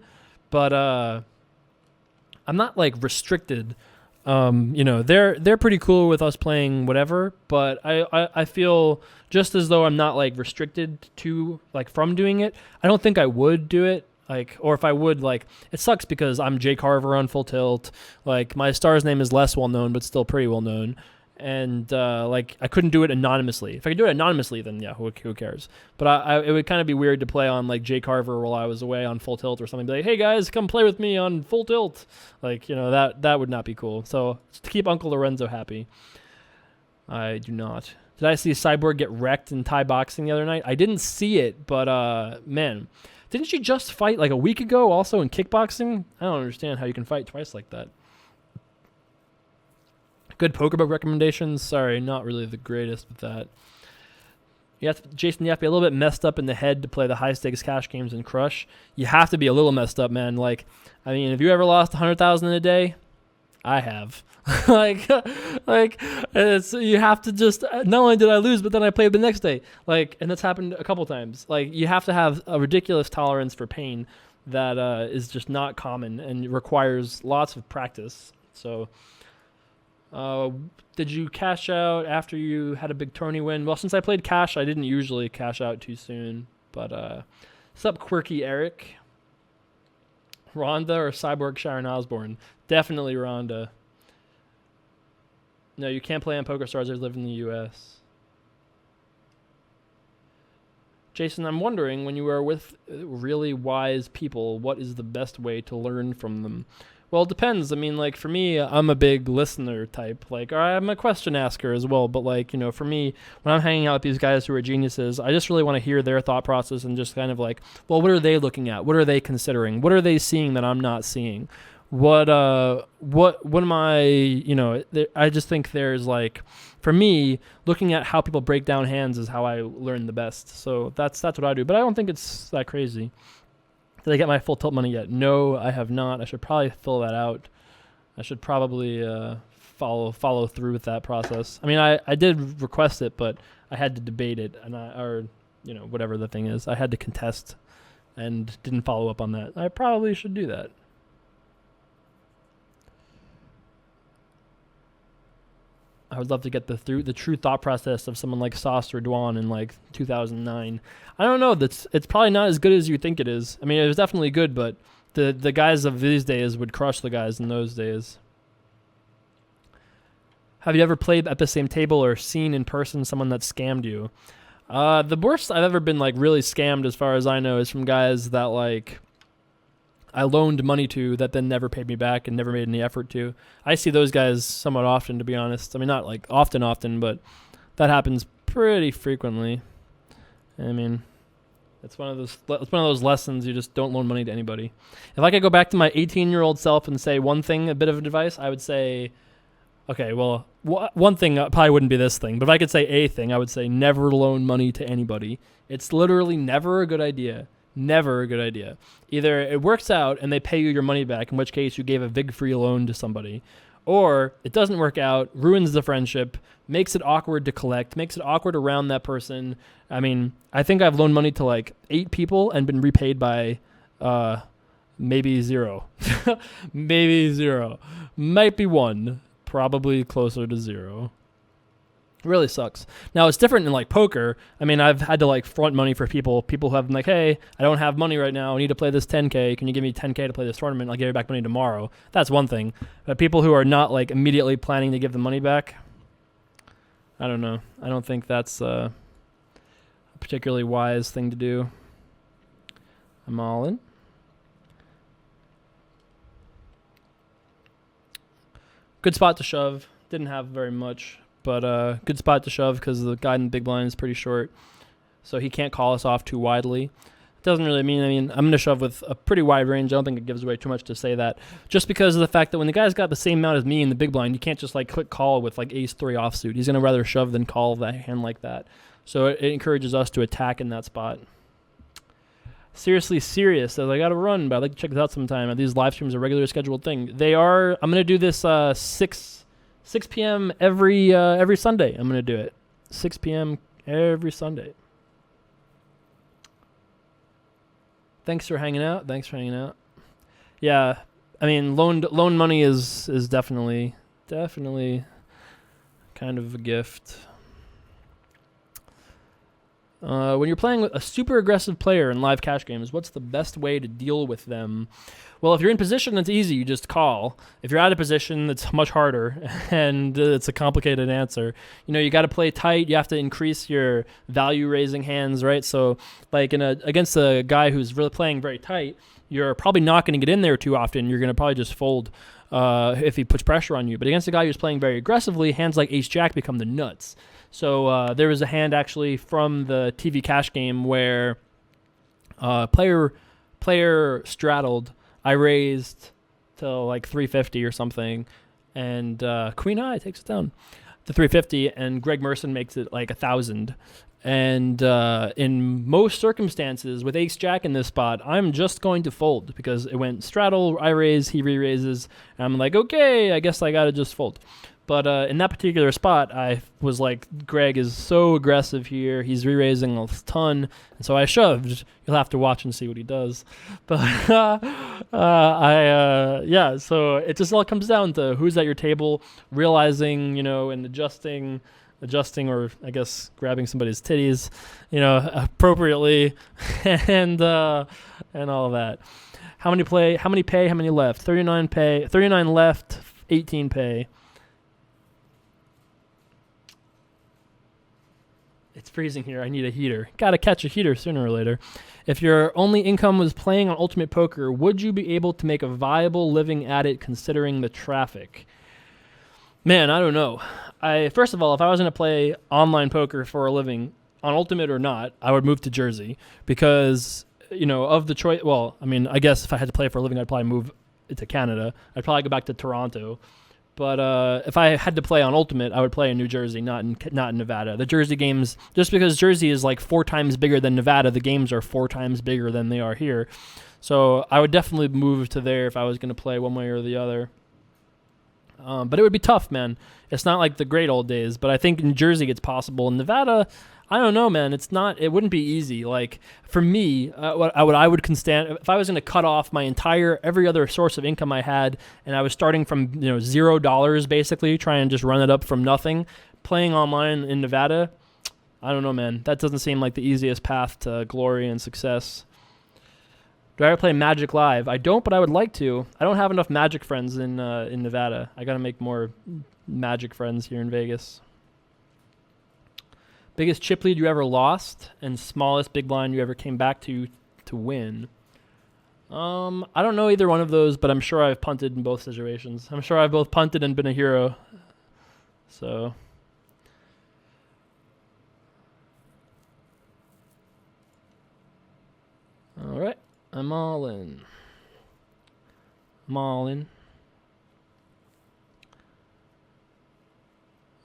But I'm not like restricted. They're pretty cool with us playing whatever, but I feel just as though I'm not like restricted to like from doing it. I don't think I would do it. Like, or if I would, like, it sucks because I'm Jay Carver on Full Tilt. Like, my star's name is less well known, but still pretty well known. And like I couldn't do it anonymously. If I could do it anonymously, then yeah, who cares? But it would kind of be weird to play on like Jay Carver while I was away on Full Tilt or something. Be like, hey guys, come play with me on Full Tilt. Like that would not be cool. So to keep Uncle Lorenzo happy, I do not. Did I see Cyborg get wrecked in Thai boxing the other night? I didn't see it, but man, didn't she just fight like a week ago also in kickboxing? I don't understand how you can fight twice like that. Good poker book recommendations. Sorry, not really the greatest with that. Jason, you have to be a little bit messed up in the head to play the high stakes cash games and crush. You have to be a little messed up, man. Like, I mean, have you ever lost 100,000 in a day? I have. like it's you have to just not only did I lose, but then I played the next day. Like, and that's happened a couple times. Like, you have to have a ridiculous tolerance for pain that is just not common and requires lots of practice. So. Did you cash out after you had a big tourney win? Well, since I played cash, I didn't usually cash out too soon. But what's up, Quirky Eric? Rhonda or Cyborg Sharon Osbourne? Definitely Rhonda. No, you can't play on PokerStars. I live in the U.S. Jason, I'm wondering, when you are with really wise people, what is the best way to learn from them? Well, it depends. I mean, like, for me, I'm a big listener type. Like, or I'm a question asker as well. But, like, for me, when I'm hanging out with these guys who are geniuses, I just really want to hear their thought process and just kind of like, well, what are they looking at? What are they considering? What are they seeing that I'm not seeing? What am I, I just think there's, like, for me, looking at how people break down hands is how I learn the best. So that's what I do. But I don't think it's that crazy. Did I get my Full Tilt money yet? No, I have not. I should probably fill that out. I should probably follow through with that process. I mean, I did request it, but I had to debate it, and whatever the thing is, I had to contest, and didn't follow up on that. I probably should do that. I would love to get the true thought process of someone like Sauce or Dwan in like 2009. I don't know. It's probably not as good as you think it is. I mean, it was definitely good, but the guys of these days would crush the guys in those days. Have you ever played at the same table or seen in person someone that scammed you? The worst I've ever been like really scammed, as far as I know, is from guys that like I loaned money to that then never paid me back and never made any effort to. I see those guys somewhat often, to be honest. I mean, not like often, but that happens pretty frequently. I mean, it's one of those lessons. You just don't loan money to anybody. If I could go back to my 18-year-old self and say one thing, a bit of advice, I would say, okay, well, one thing probably wouldn't be this thing, but if I could say a thing, I would say never loan money to anybody. It's literally never a good idea. Never a good idea. Either it works out and they pay you your money back, in which case you gave a big free loan to somebody, or it doesn't work out, ruins the friendship, makes it awkward to collect, makes it awkward around that person. I mean, I think I've loaned money to like 8 people and been repaid by maybe 0. Maybe 0. Might be 1. Probably closer to 0. Really sucks. Now, it's different in like poker. I mean, I've had to like front money for people who have been like, hey, I don't have money right now. I need to play this 10K. Can you give me 10K to play this tournament? I'll give you back money tomorrow. That's one thing. But people who are not like immediately planning to give the money back, I don't know. I don't think that's a particularly wise thing to do. I'm all in. Good spot to shove. Didn't have very much. But good spot to shove because the guy in the big blind is pretty short, so he can't call us off too widely. doesn't really mean, I'm going to shove with a pretty wide range. I don't think it gives away too much to say that. Just because of the fact that when the guy's got the same amount as me in the big blind, you can't just like click call with like ace 3 offsuit. He's going to rather shove than call that hand like that. So it encourages us to attack in that spot. Seriously serious says, I got to run, but I'd like to check this out sometime. Are these live streams a regular scheduled thing? They are. I'm going to do this 6 p.m. every Sunday. I'm going to do it. 6 p.m. every Sunday. Thanks for hanging out. Yeah, loan money is definitely kind of a gift. When you're playing with a super aggressive player in live cash games, what's the best way to deal with them? Well, if you're in position, it's easy. You just call. If you're out of position, it's much harder, and it's a complicated answer. You got to play tight. You have to increase your value-raising hands, right? So, like against a guy who's really playing very tight, you're probably not going to get in there too often. You're going to probably just fold if he puts pressure on you. But against a guy who's playing very aggressively, hands like ace-jack become the nuts. So there was a hand actually from the TV cash game where player straddled. I raised to like 350 or something, and Queen High takes it down to 350, and Greg Merson makes it like 1,000. And in most circumstances, with ace-jack in this spot, I'm just going to fold because it went straddle, I raise, he re-raises, and I'm like, okay, I guess I got to just fold. But in that particular spot, I was like, Greg is so aggressive here. He's re-raising a ton. And so I shoved. You'll have to watch and see what he does. But so it just all comes down to who's at your table, realizing, and adjusting or I guess grabbing somebody's titties, appropriately and all of that. How many pay, how many left? 39 pay, 39 left, 18 pay. It's freezing here. I need a heater. Got to catch a heater sooner or later. If your only income was playing on Ultimate Poker, would you be able to make a viable living at it considering the traffic? Man, I don't know. First of all, if I was going to play online poker for a living, on Ultimate or not, I would move to Jersey because, of the choice. Well, I guess if I had to play for a living, I'd probably move to Canada. I'd probably go back to Toronto. But if I had to play on Ultimate, I would play in New Jersey, not in Nevada. The Jersey games, just because Jersey is like 4 times bigger than Nevada, the games are 4 times bigger than they are here. So I would definitely move to there if I was going to play one way or the other. But it would be tough, man. It's not like the great old days, but I think in Jersey it's possible. In Nevada, I don't know, man. It wouldn't be easy. Like for me, what I would constand if I was going to cut off my every other source of income I had, and I was starting from $0 basically, try and just run it up from nothing, playing online in Nevada. I don't know, man. That doesn't seem like the easiest path to glory and success. Do I ever play Magic Live? I don't, but I would like to. I don't have enough Magic friends in Nevada. I got to make more Magic friends here in Vegas. Biggest chip lead you ever lost and smallest big blind you ever came back to win? I don't know either one of those, but I'm sure I've punted in both situations. I'm sure I've both punted and been a hero. So all right. I'm all in.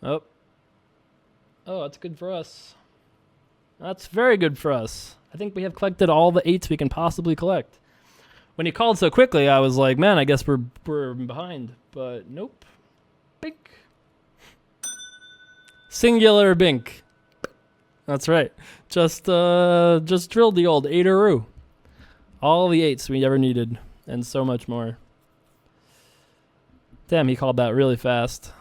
Oh, that's good for us. That's very good for us. I think we have collected all the 8s we can possibly collect. When he called so quickly, I was like, man, I guess we're behind. But nope. Bink. Singular bink. That's right. Just drilled the old 8-a-roo. All the 8s we ever needed, and so much more. Damn, he called that really fast.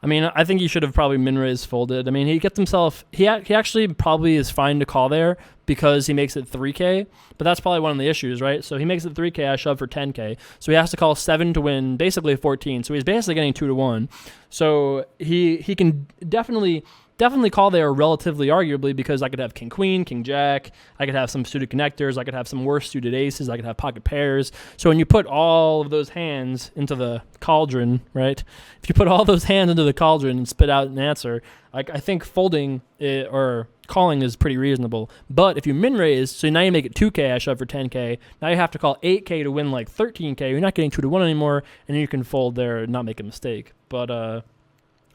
I think he should have probably min-raise folded. He gets himself... He actually probably is fine to call there because he makes it 3K, but that's probably one of the issues, right? So he makes it 3K, I shove for 10K. So he has to call 7 to win, basically 14. So he's basically getting 2 to 1. So he can definitely definitely call there relatively arguably because I could have king queen, king jack, I could have some suited connectors, I could have some worse suited aces, I could have pocket pairs. So when you put all of those hands into the cauldron, right? If you put all those hands into the cauldron and spit out an answer, like I think folding or calling is pretty reasonable. But if you min raise, so now you make it 2K, I shove for 10K. Now you have to call 8K to win like 13K. You're not getting 2-1 anymore, and then you can fold there and not make a mistake. But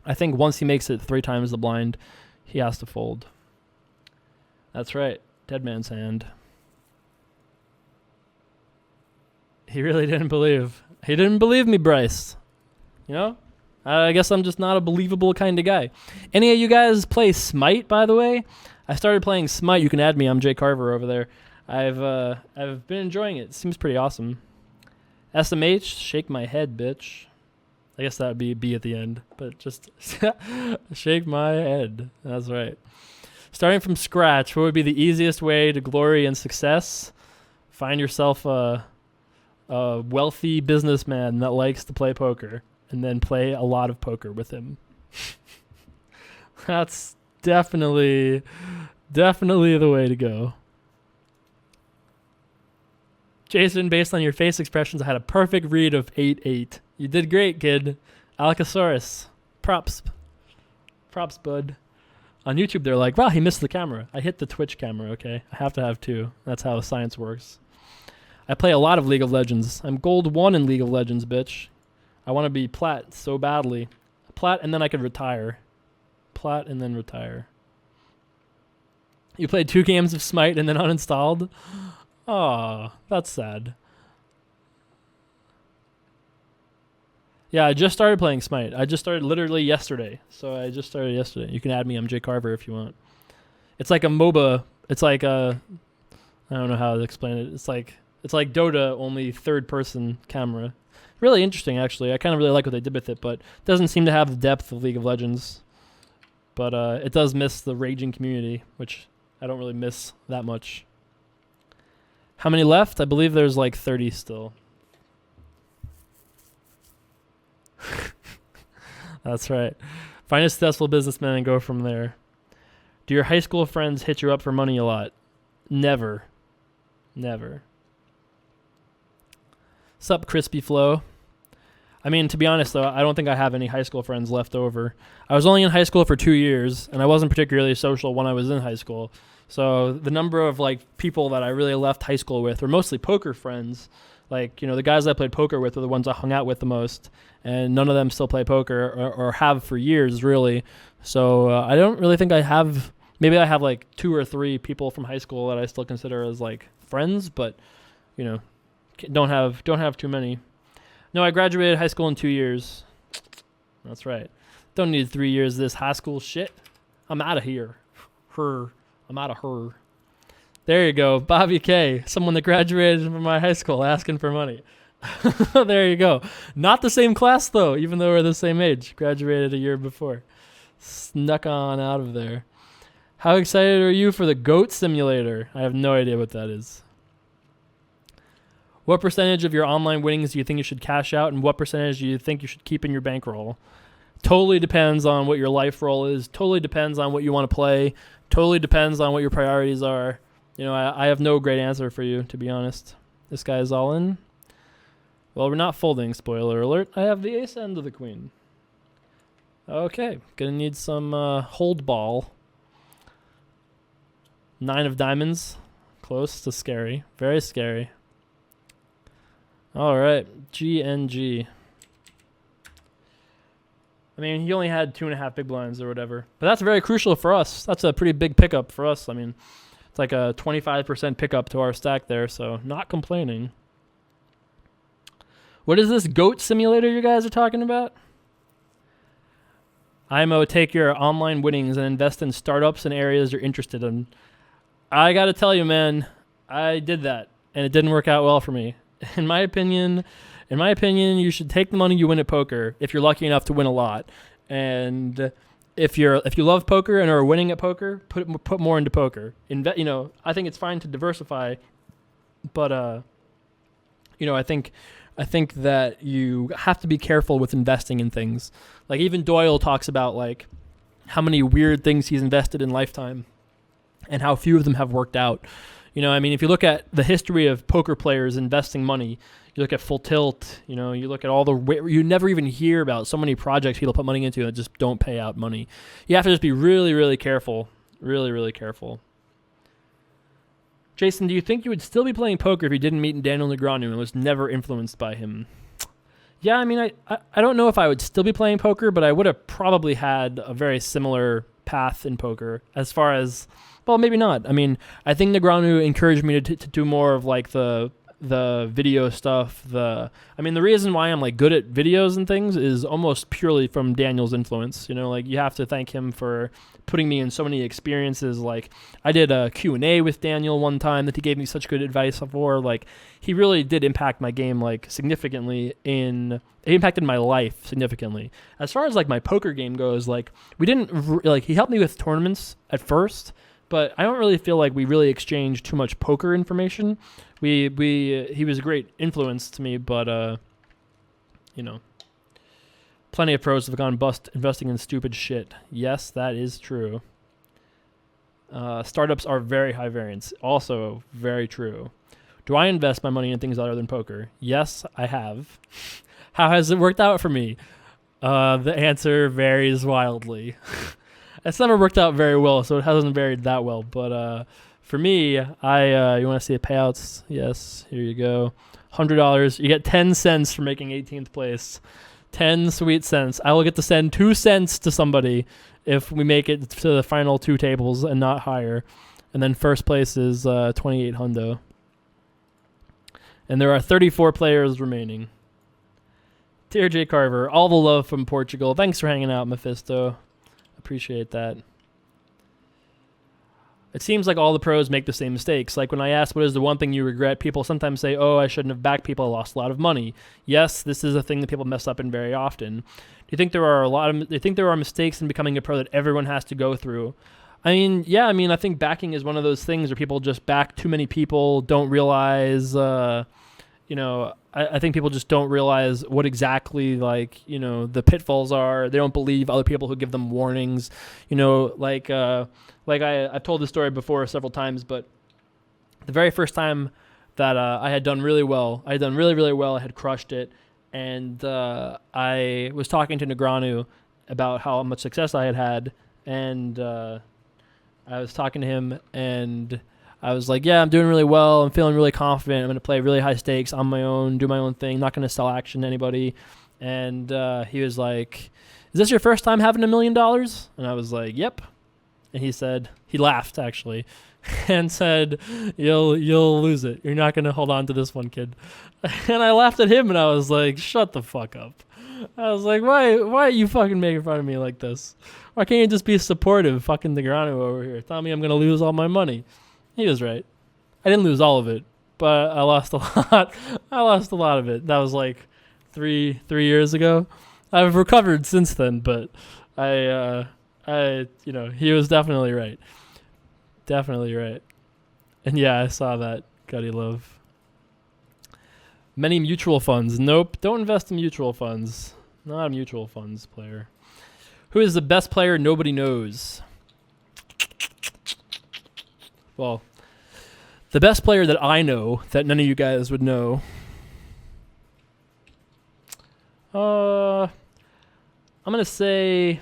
I think once he makes it 3 times the blind, he has to fold. That's right. Dead man's hand. He really didn't believe. He didn't believe me, Bryce. You know? I guess I'm just not a believable kind of guy. Any of you guys play Smite, by the way? I started playing Smite. You can add me. I'm Jay Carver over there. I've been enjoying it. It seems pretty awesome. SMH, shake my head, bitch. I guess that would be B at the end, but just shake my head. That's right. Starting from scratch, what would be the easiest way to glory and success? Find yourself a wealthy businessman that likes to play poker, and then play a lot of poker with him. That's definitely the way to go. Jason, based on your face expressions, I had a perfect read of 8-8. You did great, kid. Allosaurus. Props, bud. On YouTube, they're like, wow, he missed the camera. I hit the Twitch camera, okay? I have to have 2. That's how science works. I play a lot of League of Legends. I'm gold 1 in League of Legends, bitch. I want to be plat so badly. Plat, and then I could retire. Plat, and then retire. You played 2 games of Smite and then uninstalled? Aw, that's sad. Yeah, I just started playing Smite. I just started literally yesterday. So I just started yesterday. You can add me. I'm Jay Carver if you want. It's like a MOBA. It's like a... I don't know how to explain it. It's like Dota, only third-person camera. Really interesting, actually. I kind of really like what they did with it, but it doesn't seem to have the depth of League of Legends. But it does miss the raging community, which I don't really miss that much. How many left? I believe there's like 30 still. That's right. Find a successful businessman and go from there. Do your high school friends hit you up for money a lot? Never. Never. Sup, Crispy Flow? I mean, to be honest, though, I don't think I have any high school friends left over. I was only in high school for 2 years, and I wasn't particularly social when I was in high school. So the number of like people that I really left high school with were mostly poker friends. Like, you know, the guys I played poker with were the ones I hung out with the most, and none of them still play poker or have for years, really. So I don't really think I have. Maybe I have like 2 or 3 people from high school that I still consider as like friends, but you know, don't have too many. No, I graduated high school in 2 years. That's right. Don't need 3 years of this high school shit. I'm out of here. I'm out of her. There you go. Bobby K, someone that graduated from my high school asking for money. There you go. Not the same class, though, even though we're the same age. Graduated a year before. Snuck on out of there. How excited are you for the GOAT simulator? I have no idea what that is. What percentage of your online winnings do you think you should cash out, and what percentage do you think you should keep in your bankroll? Totally depends on what your life role is. Totally depends on what you want to play. Totally depends on what your priorities are. You know, I have no great answer for you, to be honest. This guy is all in. Well, we're not folding, spoiler alert. I have the ace end of the queen. Okay, gonna need some hold ball. 9 of diamonds. Close to scary. Very scary. All right, GNG. I mean, he only had 2.5 big blinds or whatever. But that's very crucial for us. That's a pretty big pickup for us. I mean, it's like a 25% pickup to our stack there, so not complaining. What is this GOAT simulator you guys are talking about? IMO, take your online winnings and invest in startups and areas you're interested in. I got to tell you, man, I did that, and it didn't work out well for me. In my opinion, you should take the money you win at poker if you're lucky enough to win a lot. And if you love poker and are winning at poker, put more into poker. You know, I think it's fine to diversify, but you know, I think that you have to be careful with investing in things. Like even Doyle talks about like how many weird things he's invested in lifetime and how few of them have worked out. You know, I mean, if you look at the history of poker players investing money, you look at Full Tilt, you know, you look at all you never even hear about so many projects people put money into that just don't pay out money. You have to just be really, really careful. Really, really careful. Jason, do you think you would still be playing poker if you didn't meet Daniel Negreanu and was never influenced by him? Yeah, I mean, I don't know if I would still be playing poker, but I would have probably had a very similar path in poker as far as, well, maybe not. I mean, I think Negreanu encouraged me to do more of like the video stuff. The reason why I'm like good at videos and things is almost purely from Daniel's influence. You know, like you have to thank him for putting me in so many experiences. Like I did a Q&A with Daniel one time that he gave me such good advice for. Like he really did impact my game like significantly. It impacted my life significantly. As far as like my poker game goes, like we didn't like he helped me with tournaments at first, but I don't really feel like we really exchanged too much poker information. He was a great influence to me, but you know, plenty of pros have gone bust investing in stupid shit. Yes, that is true. Startups are very high variance. Also very true. Do I invest my money in things other than poker? Yes, I have. How has it worked out for me? The answer varies wildly. It's never worked out very well, so it hasn't varied that well. But for me, you want to see the payouts? Yes, here you go. $100. You get 10 cents for making 18th place. 10 sweet cents. I will get to send 2 cents to somebody if we make it to the final 2 tables and not higher. And then first place is 28 hundo. And there are 34 players remaining. Dear J. Carver, all the love from Portugal. Thanks for hanging out, Mephisto. Appreciate that. It seems like all the pros make the same mistakes. Like when I ask what is the one thing you regret, people sometimes say, oh, I shouldn't have backed people, I lost a lot of money. Yes, this is a thing that people mess up in very often. Do you think there are mistakes in becoming a pro that everyone has to go through? I mean, yeah, I think backing is one of those things where people just back too many people, don't realize, I think people just don't realize what exactly, the pitfalls are. They don't believe other people who give them warnings. I've told this story before several times, but the very first time that I had done really well, I had crushed it, and I was talking to Negreanu about how much success I had, and I was talking to him, and I was like, yeah, I'm doing really well. I'm feeling really confident. I'm going to play really high stakes on my own, do my own thing, not going to sell action to anybody. And he was like, is this your first time having $1 million? And I was like, yep. And he laughed actually, and said, you'll lose it. You're not going to hold on to this one, kid. And I laughed at him, and I was like, shut the fuck up. I was like, why are you fucking making fun of me like this? Why can't you just be supportive, fucking Negreanu over here? Tell me I'm going to lose all my money. He was right. I didn't lose all of it, but I lost a lot. I lost a lot of it. That was like three years ago. I've recovered since then, but he was definitely right. Definitely right. And yeah, I saw that. Gutty love. Many mutual funds. Nope. Don't invest in mutual funds. Not a mutual funds player. Who is the best player nobody knows? Well, the best player that I know that none of you guys would know. I'm going to say,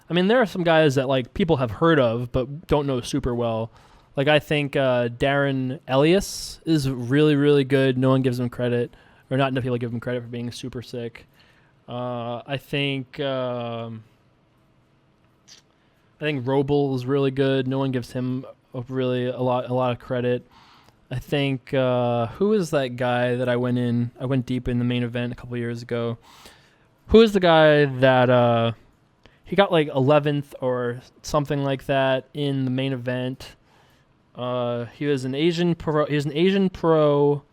there are some guys that people have heard of but don't know super well. I think Darren Elias is really, really good. No one gives him credit, or not enough people give him credit for being super sick. I think Roble is really good. No one gives him a lot of credit. I think who is that guy that I went deep in the main event a couple years ago? Who is the guy that he got 11th or something like that in the main event? He was an Asian pro. He was an Asian pro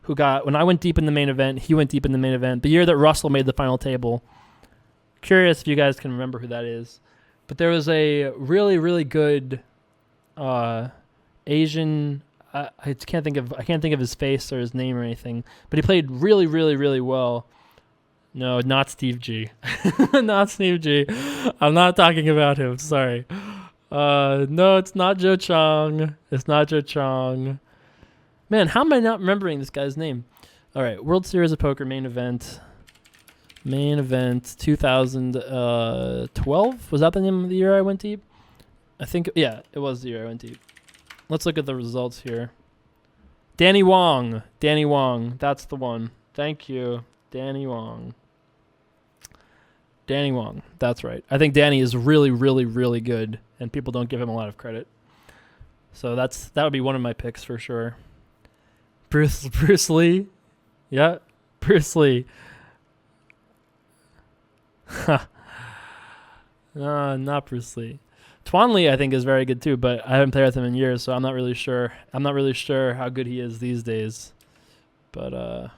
who got, when I went deep in the main event, he went deep in the main event. The year that Russell made the final table. Curious if you guys can remember who that is. But there was a really, really good Asian. I can't think of his face or his name or anything. But he played really, really, really well. No, not Steve G. Not Steve G. I'm not talking about him. Sorry. No, it's not Joe Chong. It's not Joe Chong. Man, how am I not remembering this guy's name? All right, World Series of Poker main event. Main event 2012. Was that the name of the year I went deep? I think, yeah, it was the year I went deep. Let's look at the results here. Danny Wong. Danny Wong. That's the one. Thank you. Danny Wong. Danny Wong. That's right. I think Danny is really, really, really good, and people don't give him a lot of credit. So that would be one of my picks for sure. Bruce Lee. Yeah, Bruce Lee. Not Bruce Lee. Tuan Lee, I think, is very good too, but I haven't played with him in years, so I'm not really sure. I'm not really sure how good he is these days. But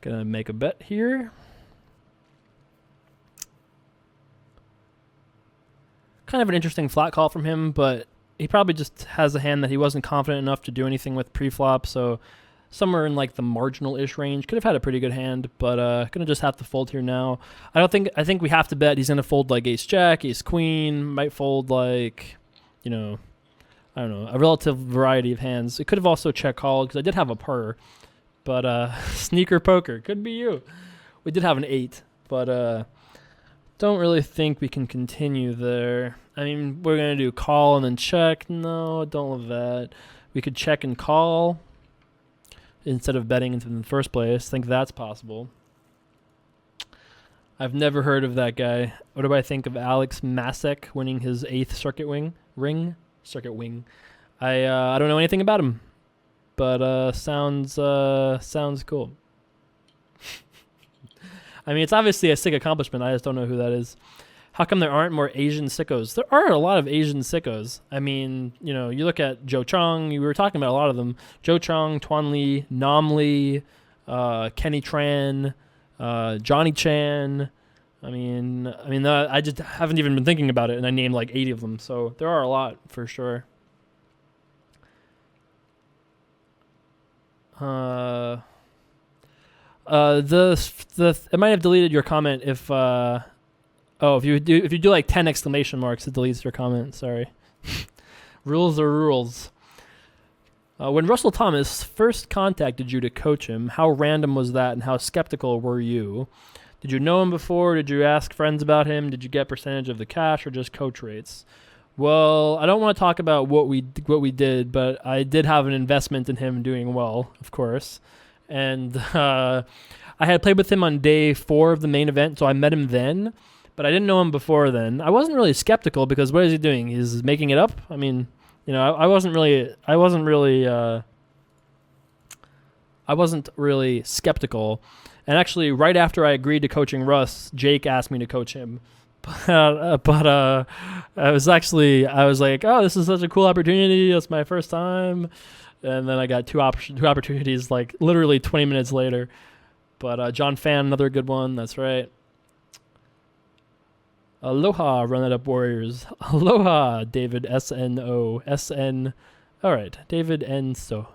gonna make a bet here. Kind of an interesting flat call from him, but he probably just has a hand that he wasn't confident enough to do anything with pre-flop, so somewhere in like the marginal-ish range. Could have had a pretty good hand, but gonna just have to fold here now. I think we have to bet he's gonna fold like ace-jack, ace-queen, might fold like, I don't know, a relative variety of hands. It could have also check-called, because I did have a par, but sneaker poker, could be you. We did have an 8, but don't really think we can continue there. I mean, we're going to do call and then check. No, don't love that. We could check and call instead of betting into the first place. I think that's possible. I've never heard of that guy. What do I think of Alex Masek winning his 8th circuit ring? Circuit wing. I don't know anything about him, but sounds cool. I mean, it's obviously a sick accomplishment. I just don't know who that is. How come there aren't more Asian sickos? There are a lot of Asian sickos. I mean, you look at Joe Chong. We were talking about a lot of them. Joe Chong, Tuan Lee, Nam Lee, Kenny Tran, Johnny Chan. I mean, I just haven't even been thinking about it, and I named like 80 of them. So there are a lot for sure. It might have deleted your comment if if you do like 10 exclamation marks, it deletes your comment. Sorry. Rules are rules. When Russell Thomas first contacted you to coach him, how random was that, and how skeptical were you? Did you know him before? Did you ask friends about him? Did you get percentage of the cash or just coach rates? Well, I don't want to talk about what we did, but I did have an investment in him doing well, of course. And I had played with him on day 4 of the main event, so I met him then, but I didn't know him before then. I wasn't really skeptical because what is he doing? He's making it up. I mean, I wasn't really skeptical. And actually, right after I agreed to coaching Russ, Jake asked me to coach him. But I was like, oh, this is such a cool opportunity. It's my first time. And then I got two opportunities like literally 20 minutes later. But John Fan, another good one. That's right. Aloha, Run It Up Warriors. Aloha, David S-N-O. S-N. All right, David Enso.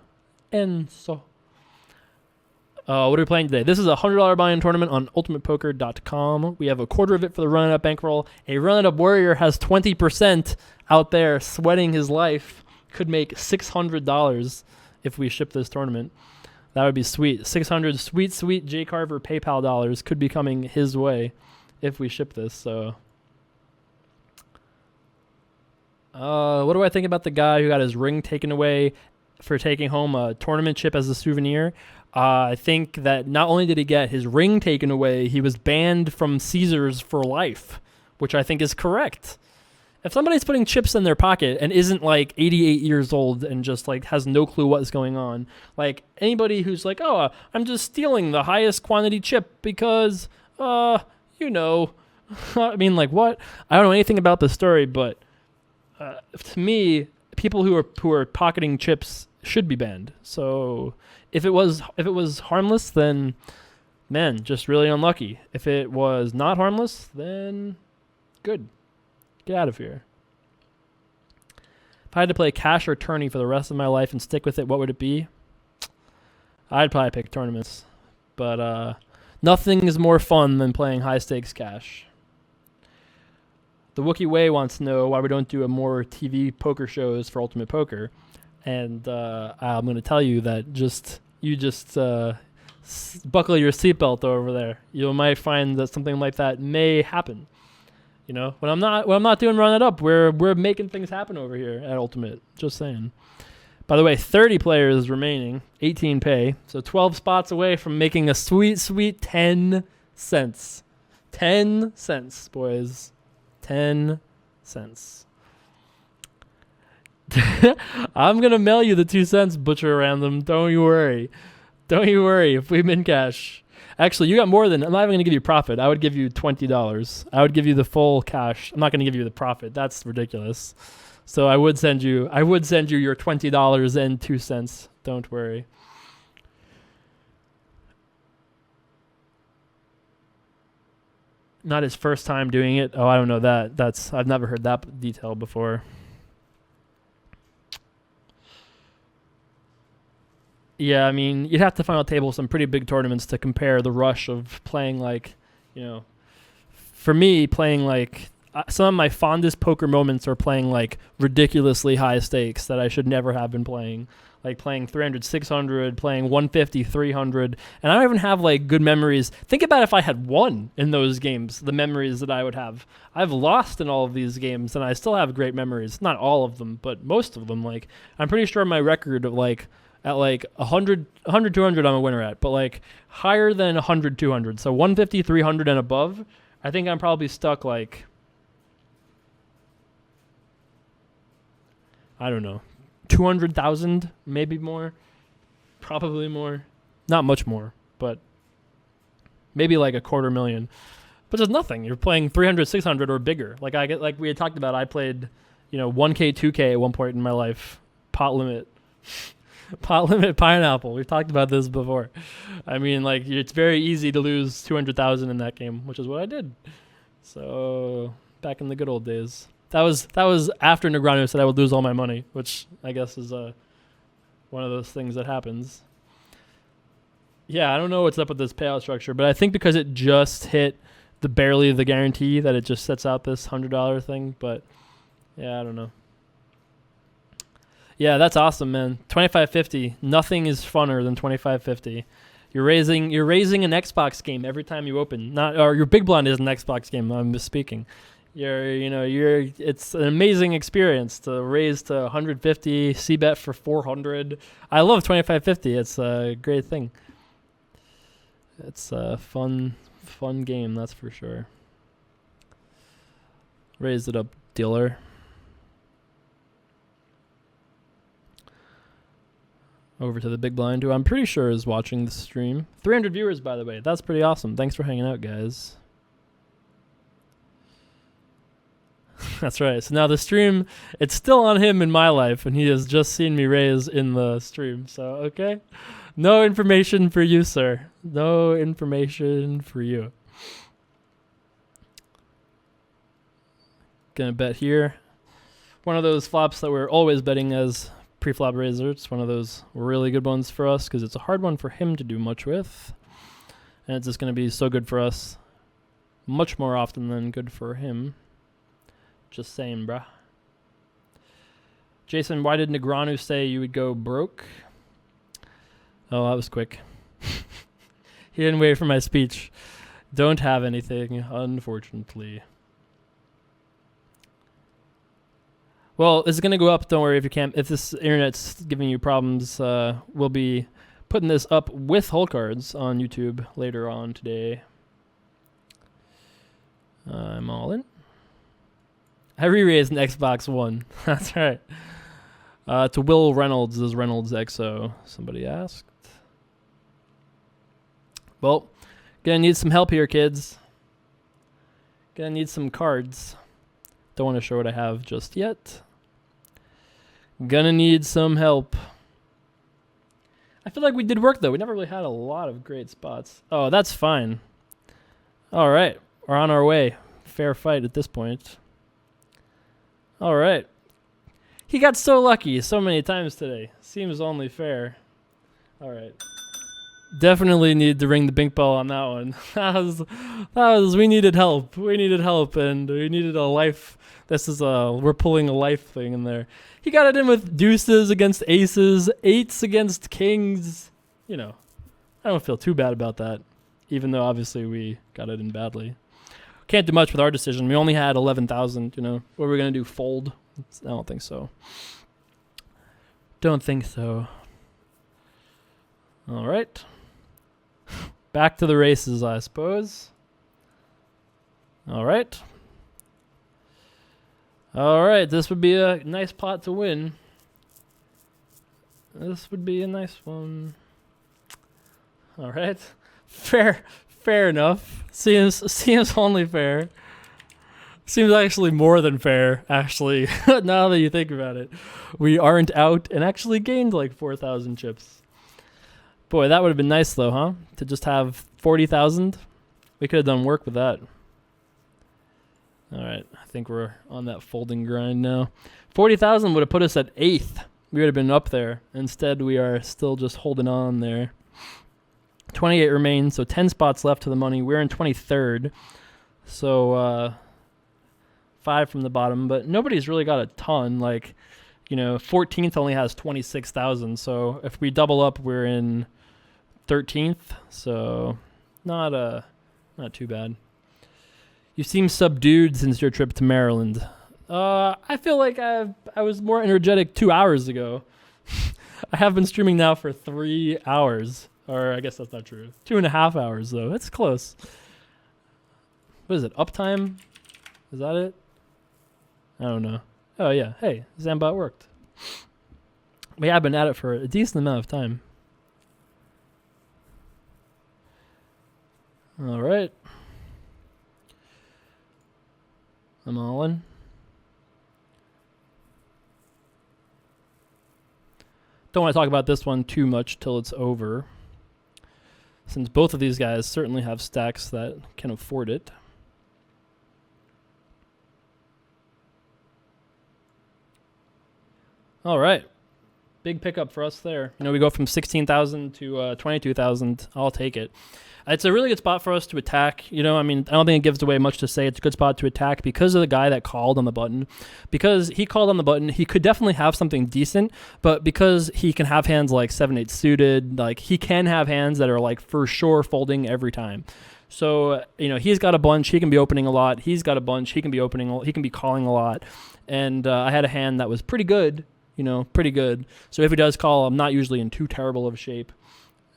What are we playing today? This is a $100 buy-in tournament on ultimatepoker.com. We have a quarter of it for the Run It Up bankroll. A Run It Up Warrior has 20% out there sweating his life. Could make $600 if we ship this tournament. That would be sweet. 600 sweet J Carver PayPal dollars could be coming his way if we ship this. So, what do I think about the guy who got his ring taken away for taking home a tournament chip as a souvenir? I think that not only did he get his ring taken away, he was banned from Caesars for life, which I think is correct. If somebody's putting chips in their pocket and isn't like 88 years old and just like has no clue what's going on, like anybody who's like, oh, I'm just stealing the highest quantity chip because, I mean, like what? I don't know anything about the story, but to me, people who are pocketing chips should be banned. So if it was harmless, then man, just really unlucky. If it was not harmless, then good. Get out of here. If I had to play cash or tourney for the rest of my life and stick with it, what would it be? I'd probably pick tournaments. But nothing is more fun than playing high stakes cash. The Wookiee Way wants to know why we don't do a more TV poker shows for Ultimate Poker. And I'm going to tell you that you just buckle your seatbelt over there. You might find that something like that may happen. You know, when I'm not doing Run It Up, we're making things happen over here at Ultimate. Just saying. By the way, 30 players remaining, 18 pay, so 12 spots away from making a sweet, sweet 10 cents. 10 cents, boys. 10 cents. I'm going to mail you the 2 cents, Butcher Random. Don't you worry. Don't you worry if we min cash. Actually, you got more than... I'm not even going to give you profit. I would give you $20. I would give you the full cash. I'm not going to give you the profit. That's ridiculous. So I would send you your $20 and 2 cents. Don't worry. Not his first time doing it. Oh, I don't know that. I've never heard that detail before. Yeah, I mean, you'd have to final table some pretty big tournaments to compare the rush of playing like, you know, for me, playing like some of my fondest poker moments are playing like ridiculously high stakes that I should never have been playing. Like playing 300, 600, playing 150, 300. And I don't even have like good memories. Think about if I had won in those games, the memories that I would have. I've lost in all of these games and I still have great memories. Not all of them, but most of them. Like I'm pretty sure my record of like at like 100, 200 I'm a winner at, but like higher than 100, 200. So 150, 300 and above, I think I'm probably stuck like, I don't know, 200,000, maybe more, probably more, not much more, but maybe like $250,000, but there's nothing. You're playing 300, 600 or bigger. Like like we had talked about, I played, 1K, 2K at one point in my life, pot limit pineapple. We've talked about this before. I mean, like it's very easy to lose 200,000 in that game, which is what I did. So back in the good old days. That was after Negreanu said I would lose all my money, which I guess is one of those things that happens. Yeah, I don't know what's up with this payout structure, but I think because it just hit barely the guarantee that it just sets out this $100 thing. But yeah, I don't know. Yeah, that's awesome, man. 25.50. Nothing is funner than 25.50. You're raising an Xbox game every time you open. Or your big blind is an Xbox game. I'm misspeaking. It's an amazing experience to raise to 150, C-bet for 400. I love 25.50. It's a great thing. It's a fun game, that's for sure. Raise it up, dealer. Over to the big blind, who I'm pretty sure is watching the stream. 300 viewers, by the way. That's pretty awesome. Thanks for hanging out, guys. That's right. So now the stream, it's still on him in my life, and he has just seen me raise in the stream. So, okay. No information for you, sir. No information for you. Gonna bet here. One of those flops that we're always betting as pre-flop raiser. It's one of those really good ones for us because it's a hard one for him to do much with. And it's just going to be so good for us much more often than good for him. Just saying, bruh. Jason, why did Negreanu say you would go broke? Oh, that was quick. He didn't wait for my speech. Don't have anything, unfortunately. Well, this is going to go up. Don't worry if you can't. If this internet's giving you problems, we'll be putting this up with hole cards on YouTube later on today. I'm all in. I re-raised an Xbox One. That's right. To Will Reynolds is Reynolds XO. Somebody asked. Well, gonna need some help here, kids. Gonna need some cards. Don't want to show what I have just yet. Gonna need some help. I feel like we did work, though. We never really had a lot of great spots. Oh, that's fine. All right. We're on our way. Fair fight at this point. All right. He got so lucky so many times today. Seems only fair. All right. Definitely need to ring the bink bell on that one. We needed help. We needed help, and we needed a life. We're pulling a life thing in there. He got it in with deuces against aces, eights against kings. I don't feel too bad about that, even though obviously we got it in badly. Can't do much with our decision. We only had 11,000. What were we gonna do? Fold? I don't think so. Don't think so. All right. Back to the races, I suppose. All right. This would be a nice pot to win. This would be a nice one. All right. Fair enough. Seems only fair. Seems actually more than fair, actually, now that you think about it. We aren't out and actually gained like 4,000 chips. Boy, that would have been nice, though, huh? To just have 40,000. We could have done work with that. All right, I think we're on that folding grind now. 40,000 would have put us at 8th. We would have been up there. Instead, we are still just holding on there. 28 remains, so 10 spots left to the money. We're in 23rd, so 5 from the bottom. But nobody's really got a ton. 14th only has 26,000. So if we double up, we're in 13th, so not too bad. You seem subdued since your trip to Maryland. I feel like I was more energetic 2 hours ago. I have been streaming now for 3 hours, or I guess that's not true. 2.5 hours though. That's close. What is it? Uptime? Is that it? I don't know. Oh yeah. Hey, Zambot worked. We have been at it for a decent amount of time. All right. I'm all in. Don't want to talk about this one too much till it's over, since both of these guys certainly have stacks that can afford it. All right. Big pickup for us there. We go from 16,000 to 22,000. I'll take it. It's a really good spot for us to attack. I don't think it gives away much to say. It's a good spot to attack because of the guy that called on the button. Because he called on the button, he could definitely have something decent, but because he can have hands like 7-8 suited, he can have hands that are for sure folding every time. So, he's got a bunch. He can be opening a lot. He's got a bunch. He can be calling a lot. And I had a hand that was pretty good. Pretty good. So if he does call, I'm not usually in too terrible of a shape.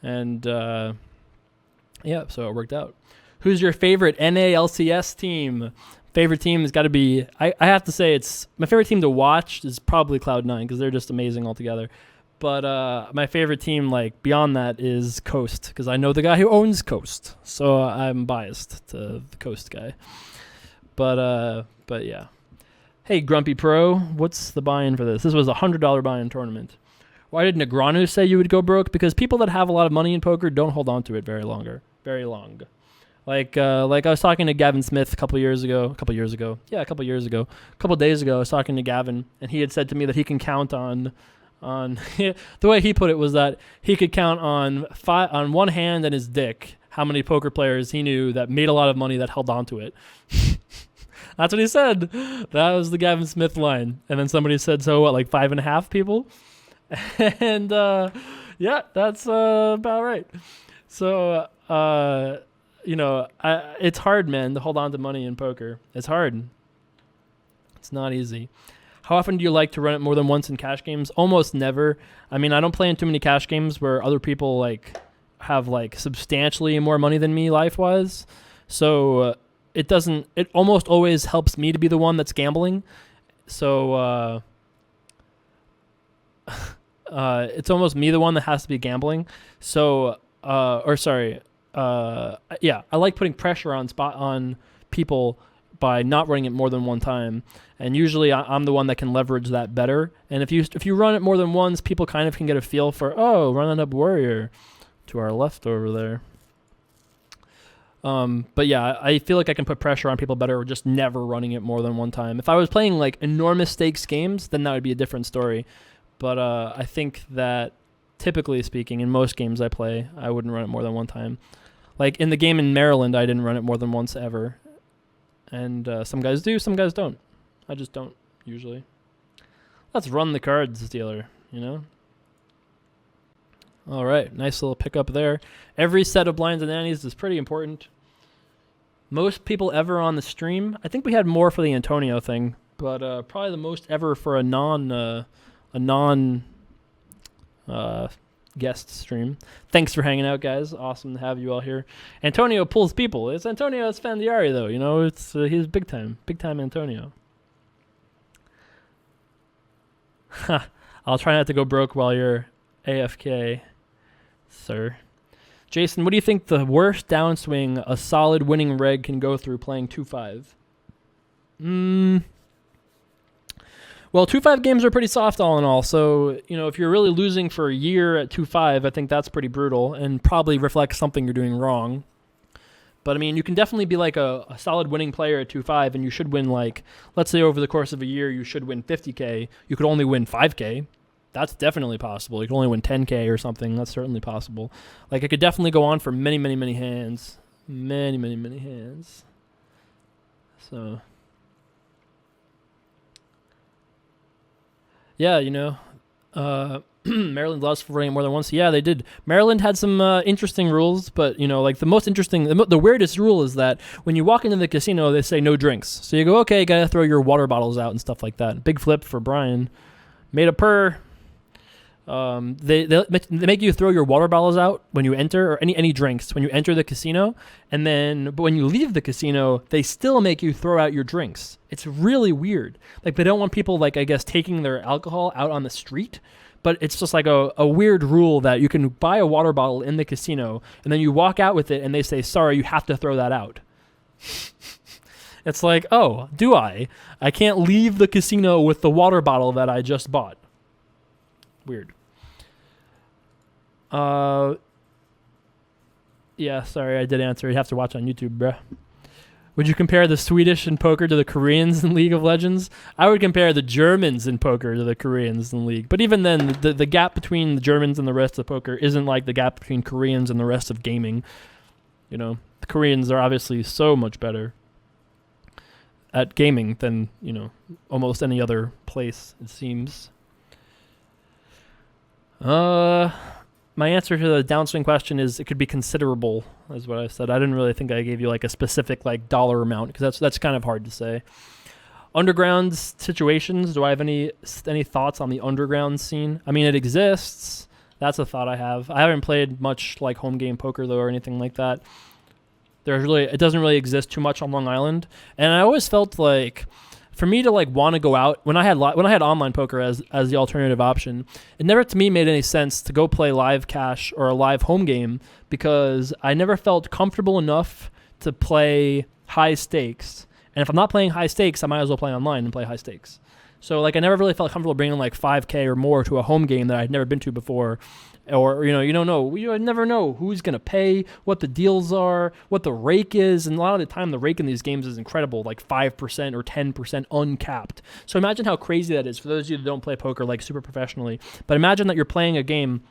And yeah, so it worked out. Who's your favorite NALCS team? Favorite team has got to be, I have to say, it's my favorite team to watch is probably Cloud9 because they're just amazing altogether. But my favorite team, beyond that, is Coast because I know the guy who owns Coast. So I'm biased to the Coast guy. But yeah. Hey, Grumpy Pro, what's the buy-in for this? This was a $100 buy-in tournament. Why did Negranu say you would go broke? Because people that have a lot of money in poker don't hold on to it very long. Like I was talking to Gavin Smith a couple days ago, I was talking to Gavin, and he had said to me that he can count on the way he put it was that he could count on one hand and his dick how many poker players he knew that made a lot of money that held on to it. That's what he said. That was the Gavin Smith line. And then somebody said, so what, 5.5 people? And yeah, that's about right. So, it's hard, man, to hold on to money in poker. It's hard. It's not easy. How often do you like to run it more than once in cash games? Almost never. I mean, I don't play in too many cash games where other people have substantially more money than me life-wise. So it almost always helps me to be the one that's gambling. So it's almost me the one that has to be gambling. So yeah, I like putting pressure on people by not running it more than one time. And usually I'm the one that can leverage that better. And if you run it more than once, people kind of can get a feel for, running up warrior to our left over there. But yeah, I feel like I can put pressure on people better just never running it more than one time. If I was playing enormous stakes games, then that would be a different story. But I think that typically speaking, in most games I play, I wouldn't run it more than one time. Like in the game in Maryland, I didn't run it more than once ever. And some guys do, some guys don't. I just don't, usually. Let's run the cards dealer, you know? All right, nice little pickup there. Every set of blinds and antes is pretty important. Most people ever on the stream, I think we had more for the Antonio thing, but probably the most ever for a non guest stream. Thanks for hanging out, guys. Awesome to have you all here. Antonio pulls people. It's Antonio Esfandiari, though. You know, it's he's big time Antonio. I'll try not to go broke while you're AFK, sir. Jason, what do you think the worst downswing a solid winning reg can go through playing 2-5? Well, 2-5 games are pretty soft all in all, so, you know, if you're really losing for a year at 2-5, I think that's pretty brutal and probably reflects something you're doing wrong. But, I mean, you can definitely be like a solid winning player at 2-5, and you should win, like, let's say over the course of a year you should win 50K. You could only win 5K. That's definitely possible. You can only win 10K or something. That's certainly possible. Like, it could definitely go on for many, many, many hands. Many, many, many hands. So... yeah, you know, Maryland lost for running more than once. Yeah, they did. Maryland had some interesting rules, but, you know, like the most interesting, the weirdest rule is that when you walk into the casino, they say no drinks. So you go, okay, you got to throw your water bottles out and stuff like that. Big flip for Brian. Made a purr. They make you throw your water bottles out when you enter, or any drinks when you enter the casino, and then but when you leave the casino, they still make you throw out your drinks. It's really weird. Like, they don't want people, like, I guess, taking their alcohol out on the street, but it's just like a weird rule that you can buy a water bottle in the casino, and then you walk out with it, and they say, sorry, you have to throw that out. It's like, oh, do I? I can't leave the casino with the water bottle that I just bought. Weird. Yeah, sorry, I did answer. You have to watch on YouTube, bruh. Would you compare the Swedish in poker to the Koreans in League of Legends? I would compare the Germans in poker to the Koreans in League. But even then, the gap between the Germans and the rest of poker isn't like the gap between Koreans and the rest of gaming. You know, the Koreans are obviously so much better at gaming than, you know, almost any other place, it seems. My answer to the downswing question is it could be considerable, is what I said. I didn't really think I gave you like a specific like dollar amount, because that's kind of hard to say. Underground situations, do I have any thoughts on the underground scene? I mean, it exists. That's a thought I have. I haven't played much like home game poker though, or anything like that. It doesn't really exist too much on Long Island, and I always felt like, for me to like want to go out when I had online poker as the alternative option, it never to me made any sense to go play live cash or a live home game, because I never felt comfortable enough to play high stakes. And if I'm not playing high stakes, I might as well play online and play high stakes. So like I never really felt comfortable bringing like 5K or more to a home game that I'd never been to before. Or, you know, you don't know. You never know who's going to pay, what the deals are, what the rake is. And a lot of the time, the rake in these games is incredible, like 5% or 10% uncapped. So imagine how crazy that is for those of you that don't play poker like super professionally. But imagine that you're playing a game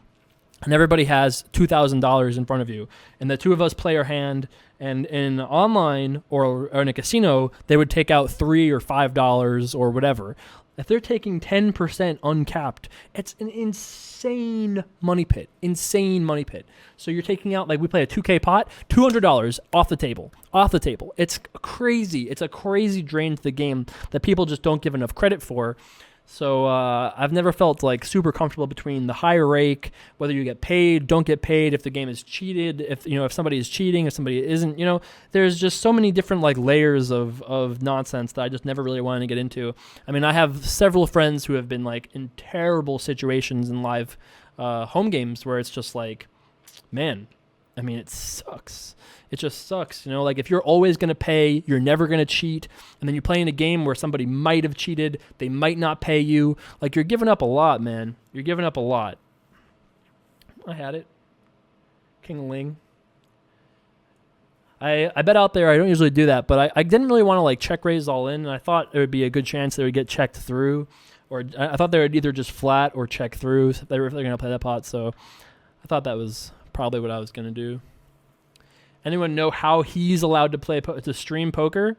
and everybody has $2,000 in front of you. And the two of us play our hand, and in online or in a casino, they would take out $3 or $5 or whatever. If they're taking 10% uncapped, it's an insane money pit. So you're taking out, like we play a 2K pot, $200 off the table. It's crazy. It's a crazy drain to the game that people just don't give enough credit for. So I've never felt like super comfortable between the high rake, whether you get paid, don't get paid, if the game is cheated, if somebody is cheating, if somebody isn't, there's just so many different like layers of nonsense that I just never really wanted to get into. I mean, I have several friends who have been like in terrible situations in live home games where it's just like, man, I mean, it sucks. It just sucks, like if you're always going to pay, you're never going to cheat, and then you play in a game where somebody might have cheated, they might not pay you, like you're giving up a lot, man. You're giving up a lot. I had it. King Ling. I bet out there, I don't usually do that, but I didn't really want to like check raise all in, and I thought it would be a good chance that it would get checked through. or I thought they would either just flat or check through if they're going to play that pot. So I thought that was probably what I was going to do. Anyone know how he's allowed to play to stream poker?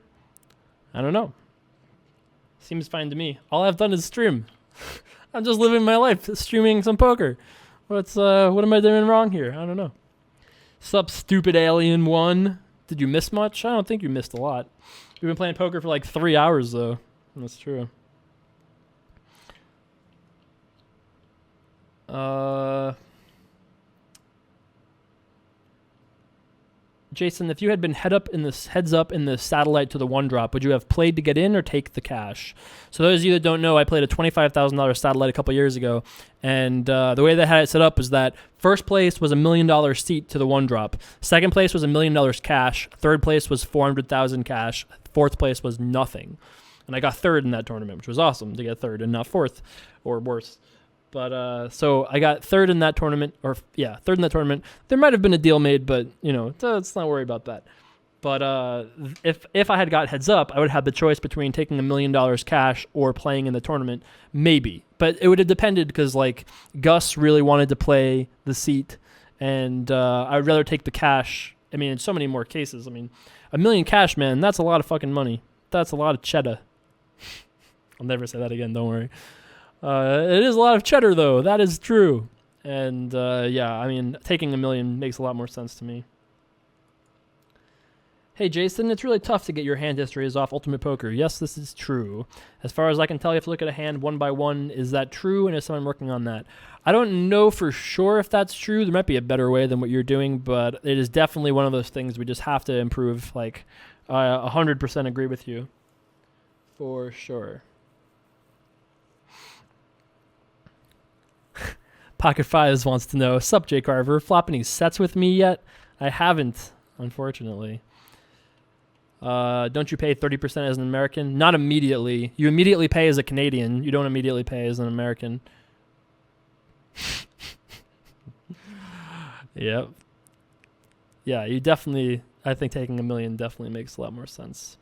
I don't know. Seems fine to me. All I've done is stream. I'm just living my life, streaming some poker. What am I doing wrong here? I don't know. Sup, stupid alien one. Did you miss much? I don't think you missed a lot. We've been playing poker for like 3 hours, though. That's true. Jason, if you had been heads up in the satellite to the one drop, would you have played to get in or take the cash? So those of you that don't know, I played a $25,000 satellite a couple years ago, and the way they had it set up was that first place was $1 million seat to the one drop, second place was $1 million cash, third place was $400,000 cash, fourth place was nothing, and I got third in that tournament, which was awesome to get third and not fourth or worse. But so I got third in that tournament, third in that tournament. There might have been a deal made, but let's not worry about that. But if I had got heads up, I would have the choice between taking $1 million cash or playing in the tournament, maybe. But it would have depended because like Gus really wanted to play the seat, and I would rather take the cash. I mean, in so many more cases. I mean, $1 million cash, man, that's a lot of fucking money. That's a lot of cheddar. I'll never say that again. Don't worry. It is a lot of cheddar, though. That is true. And, I mean, taking $1 million makes a lot more sense to me. Hey, Jason, it's really tough to get your hand histories off Ultimate Poker. Yes, this is true. As far as I can tell, you have to look at a hand one by one. Is that true? And is someone working on that? I don't know for sure if that's true. There might be a better way than what you're doing, but it is definitely one of those things we just have to improve. Like, I 100% agree with you. For sure. Pocket Fives wants to know, sup, Jay Carver, flop any sets with me yet? I haven't, unfortunately. Don't you pay 30% as an American? Not immediately. You immediately pay as a Canadian. You don't immediately pay as an American. Yep. Yeah, you definitely, I think taking $1 million definitely makes a lot more sense.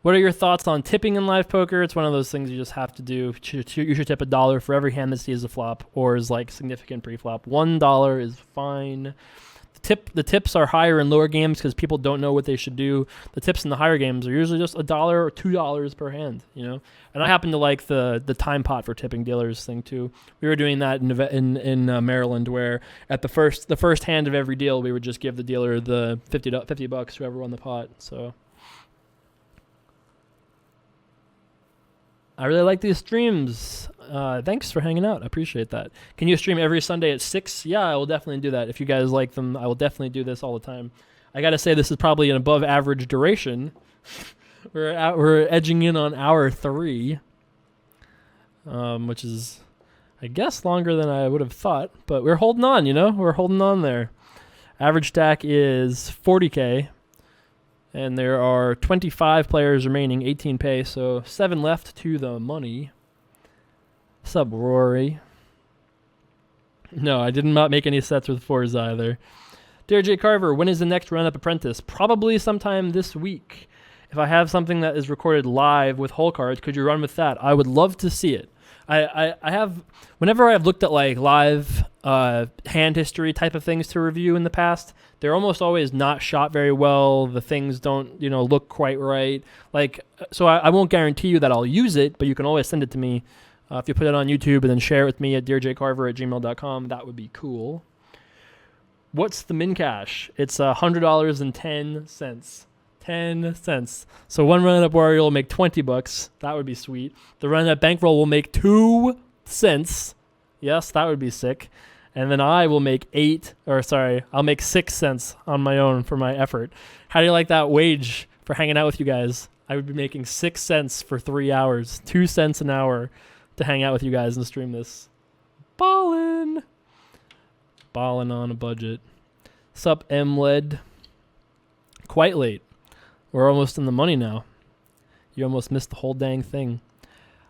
What are your thoughts on tipping in live poker? It's one of those things you just have to do. You should tip $1 for every hand that sees a flop or is like significant pre-flop. $1 is fine. The tips are higher in lower games because people don't know what they should do. The tips in the higher games are usually just $1 or $2 per hand, And I happen to like the time pot for tipping dealers thing too. We were doing that in Maryland, where at the first hand of every deal, we would just give the dealer the $50, whoever won the pot. So. I really like these streams. Thanks for hanging out. I appreciate that. Can you stream every Sunday at 6? Yeah, I will definitely do that. If you guys like them, I will definitely do this all the time. I got to say, this is probably an above average duration. We're edging in on hour 3, which is, I guess, longer than I would have thought. But we're holding on, We're holding on there. Average stack is 40K. And there are 25 players remaining, 18 pay, so 7 left to the money. Sup, Rory? No, I did not make any sets with 4s either. Dear J. Carver, when is the next Run Up Apprentice? Probably sometime this week. If I have something that is recorded live with hole cards, could you run with that? I would love to see it. I have, whenever I've looked at like live hand history type of things to review in the past, they're almost always not shot very well. The things don't, look quite right. So I won't guarantee you that I'll use it, but you can always send it to me. If you put it on YouTube and then share it with me at dearjcarver@gmail.com, that would be cool. What's the min cash? It's $100.10. 10 cents. So one run-up warrior will make $20. That would be sweet. The run-up bankroll will make 2 cents. Yes, that would be sick. And then I will make I'll make 6 cents on my own for my effort. How do you like that wage for hanging out with you guys? I would be making 6 cents for 3 hours, 2 cents an hour to hang out with you guys and stream this. Ballin' on a budget. Sup, M-Led. Quite late. We're almost in the money now. You almost missed the whole dang thing.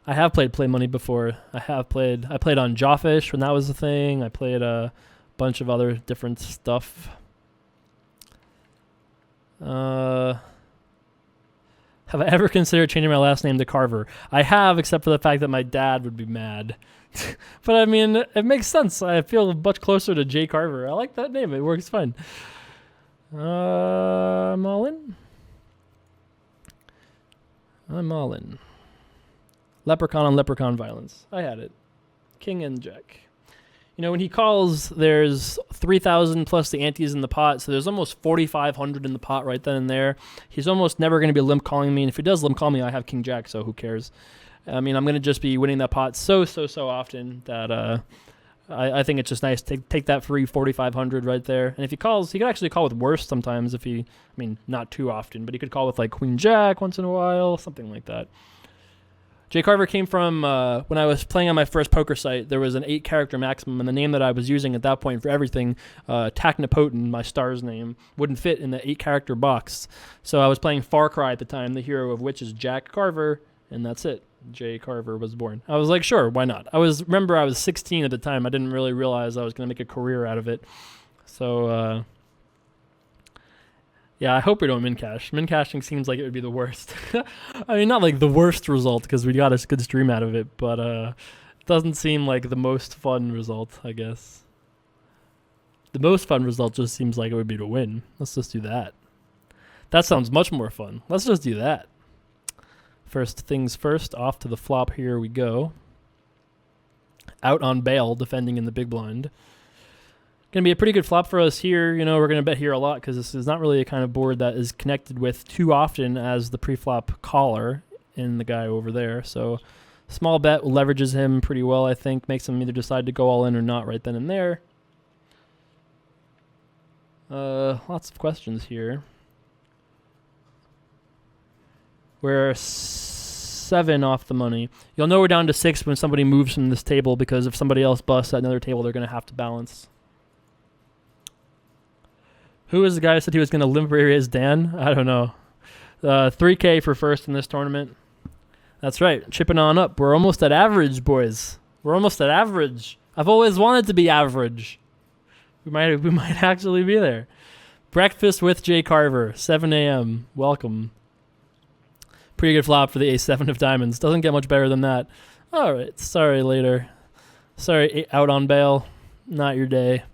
I have played Play Money before. I played on Jawfish when that was a thing. I played a bunch of other different stuff. Have I ever considered changing my last name to Carver? I have, except for the fact that my dad would be mad. But I mean, it makes sense. I feel much closer to Jay Carver. I like that name. It works fine. I'm all in. I'm all in. Leprechaun on leprechaun violence. I had it. King and Jack. You know, when he calls, there's 3,000 plus the antes in the pot, so there's almost 4,500 in the pot right then and there. He's almost never going to be limp calling me, and if he does limp call me, I have King Jack, so who cares? I mean, I'm going to just be winning that pot so often that I think it's just nice to take that free 4,500 right there. And if he calls, he could actually call with worse sometimes if he, I mean, not too often, but he could call with like Queen Jack once in a while, something like that. Jay Carver came from when I was playing on my first poker site. There was an 8-character maximum, and the name that I was using at that point for everything, Tacnipotent, my star's name, wouldn't fit in the 8-character box. So I was playing Far Cry at the time, the hero of which is Jack Carver, and that's it. Jay Carver was born. I was like, sure, why not? Remember I was 16 at the time. I didn't really realize I was going to make a career out of it. So, yeah, I hope we don't min cash. Min cashing seems like it would be the worst. I mean, not like the worst result because we got a good stream out of it, but it doesn't seem like the most fun result, I guess. The most fun result just seems like it would be to win. Let's just do that. That sounds much more fun. Let's just do that. First things first, off to the flop. Here we go. Out on bail, defending in the big blind. Going to be a pretty good flop for us here. You know, we're going to bet here a lot because this is not really a kind of board that is connected with too often as the pre-flop caller in the guy over there. So small bet leverages him pretty well, I think. Makes him either decide to go all in or not right then and there. Lots of questions here. We're 7 off the money. You'll know we're down to 6 when somebody moves from this table because if somebody else busts at another table, they're going to have to balance. Who was the guy who said he was going to limp raise Dan? I don't know. 3K for first in this tournament. That's right. Chipping on up. We're almost at average, boys. We're almost at average. I've always wanted to be average. We might actually be there. Breakfast with Jay Carver, 7 a.m. Welcome. Pretty good flop for the ace-7 of diamonds. Doesn't get much better than that. All right. Sorry, later. Sorry, out on bail. Not your day.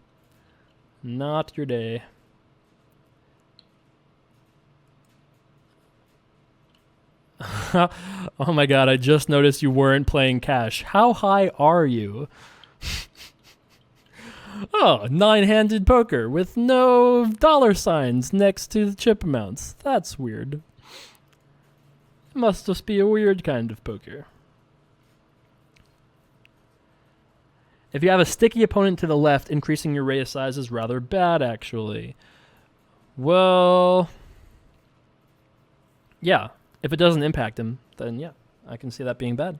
Not your day. Oh my god, I just noticed you weren't playing cash. How high are you? Oh, 9-handed poker with no dollar signs next to the chip amounts. That's weird. It must just be a weird kind of poker. If you have a sticky opponent to the left, increasing your raise size is rather bad, actually. Well, yeah. If it doesn't impact him, then yeah, I can see that being bad.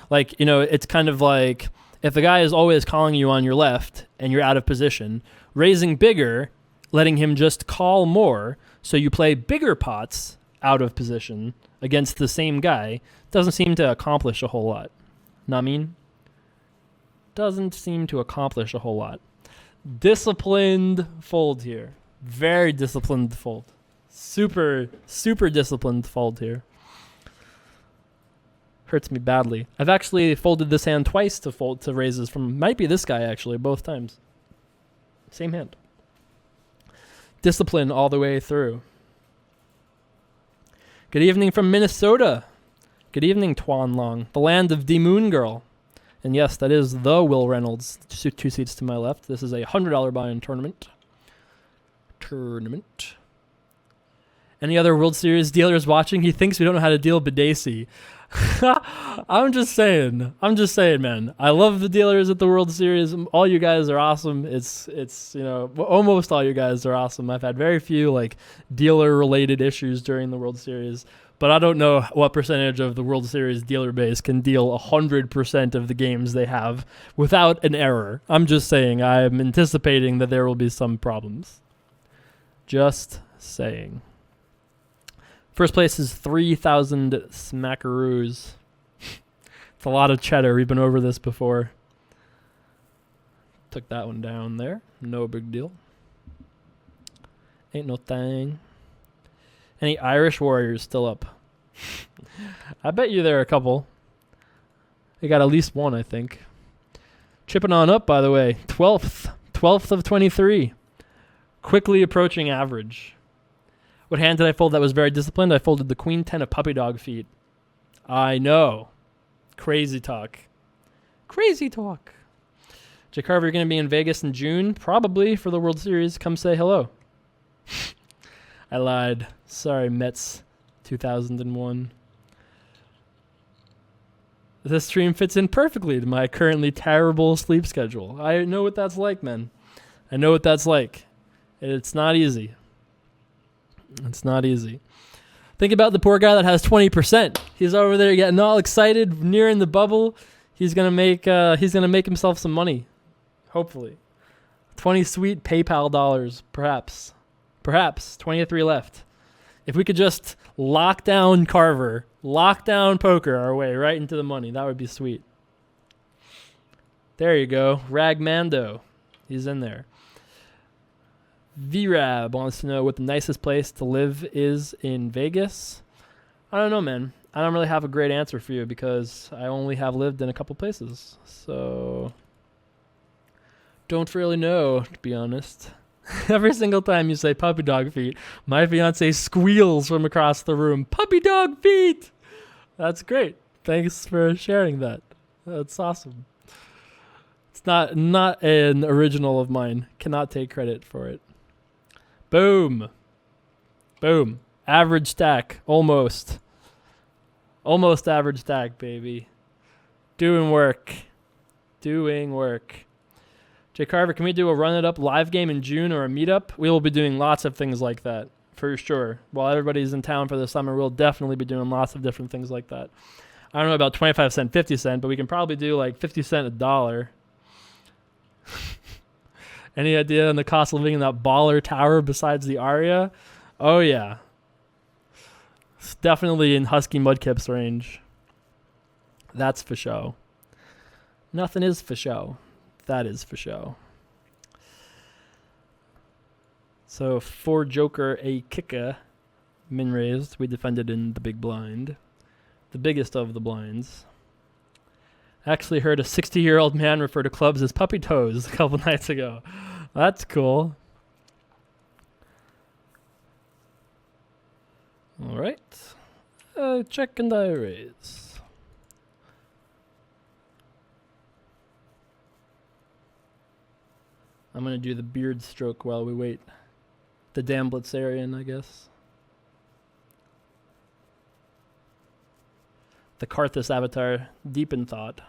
Like, you know, it's kind of like if the guy is always calling you on your left and you're out of position, raising bigger, letting him just call more, so you play bigger pots out of position against the same guy, doesn't seem to accomplish a whole lot. Know what I mean? Doesn't seem to accomplish a whole lot. Disciplined fold here. Very disciplined fold. Super disciplined fold here. Hurts me badly. I've actually folded this hand twice to raises from, might be this guy actually, both times. Same hand. Discipline all the way through. Good evening from Minnesota. Good evening, Tuan Long, the land of the Moon Girl. And yes, that is the Will Reynolds, 2 seats to my left. This is a $100 buy-in tournament. Any other World Series dealers watching? He thinks we don't know how to deal Badesi. I'm just saying, man. I love the dealers at the World Series. All you guys are awesome. It's you know, almost all you guys are awesome. I've had very few like dealer-related issues during the World Series, but I don't know what percentage of the World Series dealer base can deal 100% of the games they have without an error. I'm just saying, I'm anticipating that there will be some problems. Just saying. First place is 3,000 smackaroos. It's a lot of cheddar. We've been over this before. Took that one down there. No big deal. Ain't no thing. Any Irish warriors still up? I bet you there are a couple. They got at least one, I think. Chipping on up, by the way. 12th of 23. Quickly approaching average. What hand did I fold that was very disciplined? I folded the queen 10 of puppy dog feet. I know. Crazy talk. Crazy talk. Jay Carver, you're going to be in Vegas in June? Probably for the World Series. Come say hello. I lied. Sorry, Mets 2001. This stream fits in perfectly to my currently terrible sleep schedule. I know what that's like, man. I know what that's like. It's not easy. It's not easy. Think about the poor guy that has 20%. He's over there getting all excited, nearing the bubble. He's gonna make himself some money. Hopefully. 20 sweet PayPal dollars, perhaps. Perhaps. 23 left. If we could just lock down Carver, lock down poker our way right into the money, that would be sweet. There you go. Ragmando. He's in there. VRAB wants to know what the nicest place to live is in Vegas. I don't know, man. I don't really have a great answer for you because I only have lived in a couple places. So, don't really know, to be honest. Every single time you say puppy dog feet, my fiance squeals from across the room. Puppy dog feet! That's great. Thanks for sharing that. That's awesome. It's not an original of mine. Cannot take credit for it. Boom. Boom. Average stack. Almost. Almost average stack, baby. Doing work. Doing work. Jay Carver, can we do a Run It Up live game in June or a meetup? We will be doing lots of things like that, for sure. While everybody's in town for the summer, we'll definitely be doing lots of different things like that. I don't know about 25 cent, 50 cent, but we can probably do like 50 cent $1. Any idea on the cost of living in that baller tower besides the Aria? Oh, yeah. It's definitely in Husky Mudkip's range. That's for show. Nothing is for show. That is for show. So, for Joker, a kicker, min raised. We defended in the big blind. The biggest of the blinds. Actually heard a 60-year-old man refer to clubs as puppy toes a couple nights ago. That's cool. All right. Check and I raise. I'm going to do the beard stroke while we wait. The damn Blitzarian, I guess. The Karthus avatar, deep in thought.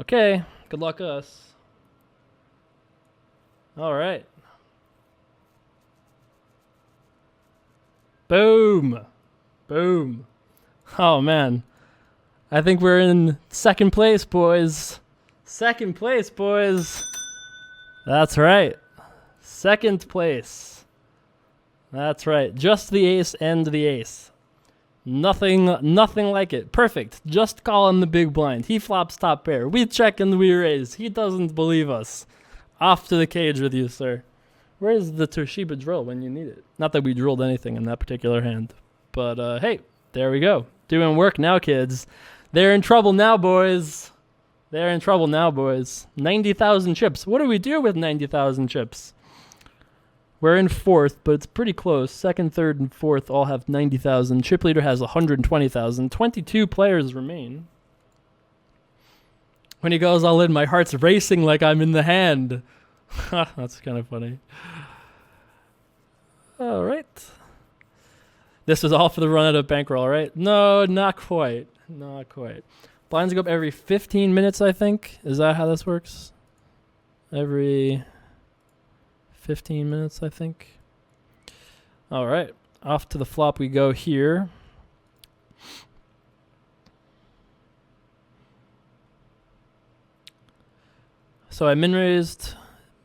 Okay, good luck us. All right. Boom. Boom. Oh, man. I think we're in second place, boys. Second place, boys. That's right. Second place. That's right. Just the ace and the ace. Nothing like it. Perfect. Just call him the big blind. He flops top pair. We check and we raise. He doesn't believe us. Off to the cage with you, sir. Where's the Toshiba drill when you need it? Not that we drilled anything in that particular hand. But, hey, there we go. Doing work now, kids. They're in trouble now, boys. They're in trouble now, boys. 90,000 chips. What do we do with 90,000 chips? We're in fourth, but it's pretty close. Second, third, and fourth all have 90,000. Chip leader has 120,000. 22 players remain. When he goes all in, my heart's racing like I'm in the hand. That's kind of funny. All right. This was all for the run out of bankroll, right? No, not quite. Not quite. Blinds go up every 15 minutes, I think. Is that how this works? Every 15 minutes, I think. All right. Off to the flop we go here. So I min raised.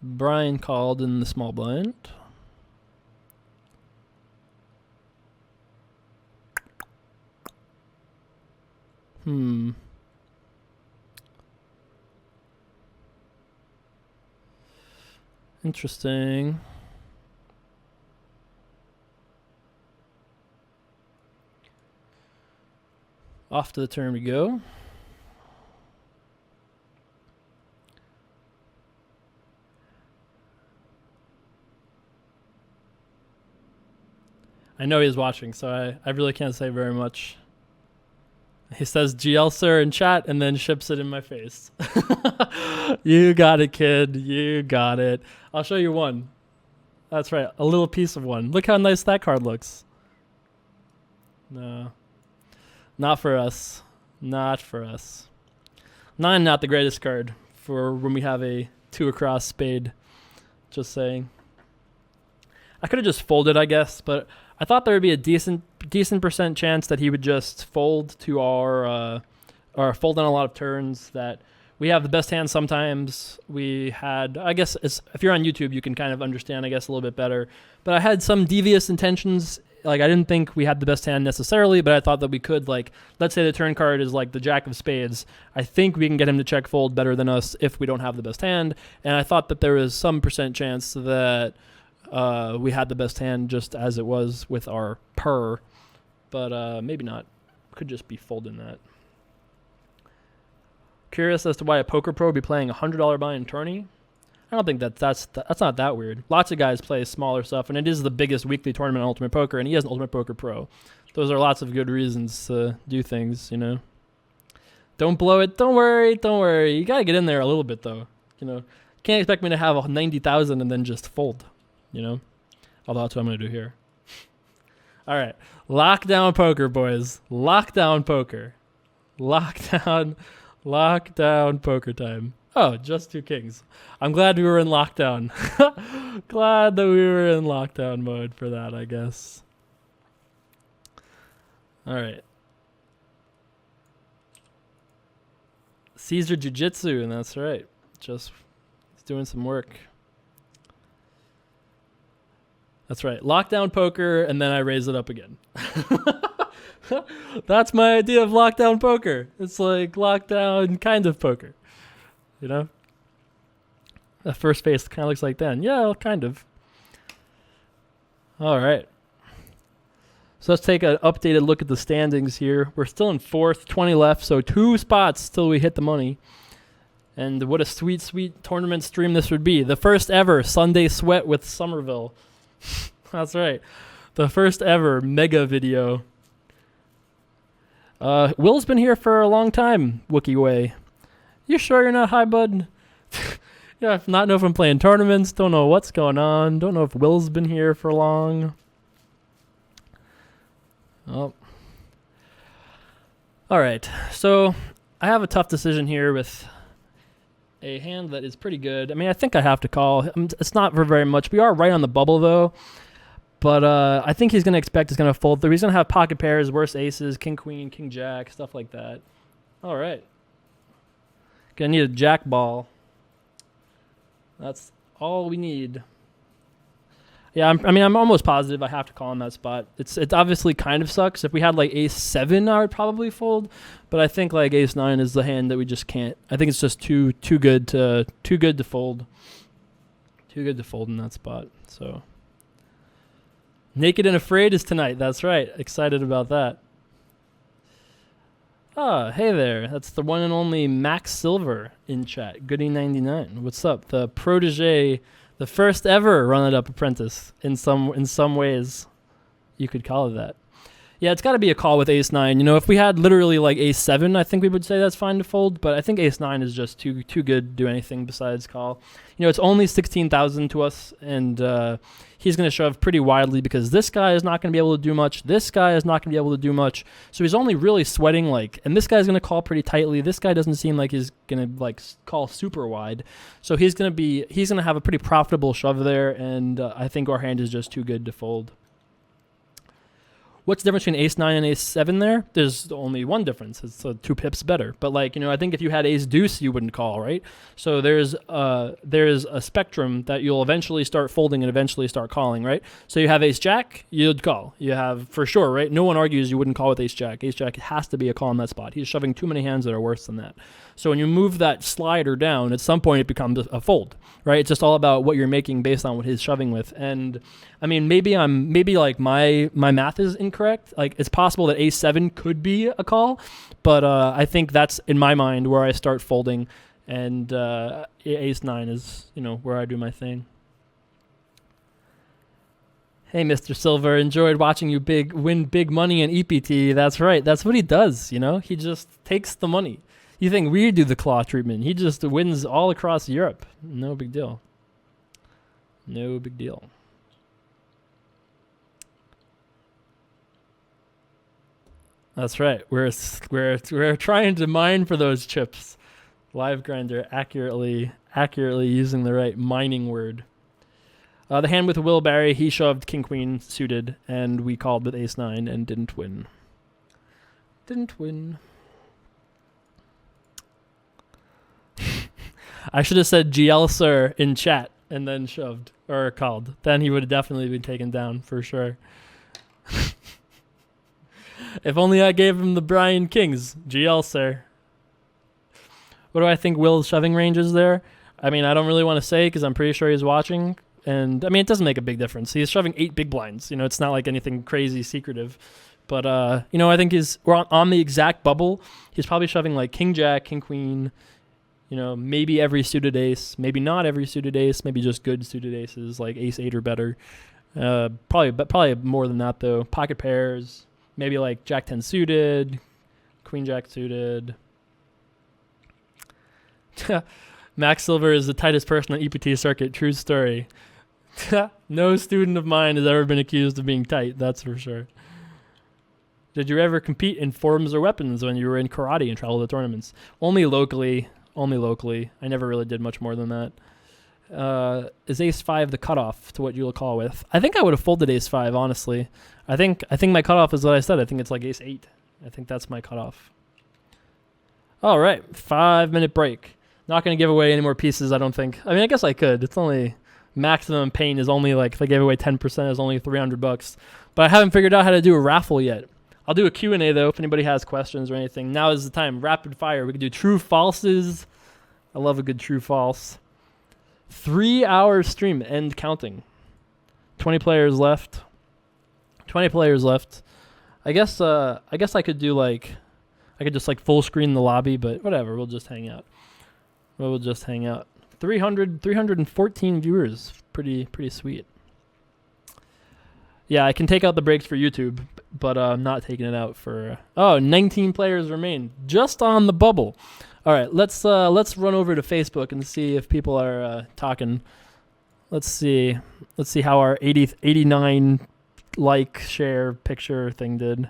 Brian called in the small blind. Interesting. Off to the turn we go. I know he's watching, so I really can't say very much. He says GL sir in chat and then ships it in my face. You got it, kid. You got it. I'll show you one. That's right. A little piece of one. Look how nice that card looks. No. Not for us. Not for us. 9, not the greatest card for when we have a 2 across spade. Just saying. I could have just folded, I guess, but I thought there would be a decent percent chance that he would just fold to our or fold on a lot of turns, that we have the best hand sometimes. We had, I guess, if you're on YouTube, you can kind of understand, I guess, a little bit better. But I had some devious intentions. Like, I didn't think we had the best hand necessarily, but I thought that we could, like, let's say the turn card is like the Jack of Spades. I think we can get him to check fold better than us if we don't have the best hand. And I thought that there was some percent chance that we had the best hand just as it was with our per, but maybe not. Could just be folding that. Curious as to why a poker pro would be playing $100 buy-in tourney. I don't think that's not that weird. Lots of guys play smaller stuff, and it is the biggest weekly tournament in Ultimate Poker, and he has an Ultimate Poker Pro. Those are lots of good reasons to do things, you know. Don't blow it. Don't worry. Don't worry. You got to get in there a little bit, though. You know, can't expect me to have 90,000 and then just fold, you know. Although that's what I'm going to do here. All right. Lockdown poker, boys. Lockdown poker. Lockdown poker time. Oh, just 2 kings. I'm glad we were in lockdown. Glad that we were in lockdown mode for that, I guess. All right. Caesar Jiu-Jitsu, and that's right. Just doing some work. That's right. Lockdown poker, and then I raise it up again. That's my idea of lockdown poker. It's like lockdown kind of poker. You know? The first face kind of looks like that. Yeah, kind of. All right. So let's take an updated look at the standings here. We're still in 4th, 20 left, so 2 spots till we hit the money. And what a sweet, sweet tournament stream this would be. The first ever Sunday Sweat with Somerville. That's right. The first ever mega video. Will's been here for a long time, Wookie Way. You sure you're not high, bud? Yeah, not know if I'm playing tournaments. Don't know what's going on. Don't know if Will's been here for long. Oh. All right. So I have a tough decision here with a hand that is pretty good. I mean, I think I have to call. It's not for very much. We are right on the bubble, though. But I think he's going to expect he's going to fold through. He's going to have pocket pairs, worse aces, king, queen, king, jack, stuff like that. All right. Going to need a jack ball. That's all we need. Yeah, I'm almost positive I have to call in that spot. It obviously kind of sucks. If we had like ace 7, I would probably fold, but I think like ace 9 is the hand that we just can't. I think it's just too good to fold. Too good to fold in that spot. So Naked and Afraid is tonight. That's right. Excited about that. Ah, hey there. That's the one and only Max Silver in chat. Goody99. What's up? The protege. The first ever run-it-up apprentice in some ways. You could call it that. Yeah, it's got to be a call with ace-9. You know, if we had literally like ace-7, I think we would say that's fine to fold, but I think ace-9 is just too good to do anything besides call. You know, it's only 16,000 to us, and he's going to shove pretty widely because this guy is not going to be able to do much. This guy is not going to be able to do much. So he's only really sweating like, and this guy's going to call pretty tightly. This guy doesn't seem like he's going to like call super wide. So he's going to have a pretty profitable shove there, and I think our hand is just too good to fold. What's the difference between ace-9 and ace-7 there? There's only one difference. It's 2 pips better. But, like, you know, I think if you had ace-deuce, you wouldn't call, right? So there's a spectrum that you'll eventually start folding and eventually start calling, right? So you have ace-jack, you'd call. You have, for sure, right? No one argues you wouldn't call with ace-jack. Ace-jack has to be a call in that spot. He's shoving too many hands that are worse than that. So when you move that slider down, at some point it becomes a fold, right? It's just all about what you're making based on what he's shoving with. And, I mean, maybe like my math is incorrect. incorrect. Like, it's possible that ace-7 could be a call, but I think that's, in my mind, where I start folding, and ace-9 is, where I do my thing. Hey, Mr. Silver, enjoyed watching you win big money in EPT. That's right. That's what he does, He just takes the money. You think we do the claw treatment. He just wins all across Europe. No big deal. No big deal. That's right. We're trying to mine for those chips. Live grinder accurately using the right mining word. The hand with Will Barry, he shoved king queen suited, and we called with ace-9 and didn't win. I should have said GL sir in chat and then shoved or called. Then he would have definitely been taken down for sure. If only I gave him the Brian Kings. GL sir. What do I think Will's shoving range is there? I mean, I don't really want to say because I'm pretty sure he's watching. And, I mean, it doesn't make a big difference. He's shoving 8 big blinds. It's not like anything crazy secretive. But, I think we're on the exact bubble. He's probably shoving, like, king, jack, king, queen, maybe every suited ace. Maybe not every suited ace. Maybe just good suited aces, like ace-8 or better. Probably more than that, though. Pocket pairs. Maybe, like, jack-10 suited, queen-jack suited. Max Silver is the tightest person on EPT circuit. True story. No student of mine has ever been accused of being tight, that's for sure. Did you ever compete in forms or weapons when you were in karate and traveled to tournaments? Only locally. I never really did much more than that. Is ace-5 the cutoff to what you'll call with? I think I would have folded ace-5, honestly. I think my cutoff is what I said. I think it's like ace-8. I think that's my cutoff. All right, 5-minute break. Not going to give away any more pieces, I don't think. I mean, I guess I could. It's only... Maximum pain is only like, if I gave away 10%, is only $300. But I haven't figured out how to do a raffle yet. I'll do a Q&A though, if anybody has questions or anything. Now is the time. Rapid fire. We can do true falses. I love a good true false. 3-hour stream, end counting. 20 players left. I guess I could do like, I could just like full screen the lobby, but whatever. We'll just hang out. 314 viewers. Pretty sweet. Yeah, I can take out the breaks for YouTube, but I'm not taking it out for... 19 players remain. Just on the bubble. All right, let's run over to Facebook and see if people are talking. Let's see how our 89 like share picture thing did.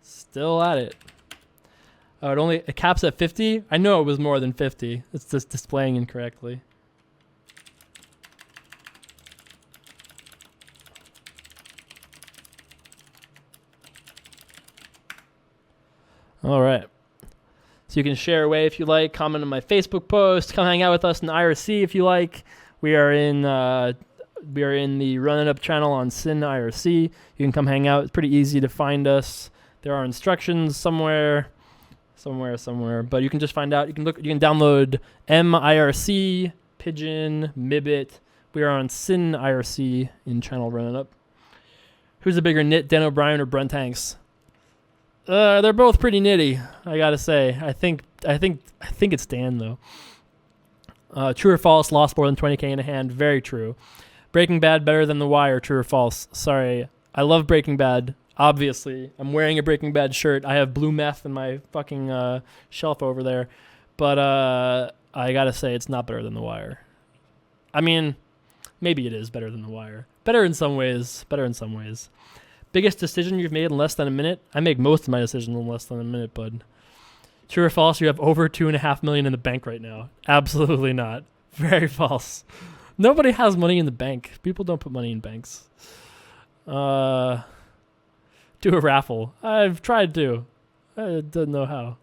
Still at it. Oh, it caps at 50? I know it was more than 50. It's just displaying incorrectly. All right. So you can share away if you like, comment on my Facebook post, come hang out with us in IRC if you like. We are in the Running Up channel on Sin IRC. You can come hang out. It's pretty easy to find us. There are instructions somewhere, but you can just find out. You can download MIRC, Pigeon, Mibit. We are on Sin IRC in channel Running Up. Who's a bigger nit, Dan O'Brien or Brent Hanks? They're both pretty nitty, I gotta say. I think it's Dan though. True or false? Lost more than 20K in a hand. Very true. Breaking Bad better than The Wire. True or false? Sorry, I love Breaking Bad. Obviously, I'm wearing a Breaking Bad shirt. I have blue meth in my fucking shelf over there. But I gotta say, it's not better than The Wire. I mean, maybe it is better than The Wire. Better in some ways. Biggest decision you've made in less than a minute? I make most of my decisions in less than a minute, bud. True or false? You have over $2.5 million in the bank right now. Absolutely not. Very false. Nobody has money in the bank. People don't put money in banks. Do a raffle. I've tried to. I don't know how.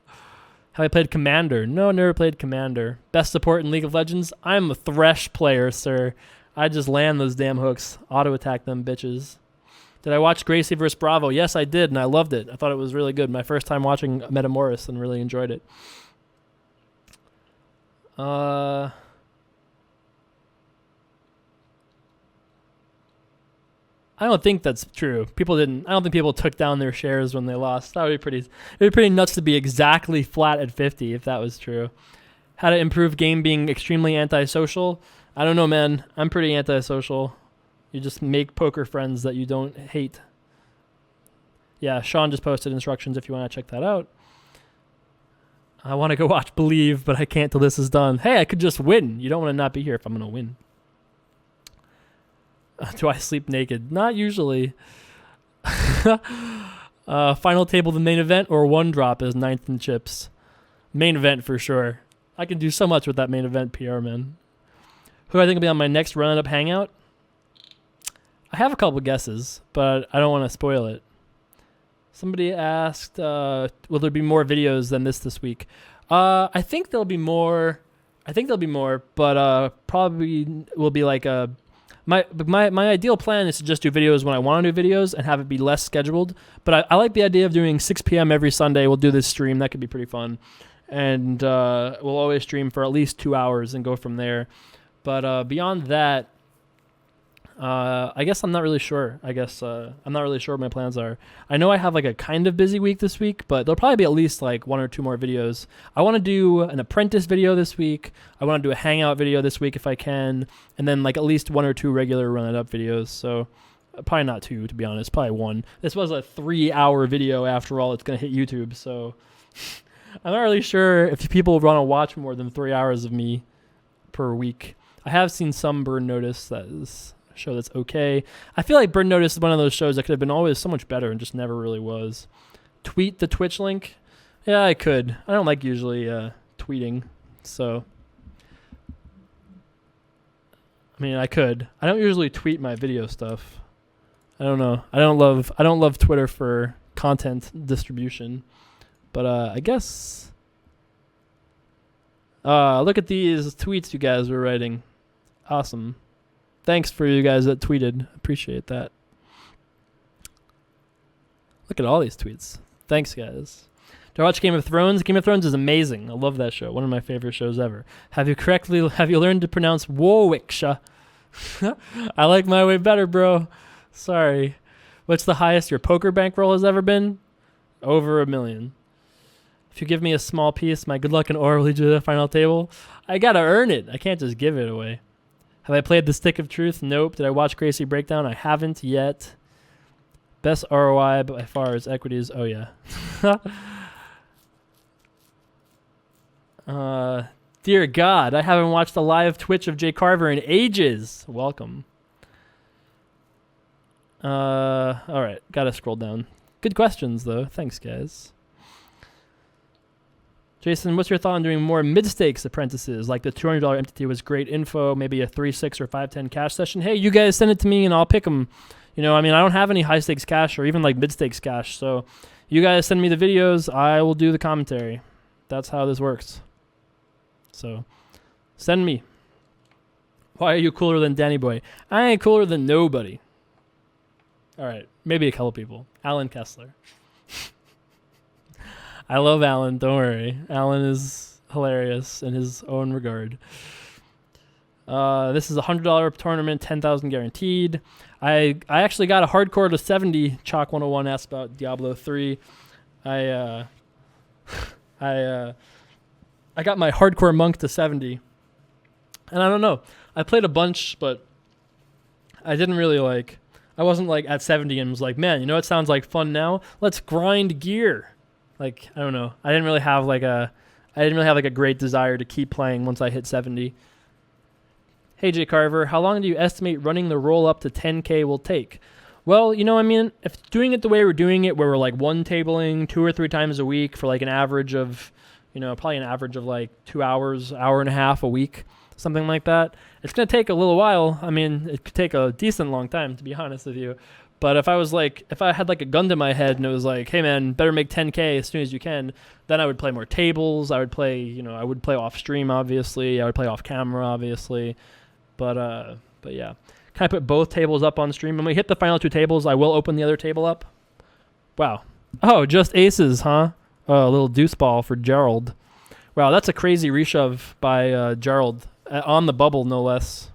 Have I played Commander? No, never played Commander. Best support in League of Legends? I'm a Thresh player, sir. I just land those damn hooks. Auto-attack them bitches. Did I watch Gracie vs. Bravo? Yes, I did, and I loved it. I thought it was really good. My first time watching Metamoris and really enjoyed it. I don't think that's true. People didn't. I don't think people took down their shares when they lost. That would be pretty. It'd be pretty nuts to be exactly flat at 50 if that was true. How to improve game being extremely antisocial? I don't know, man. I'm pretty antisocial. You just make poker friends that you don't hate. Yeah, Sean just posted instructions if you want to check that out. I want to go watch Believe, but I can't till this is done. Hey, I could just win. You don't want to not be here if I'm going to win. Do I sleep naked? Not usually. Final table, the main event, or one drop is ninth in chips. Main event for sure. I can do so much with that main event PR, man. Who I think will be on my next run-up hangout? I have a couple guesses, but I don't want to spoil it. Somebody asked, will there be more videos than this week? I think there'll be more. But probably will be like a... My ideal plan is to just do videos when I want to do videos and have it be less scheduled. But I like the idea of doing 6 p.m. every Sunday. We'll do this stream. That could be pretty fun. And we'll always stream for at least 2 hours and go from there. But beyond that, I guess I'm not really sure. I'm not really sure what my plans are. I know I have like a kind of busy week this week, but there'll probably be at least like 1 or 2 more videos. I want to do an apprentice video this week. I want to do a hangout video this week if I can, and then like at least 1 or 2 regular run it up videos. So probably not 2, to be honest. Probably 1. This was a 3-hour video after all. It's gonna hit YouTube, so I'm not really sure if people want to watch more than 3 hours of me per week. I have seen some Burn Notice that is a show that's okay. I feel like Burn Notice is one of those shows that could have been always so much better and just never really was. Tweet the Twitch link? Yeah, I could. I don't like usually tweeting, so I mean I could. I don't usually tweet my video stuff. I don't know. I don't love Twitter for content distribution. But I guess look at these tweets you guys were writing. Awesome. Thanks for you guys that tweeted. Appreciate that. Look at all these tweets. Thanks, guys. Do I watch Game of Thrones? Game of Thrones is amazing. I love that show. One of my favorite shows ever. Have you learned to pronounce Warwickshire? I like my way better, bro. Sorry. What's the highest your poker bankroll has ever been? Over $1 million. If you give me a small piece, my good luck and ore will lead you to the final table. I gotta earn it. I can't just give it away. Have I played The Stick of Truth? Nope. Did I watch Gracie Breakdown? I haven't yet. Best ROI by far is equities. Oh, yeah. Dear God, I haven't watched a live Twitch of Jay Carver in ages. Welcome. All right. Gotta scroll down. Good questions, though. Thanks, guys. Jason, what's your thought on doing more mid-stakes apprentices? Like the $200 entity was great info, maybe a 3-6 or 5-10 cash session. Hey, you guys send it to me and I'll pick them. You know, I mean, I don't have any high-stakes cash or even like mid-stakes cash. So you guys send me the videos. I will do the commentary. That's how this works. So send me. Why are you cooler than Danny Boy? I ain't cooler than nobody. All right, maybe a couple people. Alan Kessler. I love Alan, don't worry. Alan is hilarious in his own regard. This is a $100 tournament, 10,000 guaranteed. I actually got a hardcore to 70. Chalk 101 asked about Diablo 3. I got my hardcore monk to 70. And I don't know. I played a bunch, but I didn't really I wasn't at 70 and was like, man, you know what sounds like fun now? Let's grind gear. I don't know. I didn't really have a great desire to keep playing once I hit 70. Hey, Jay Carver, how long do you estimate running the roll up to 10K will take? Well, you know, I mean, if doing it the way we're doing it, where we're one tabling 2 or 3 times a week for an average of, probably an average of 2 hours, hour and a half a week, something like that. It's going to take a little while. I mean, it could take a decent long time, to be honest with you. But if I had a gun to my head and it was hey man, better make 10K as soon as you can, then I would play more tables. I would play, I would play off stream, obviously. I would play off camera, obviously. But yeah. Can I put both tables up on stream? When we hit the final 2 tables, I will open the other table up. Wow. Oh, just aces, huh? Oh, a little deuce ball for Gerald. Wow, that's a crazy reshove by Gerald. On the bubble, no less.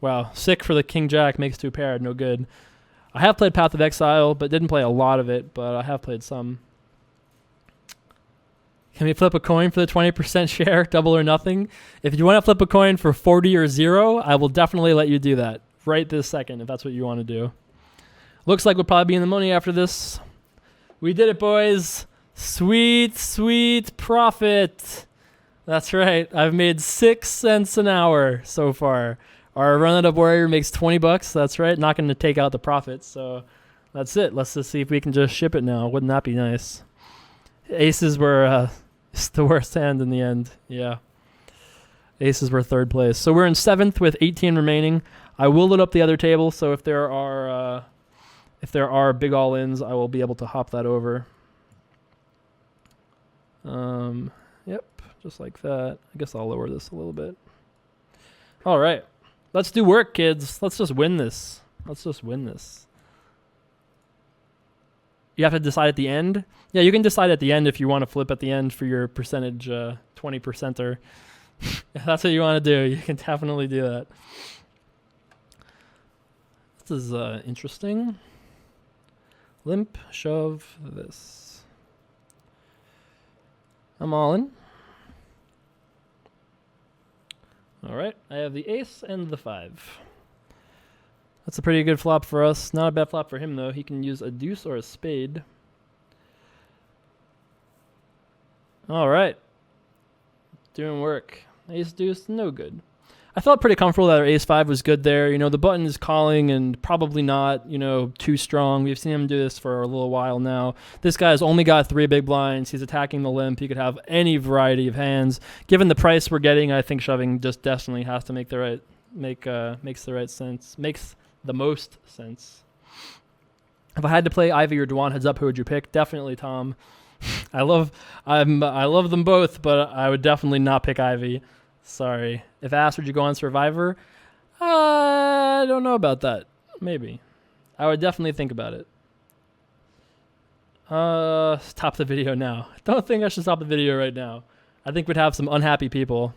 Wow. Sick for the King Jack. Makes 2 paired. No good. I have played Path of Exile, but didn't play a lot of it, but I have played some. Can we flip a coin for the 20% share? Double or nothing? If you want to flip a coin for 40 or 0, I will definitely let you do that right this second if that's what you want to do. Looks like we'll probably be in the money after this. We did it, boys. Sweet, sweet profit. That's right. I've made 6 cents an hour so far. Our Run It Up Warrior makes 20 bucks. That's right. Not going to take out the profits. So that's it. Let's just see if we can just ship it now. Wouldn't that be nice? Aces were the worst hand in the end. Yeah. Aces were 3rd place. So we're in 7th with 18 remaining. I will load up the other table. So if there are big all-ins, I will be able to hop that over. Yep. Just like that. I guess I'll lower this a little bit. All right. Let's do work, kids. Let's just win this. Let's just win this. You have to decide at the end? Yeah, you can decide at the end if you want to flip at the end for your percentage 20%er. If that's what you want to do, you can definitely do that. This is interesting. Limp, shove, this. I'm all in. All right, I have the ace and the 5. That's a pretty good flop for us. Not a bad flop for him, though. He can use a deuce or a spade. All right. Doing work. Ace deuce, no good. I felt pretty comfortable that our ace 5 was good there. You know, the button is calling and probably not, you know, too strong. We've seen him do this for a little while now. This guy's only got 3 big blinds. He's attacking the limp. He could have any variety of hands. Given the price we're getting, I think shoving just definitely has to make the right makes the right sense. Makes the most sense. If I had to play Ivy or Dwan heads up, who would you pick? Definitely Tom. I love them both, but I would definitely not pick Ivy. Sorry. If asked, would you go on Survivor? I don't know about that. Maybe. I would definitely think about it. Stop the video now. I don't think I should stop the video right now. I think we'd have some unhappy people.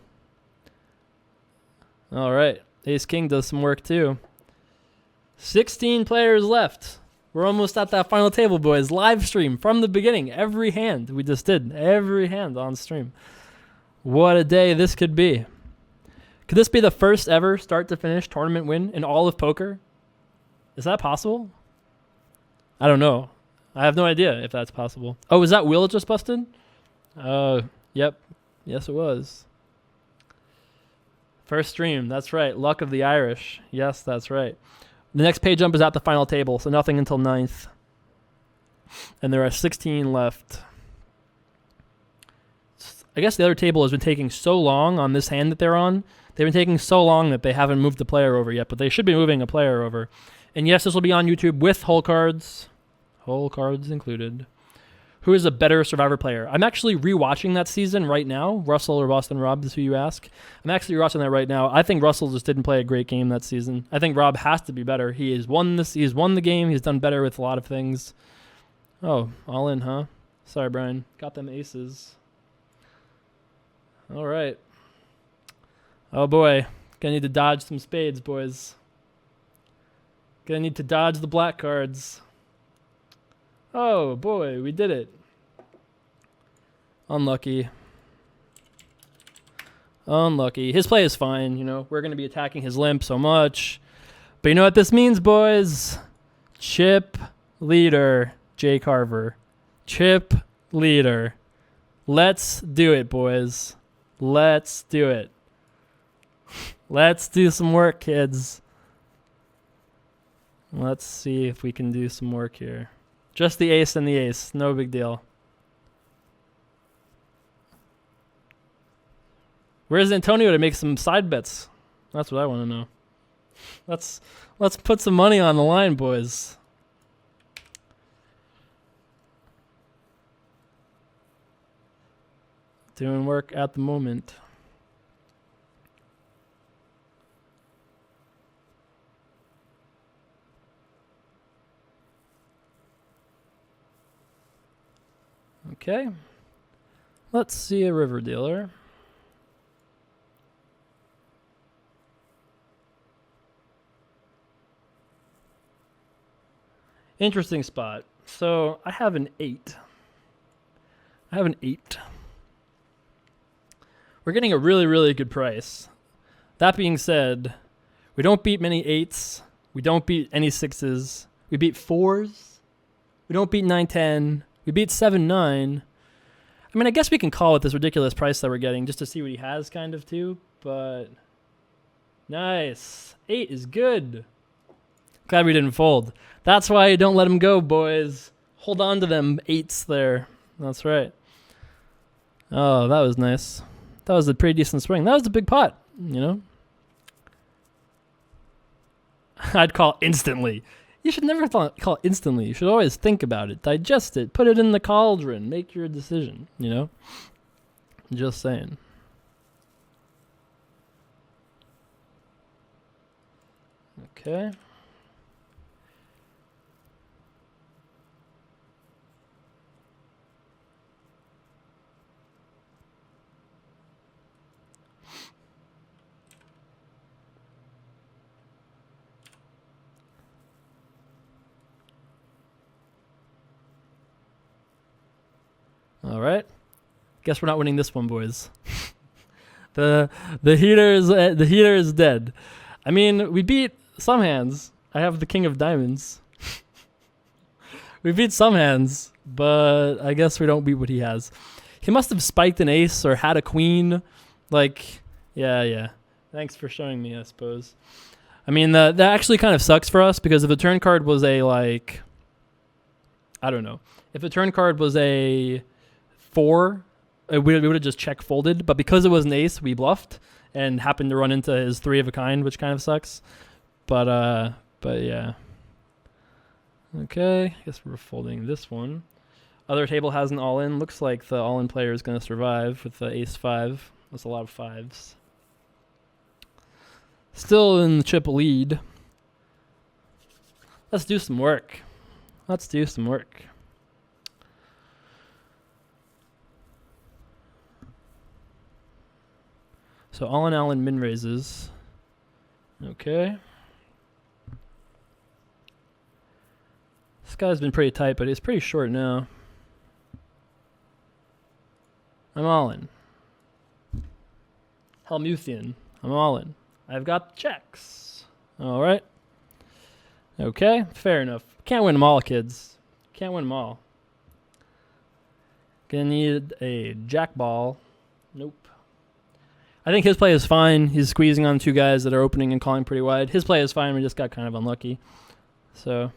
All right. Ace King does some work too. 16 players left. We're almost at that final table, boys. Live stream from the beginning. Every hand we just did. Every hand on stream. What a day this could be. Could this be the first ever start-to-finish tournament win in all of poker? Is that possible? I don't know. I have no idea if that's possible. Oh, is that Will just busted? Oh, yep. Yes, it was. First stream. That's right. Luck of the Irish. Yes, that's right. The next pay jump is at the final table, so nothing until 9th. And there are 16 left. I guess the other table has been taking so long on this hand that they're on. They've been taking so long that they haven't moved the player over yet, but they should be moving a player over. And yes, this will be on YouTube with hole cards. Hole cards included. Who is a better Survivor player? I'm actually rewatching that season right now. Russell or Boston Rob is who you ask. I'm actually watching that right now. I think Russell just didn't play a great game that season. I think Rob has to be better. He has won the game. He's done better with a lot of things. Oh, all in, huh? Sorry, Brian. Got them aces. All right. Oh, boy. Gonna need to dodge some spades, boys. Gonna need to dodge the black cards. Oh, boy. We did it. Unlucky. Unlucky. His play is fine. You know, we're going to be attacking his limp so much. But you know what this means, boys? Chip leader, Jay Carver. Chip leader. Let's do it, boys. Let's do it. Let's do some work, kids. Let's see if we can do some work here. Just the ace and the ace. No big deal. Where's Antonio to make some side bets? That's what I want to know. Let's put some money on the line, boys. Doing work at the moment. Okay. Let's see a river dealer. Interesting spot. So I have an 8. We're getting a really, really good price. That being said, we don't beat many 8s. We don't beat any 6s. We beat 4s. We don't beat 9-10. We beat 7-9. I mean, I guess we can call it this ridiculous price that we're getting just to see what he has kind of too, but nice. 8 is good. Glad we didn't fold. That's why you don't let him go, boys. Hold on to them 8s there. That's right. Oh, that was nice. That was a pretty decent swing. That was a big pot, you know? I'd call instantly. You should never call instantly. You should always think about it, digest it, put it in the cauldron, make your decision, you know? Just saying. Okay. All right. Guess we're not winning this one, boys. the heater is dead. I mean, we beat some hands. I have the king of diamonds. We beat some hands, but I guess we don't beat what he has. He must have spiked an ace or had a queen. Like, yeah. Thanks for showing me, I suppose. I mean, that actually kind of sucks for us because if the turn card was a, like, I don't know. If the turn card was a 4, we would have just check folded. But because it was an ace, we bluffed and happened to run into his 3 of a kind, which kind of sucks. But yeah. Okay, I guess we're folding this one. Other table has an all-in. Looks like the all-in player is going to survive with the ace 5. That's a lot of 5s. Still in the chip lead. Let's do some work. So all-in min raises. Okay. This guy's been pretty tight, but he's pretty short now. I'm all in. Helmuthian. I'm all in. I've got checks. All right. Okay, fair enough. Can't win them all, kids. Can't win them all. Gonna need a jack ball. Nope. I think his play is fine. He's squeezing on 2 guys that are opening and calling pretty wide. His play is fine. We just got kind of unlucky. So,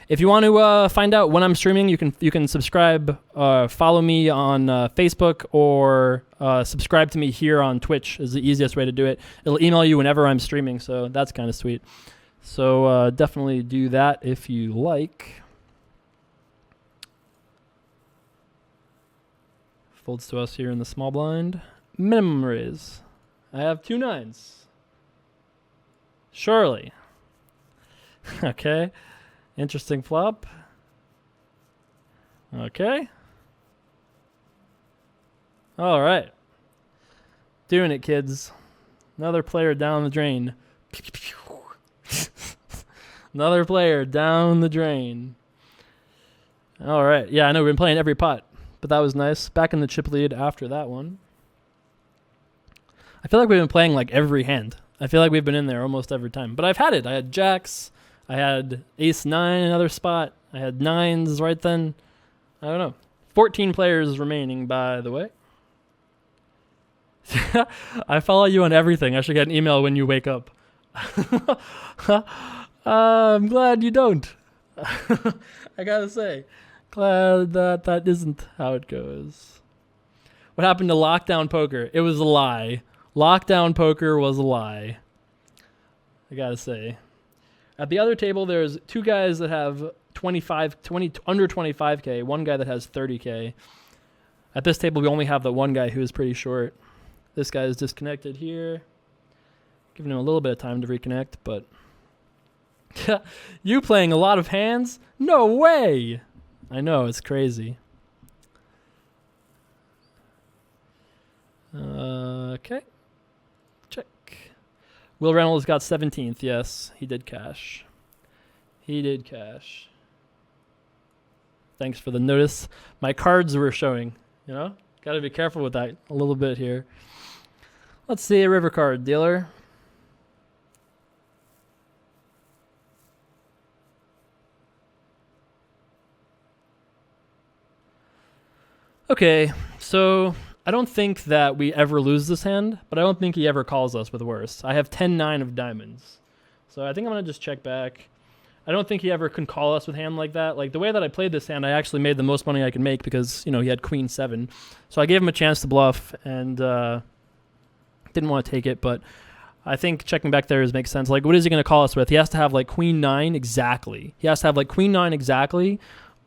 if you want to find out when I'm streaming, you can subscribe, follow me on Facebook, or subscribe to me here on Twitch is the easiest way to do it. It'll email you whenever I'm streaming, so that's kind of sweet. So definitely do that if you like. Folds to us here in the small blind. Minimum raise. I have 2 9s. Surely. Okay. Interesting flop. Okay. All right. Doing it, kids. Another player down the drain. Another player down the drain. All right. Yeah, I know we've been playing every pot, but that was nice. Back in the chip lead after that one. I feel like we've been playing like every hand. I feel like we've been in there almost every time. But I've had it. I had jacks. I had ace 9 another spot. I had 9s right then. I don't know. 14 players remaining, by the way. I follow you on everything. I should get an email when you wake up. I'm glad you don't. I gotta say. Glad that isn't how it goes. What happened to lockdown poker? It was a lie. Lockdown poker was a lie. I gotta say. At the other table, there's 2 guys that have under 25K, 1 guy that has 30K. At this table, we only have the 1 guy who is pretty short. This guy is disconnected here. Giving him a little bit of time to reconnect, but... You playing a lot of hands? No way! I know, it's crazy. Okay. Check. Will Reynolds got 17th. Yes, he did cash. Thanks for the notice. My cards were showing, you know? Got to be careful with that a little bit here. Let's see a river card, dealer. Okay, so I don't think that we ever lose this hand, but I don't think he ever calls us with worse. I have 10-9 of diamonds. So I think I'm going to just check back. I don't think he ever can call us with hand like that. Like, the way that I played this hand, I actually made the most money I could make because, you know, he had queen 7. So I gave him a chance to bluff and didn't want to take it, but I think checking back there makes sense. Like, what is he going to call us with? He has to have, like, queen 9 exactly. He has to have, like, queen 9 exactly,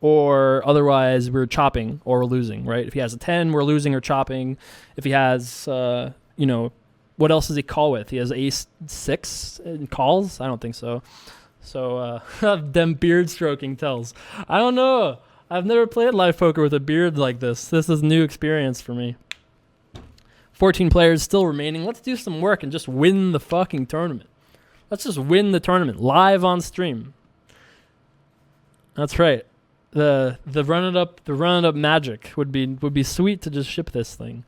or otherwise we're chopping or we're losing, right? If he has a 10, we're losing or chopping. If he has, you know, what else does he call with? He has ace 6 in calls? I don't think so. So, them beard stroking tells. I don't know. I've never played live poker with a beard like this. This is a new experience for me. 14 players still remaining. Let's do some work and just win the fucking tournament. Let's just win the tournament live on stream. That's right. The run it up magic would be sweet to just ship this thing.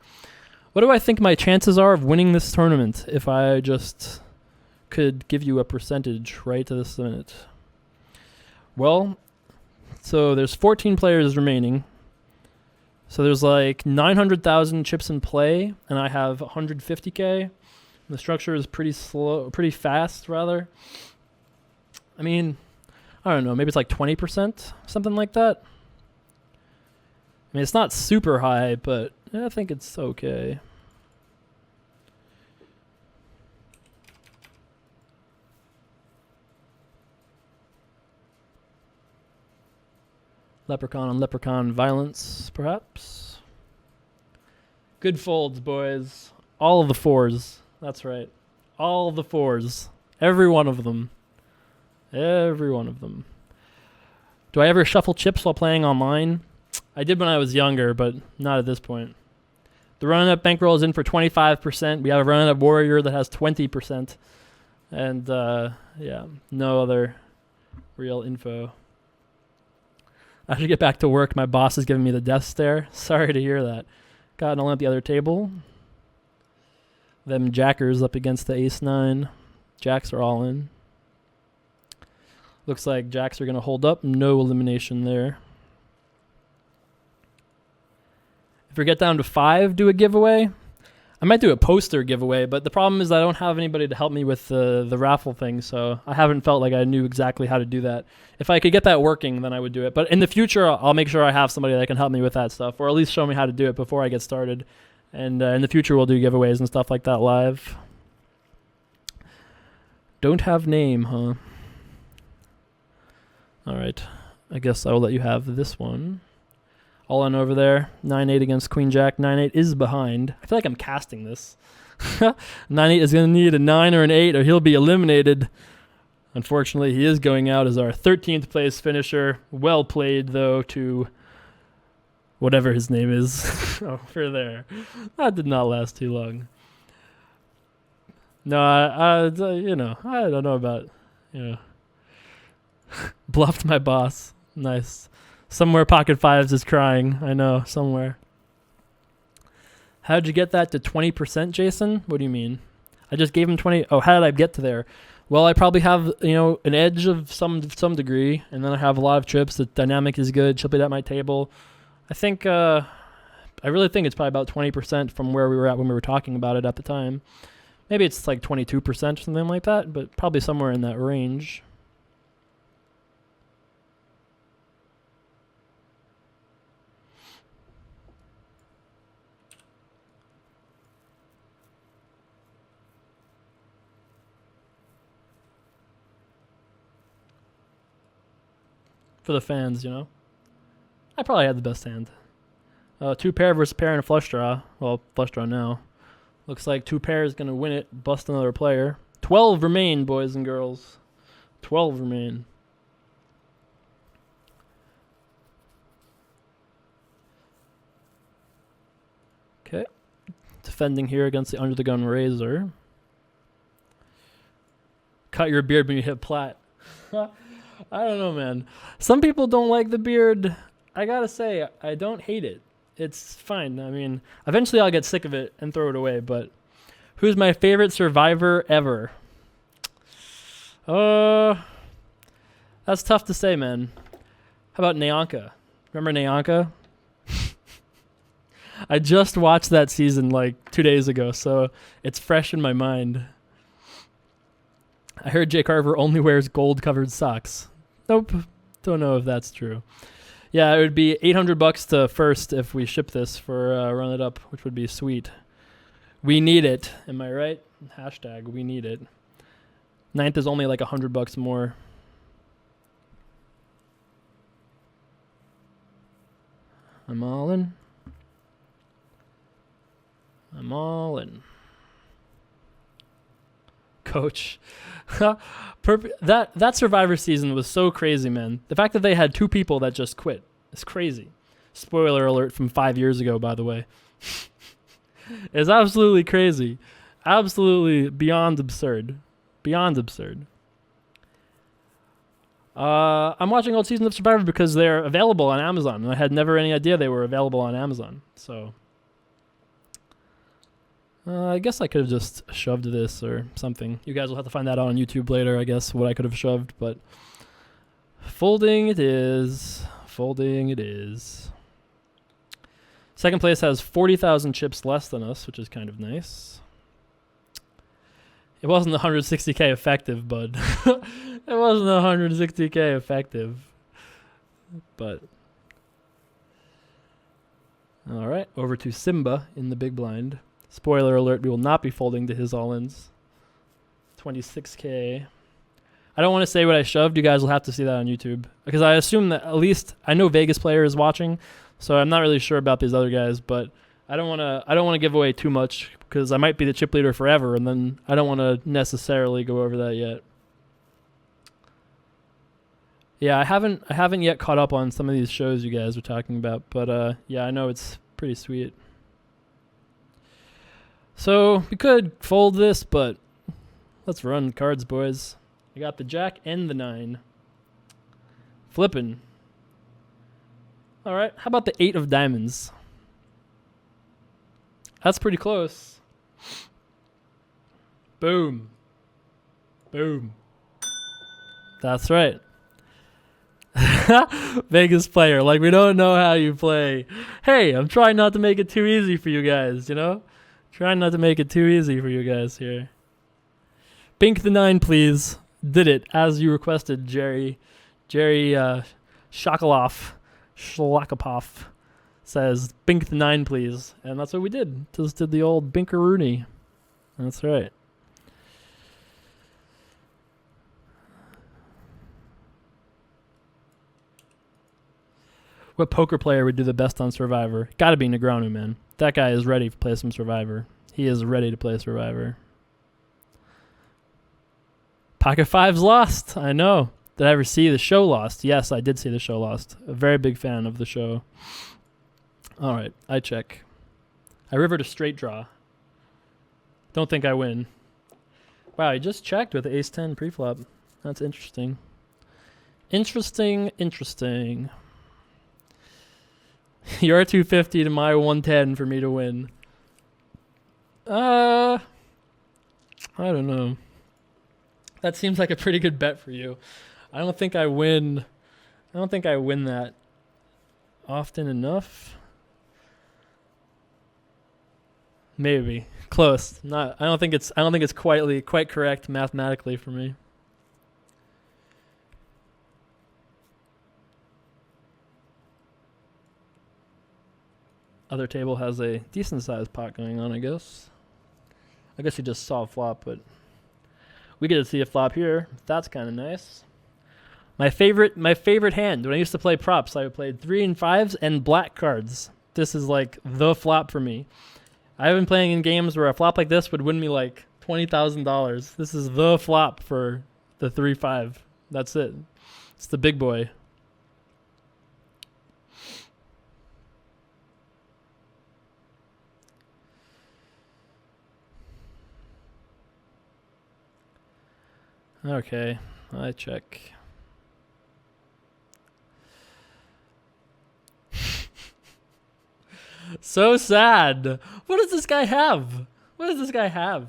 What do I think my chances are of winning this tournament if I just could give you a percentage right to this minute? Well, so there's 14 players remaining. So there's like 900,000 chips in play, and I have 150K. The structure is pretty fast, rather. I mean, I don't know, maybe it's like 20%, something like that. I mean, it's not super high, but I think it's okay. Leprechaun on leprechaun violence, perhaps. Good folds, boys. All of the 4s. That's right. All of the 4s. Every one of them. Every one of them. Do I ever shuffle chips while playing online? I did when I was younger, but not at this point. The run-up bankroll is in for 25%. We have a run-up warrior that has 20%. And, yeah, no other real info. I should get back to work. My boss is giving me the death stare. Sorry to hear that. Got an all at the other table. Them jackers up against the ace 9. Jacks are all in. Looks like jacks are going to hold up. No elimination there. If we get down to 5, do a giveaway. I might do a poster giveaway, but the problem is I don't have anybody to help me with the raffle thing, so I haven't felt like I knew exactly how to do that. If I could get that working, then I would do it. But in the future, I'll make sure I have somebody that can help me with that stuff, or at least show me how to do it before I get started. And in the future, we'll do giveaways and stuff like that live. Don't have name, huh? All right. I guess I will let you have this one. All in over there. 9-8 against Queen Jack. 9-8 is behind. I feel like I'm casting this. 9-8 is going to need a 9 or an 8 or he'll be eliminated. Unfortunately, he is going out as our 13th place finisher. Well played, though, to whatever his name is over there. That did not last too long. No, you know, I don't know about, you know. Bluffed my boss. Nice. Somewhere Pocket Fives is crying. I know, somewhere. How'd you get that to 20%, Jason? What do you mean? I just gave him 20. Oh, how did I get to there? Well, I probably have, you know, an edge of some degree, and then I have a lot of trips. The dynamic is good. She'll be at my table. I think, I really think it's probably about 20% from where we were at when we were talking about it at the time. Maybe it's like 22% or something like that, but probably somewhere in that range. For the fans, you know. I probably had the best hand. 2 pair versus pair and a flush draw. Well, flush draw now. Looks like 2 pairs going to win it. Bust another player. 12 remain, boys and girls. 12 remain. Okay. Defending here against the under the gun razor. Cut your beard when you hit plat. I don't know, man. Some people don't like the beard. I gotta say, I don't hate it. It's fine. I mean, eventually I'll get sick of it and throw it away, but who's my favorite survivor ever? That's tough to say, man. How about Nyanka? Remember Nyanka? I just watched that season like 2 days ago, so it's fresh in my mind. I heard Jay Carver only wears gold-covered socks. Nope. Don't know if that's true. Yeah, it would be $800 to first if we ship this for Run It Up, which would be sweet. We need it. Am I right? Hashtag we need it. Ninth is only like $100 more. I'm all in. I'm all in. Coach. That Survivor season was so crazy, man. The fact that they had 2 people that just quit is crazy. Spoiler alert from 5 years ago, by the way. It's absolutely crazy. Absolutely beyond absurd. Beyond absurd. I'm watching old seasons of Survivor because they're available on Amazon, and I had never any idea they were available on Amazon. So I guess I could have just shoved this or something. You guys will have to find that out on YouTube later, I guess, what I could have shoved. But folding it is. Folding it is. Second place has 40,000 chips less than us, which is kind of nice. It wasn't 160k effective, bud. It wasn't 160k effective. But all right, over to Simba in the big blind. Spoiler alert, we will not be folding to his all-ins. 26k. I don't want to say what I shoved. You guys will have to see that on YouTube. Because I assume that at least I know Vegas player is watching, so I'm not really sure about these other guys, but I don't want to give away too much because I might be the chip leader forever, and then I don't want to necessarily go over that yet. Yeah, I haven't yet caught up on some of these shows you guys were talking about, but yeah, I know it's pretty sweet. So we could fold this, but let's run cards, boys. I got the jack and the 9. Flipping. All right, how about the 8 of diamonds? That's pretty close. Boom. Boom. That's right. Vegas player, like we don't know how you play. Hey, I'm trying not to make it too easy for you guys, you know? Trying not to make it too easy for you guys here. Bink the 9, please. Did it, as you requested, Jerry. Jerry Shakaloff says, bink the 9, please. And that's what we did. Just did the old binkaroony. That's right. What poker player would do the best on Survivor? Gotta be Negreanu, man. That guy is ready to play some Survivor. He is ready to play Survivor. Pocket 5's Lost. I know. Did I ever see the show Lost? Yes, I did see the show Lost. A very big fan of the show. All right, I check. I rivered a straight draw. Don't think I win. Wow, he just checked with ace-10 preflop. That's interesting. Interesting. You're 250 to my 110 for me to win. I don't know. That seems like a pretty good bet for you. I don't think I win that often enough. Maybe. Close. I don't think it's quite correct mathematically for me. Other table has a decent sized pot going on, I guess. I guess you just saw a flop, but we get to see a flop here. That's kind of nice. My favorite hand. When I used to play props, I played 3 and 5s and black cards. This is like the flop for me. I've been playing in games where a flop like this would win me like $20,000. This is the flop for the 3-5. That's it. It's the big boy. Okay, I check. So sad. What does this guy have? What does this guy have?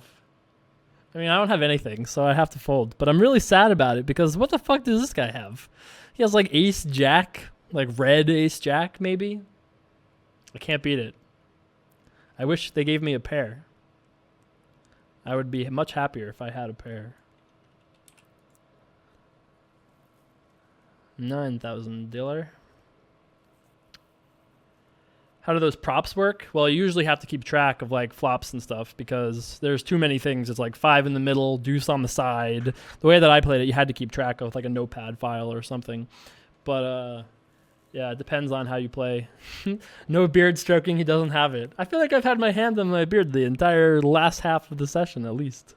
I mean, I don't have anything, so I have to fold. But I'm really sad about it because what the fuck does this guy have? He has like ace jack, like red ace jack maybe. I can't beat it. I wish they gave me a pair. I would be much happier if I had a pair. 9,000 dealer. How do those props work? Well, you usually have to keep track of like flops and stuff because there's too many things. It's like 5 in the middle, deuce on the side. The way that I played it, you had to keep track of like a notepad file or something. But yeah, it depends on how you play. No beard stroking, he doesn't have it. I feel like I've had my hand on my beard the entire last half of the session at least.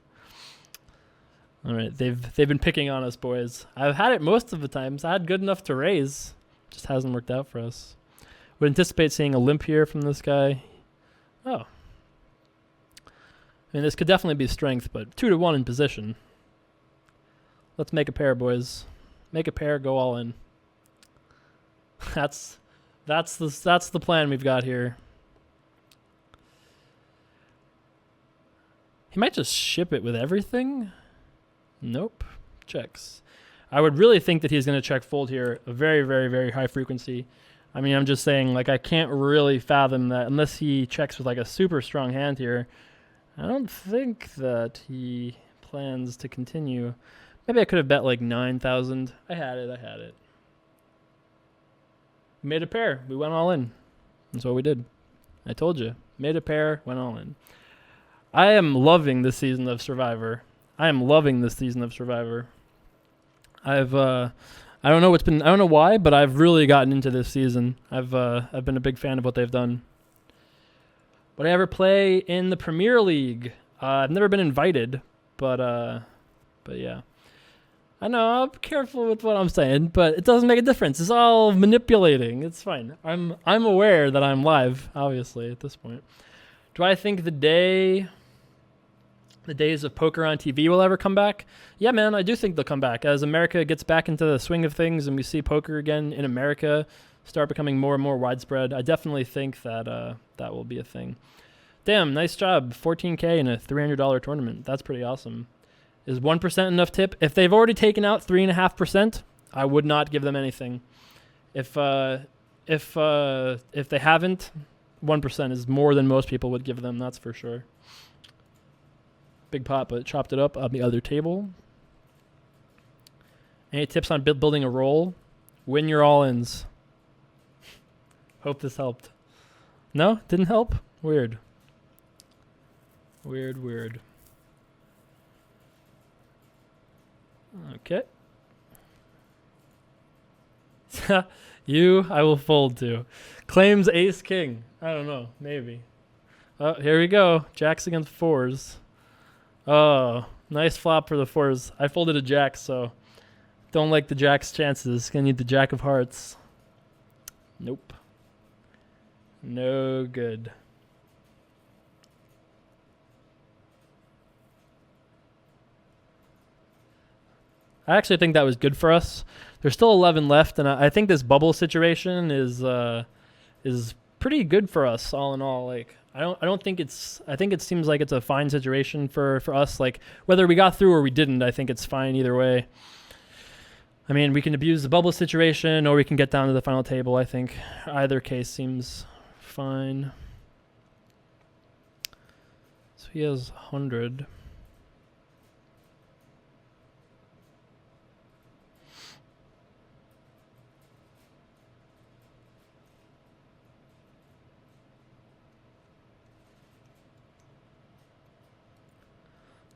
All right, they've been picking on us, boys. I've had it most of the times. I had good enough to raise. Just hasn't worked out for us. Would anticipate seeing a limp here from this guy. Oh. I mean, this could definitely be strength, but 2-1 in position. Let's make a pair, boys. Make a pair, go all in. That's the plan we've got here. He might just ship it with everything. Nope. Checks. I would really think that he's going to check fold here, a very, very, very high frequency. I mean, I'm just saying, like, I can't really fathom that unless he checks with, like, a super strong hand here. I don't think that he plans to continue. Maybe I could have bet, like, 9,000. I had it. We made a pair. We went all in. That's what we did. I told you. Made a pair, went all in. I am loving this season of Survivor. I don't know why, but I've really gotten into this season. I've been a big fan of what they've done. Would I ever play in the Premier League? I've never been invited, but yeah. I know, I'm careful with what I'm saying, but it doesn't make a difference. It's all manipulating. It's fine. I'm aware that I'm live, obviously, at this point. Do I think the days of poker on TV will ever come back? Yeah, man, I do think they'll come back. As America gets back into the swing of things and we see poker again in America start becoming more and more widespread, I definitely think that that will be a thing. Damn, nice job. 14K in a $300 tournament. That's pretty awesome. Is 1% enough tip? If they've already taken out 3.5%, I would not give them anything. If they haven't, 1% is more than most people would give them, that's for sure. Big pot, but chopped it up on the other table. Any tips on building a roll? Win your all-ins. Hope this helped. No? Didn't help? Weird. Okay. I will fold to. Claims ace king. I don't know. Maybe. Oh, here we go. Jacks against fours. Oh, nice flop for the fours. I folded a jack, so don't like the jack's chances. Gonna need the jack of hearts. Nope. No good. I actually think that was good for us. There's still 11 left, and I think this bubble situation is pretty good for us all in all. Like I think it seems like it's a fine situation for us. Like whether we got through or we didn't, I think it's fine either way. I mean, we can abuse the bubble situation or we can get down to the final table. I think either case seems fine. So he has 100.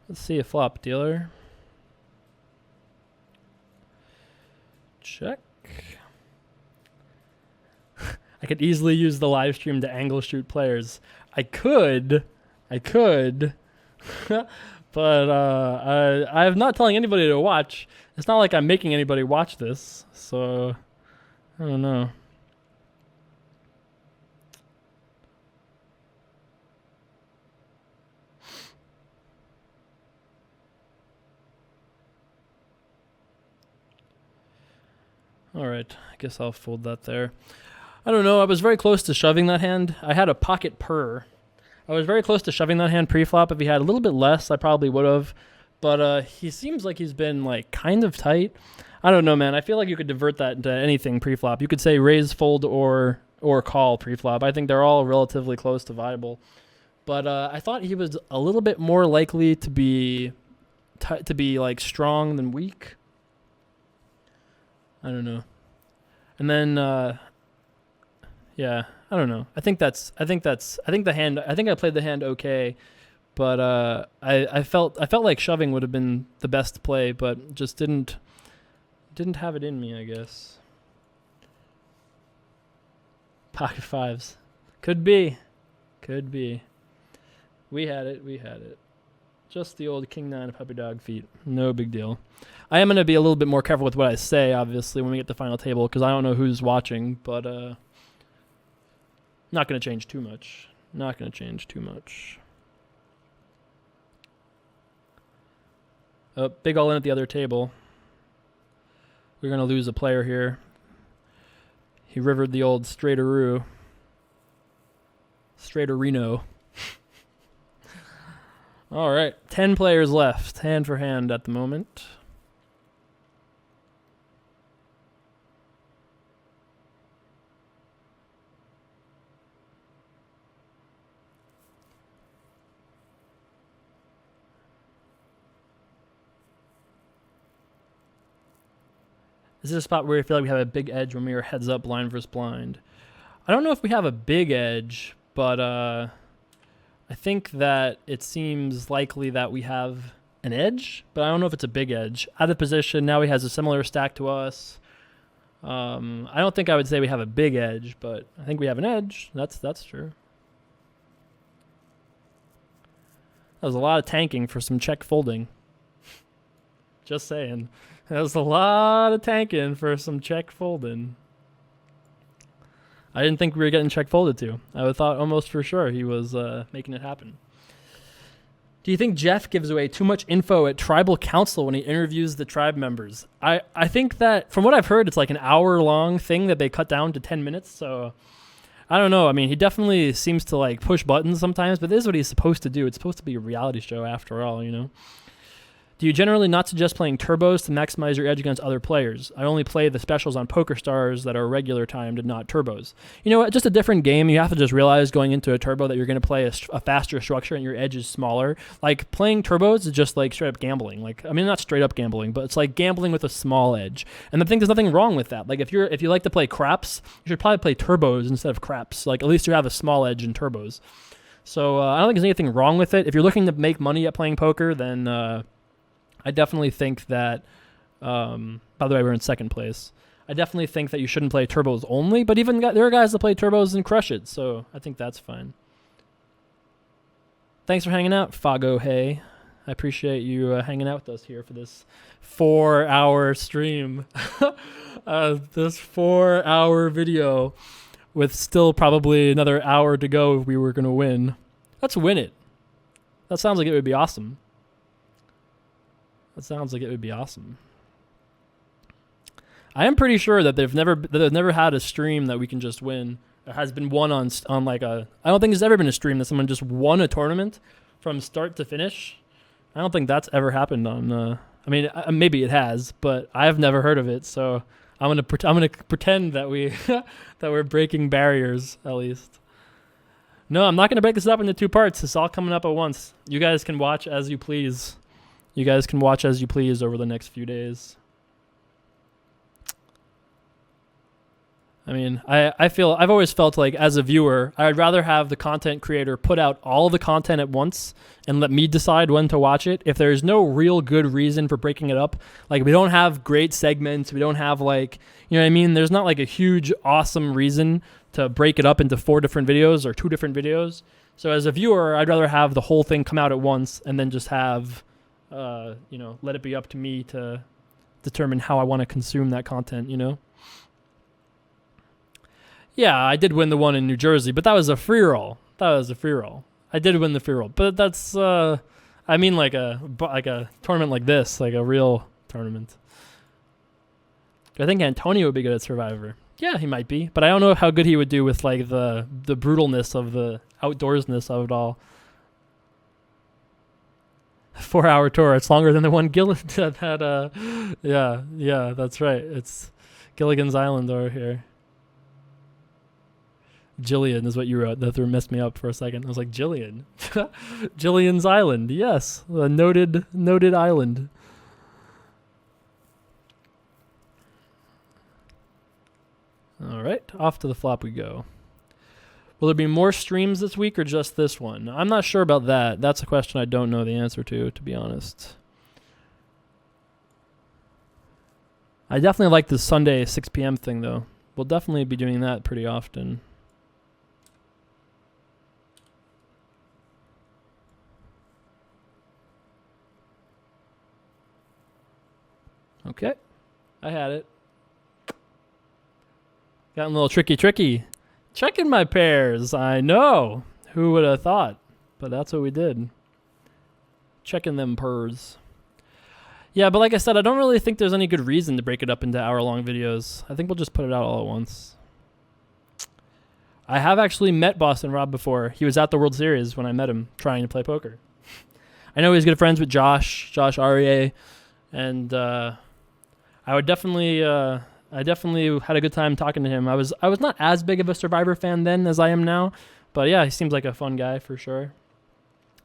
Let's see a flop dealer. Check. I could easily use the live stream to angle shoot players. I could, but I'm not telling anybody to watch. It's not like I'm making anybody watch this, so I don't know. All right, I guess I'll fold that there. I don't know. I was very close to shoving that hand. I had a pocket purr. I was very close to shoving that hand pre-flop. If he had a little bit less, I probably would have. But he seems like he's been like kind of tight. I don't know, man. I feel like you could divert that into anything pre-flop. You could say raise, fold, or call pre-flop. I think they're all relatively close to viable. But I thought he was a little bit more likely to be like strong than weak. I don't know. And then yeah, I don't know. I think I played the hand okay, but I felt like shoving would have been the best play, but just didn't have it in me, I guess. Pocket fives. Could be. We had it. Just the old king nine of puppy dog feet. No big deal. I am going to be a little bit more careful with what I say, obviously, when we get to the final table, because I don't know who's watching, but not going to change too much. Oh, big all in at the other table. We're going to lose a player here. He rivered the old straighteroo. Straighterino. All right, 10 players left, hand for hand at the moment. Is this a spot where you feel like we have a big edge when we are heads up blind versus blind? I don't know if we have a big edge, but I think that it seems likely that we have an edge, but I don't know if it's a big edge. Out of position, now he has a similar stack to us. I don't think I would say we have a big edge, but I think we have an edge. That's true. That was a lot of tanking for some check folding. Just saying. That was a lot of tanking for some check folding. I didn't think we were getting check folded to. I thought almost for sure he was making it happen. Do you think Jeff gives away too much info at tribal council when he interviews the tribe members? I think that, from what I've heard, it's like an hour-long thing that they cut down to 10 minutes, so I don't know. I mean, he definitely seems to like push buttons sometimes, but this is what he's supposed to do. It's supposed to be a reality show after all, you know? Do you generally not suggest playing turbos to maximize your edge against other players? I only play the specials on Poker Stars that are regular timed and not turbos. You know what? Just a different game. You have to just realize going into a turbo that you're going to play a faster structure and your edge is smaller. Like, playing turbos is just like straight up gambling. Like, I mean, not straight up gambling, but it's like gambling with a small edge. And I think there's nothing wrong with that. Like, if you like to play craps, you should probably play turbos instead of craps. Like, at least you have a small edge in turbos. So I don't think there's anything wrong with it. If you're looking to make money at playing poker, then I definitely think that, by the way, we're in second place. I definitely think that you shouldn't play turbos only, but even there are guys that play turbos and crush it, so I think that's fine. Thanks for hanging out, Fago Hey. I appreciate you hanging out with us here for this 4-hour stream. This 4-hour video with still probably another hour to go if we were going to win. Let's win it. That sounds like it would be awesome. I am pretty sure that they've never had a stream that we can just win. It has been won on like a. I don't think there's ever been a stream that someone just won a tournament from start to finish. I don't think that's ever happened on. I mean, maybe it has, but I've never heard of it. So I'm gonna pretend that that we're breaking barriers at least. No, I'm not gonna break this up into two parts. It's all coming up at once. You guys can watch as you please. You guys can watch as you please over the next few days. I mean, I've always felt like as a viewer, I'd rather have the content creator put out all the content at once and let me decide when to watch it. If there's no real good reason for breaking it up, like we don't have great segments, we don't have like, you know what I mean? There's not like a huge, awesome reason to break it up into 4 different videos or 2 different videos. So as a viewer, I'd rather have the whole thing come out at once and then just have, let it be up to me to determine how I want to consume that content, you know? Yeah, I did win the one in New Jersey, but that was a free roll. I did win the free roll, but that's, I mean like a tournament like this, like a real tournament. I think Antonio would be good at Survivor. Yeah, he might be, but I don't know how good he would do with like the brutalness of the outdoorsness of it all. 4-hour tour. It's longer than the one Gilligan had. Yeah, that's right. It's Gilligan's Island over here. Jillian is what you wrote. That messed me up for a second. I was like, Jillian. Jillian's Island. Yes, a noted island. All right, off to the flop we go. Will there be more streams this week or just this one? I'm not sure about that. That's a question I don't know the answer to be honest. I definitely like the Sunday 6 p.m. thing, though. We'll definitely be doing that pretty often. Okay. I had it. Gotten a little tricky. Checking my pairs. I know. Who would have thought? But that's what we did. Checking them purrs. Yeah, but like I said, I don't really think there's any good reason to break it up into hour-long videos. I think we'll just put it out all at once. I have actually met Boston Rob before. He was at the World Series when I met him trying to play poker. I know he's good friends with Josh Arie, and I definitely had a good time talking to him. I was not as big of a Survivor fan then as I am now, but yeah, he seems like a fun guy for sure.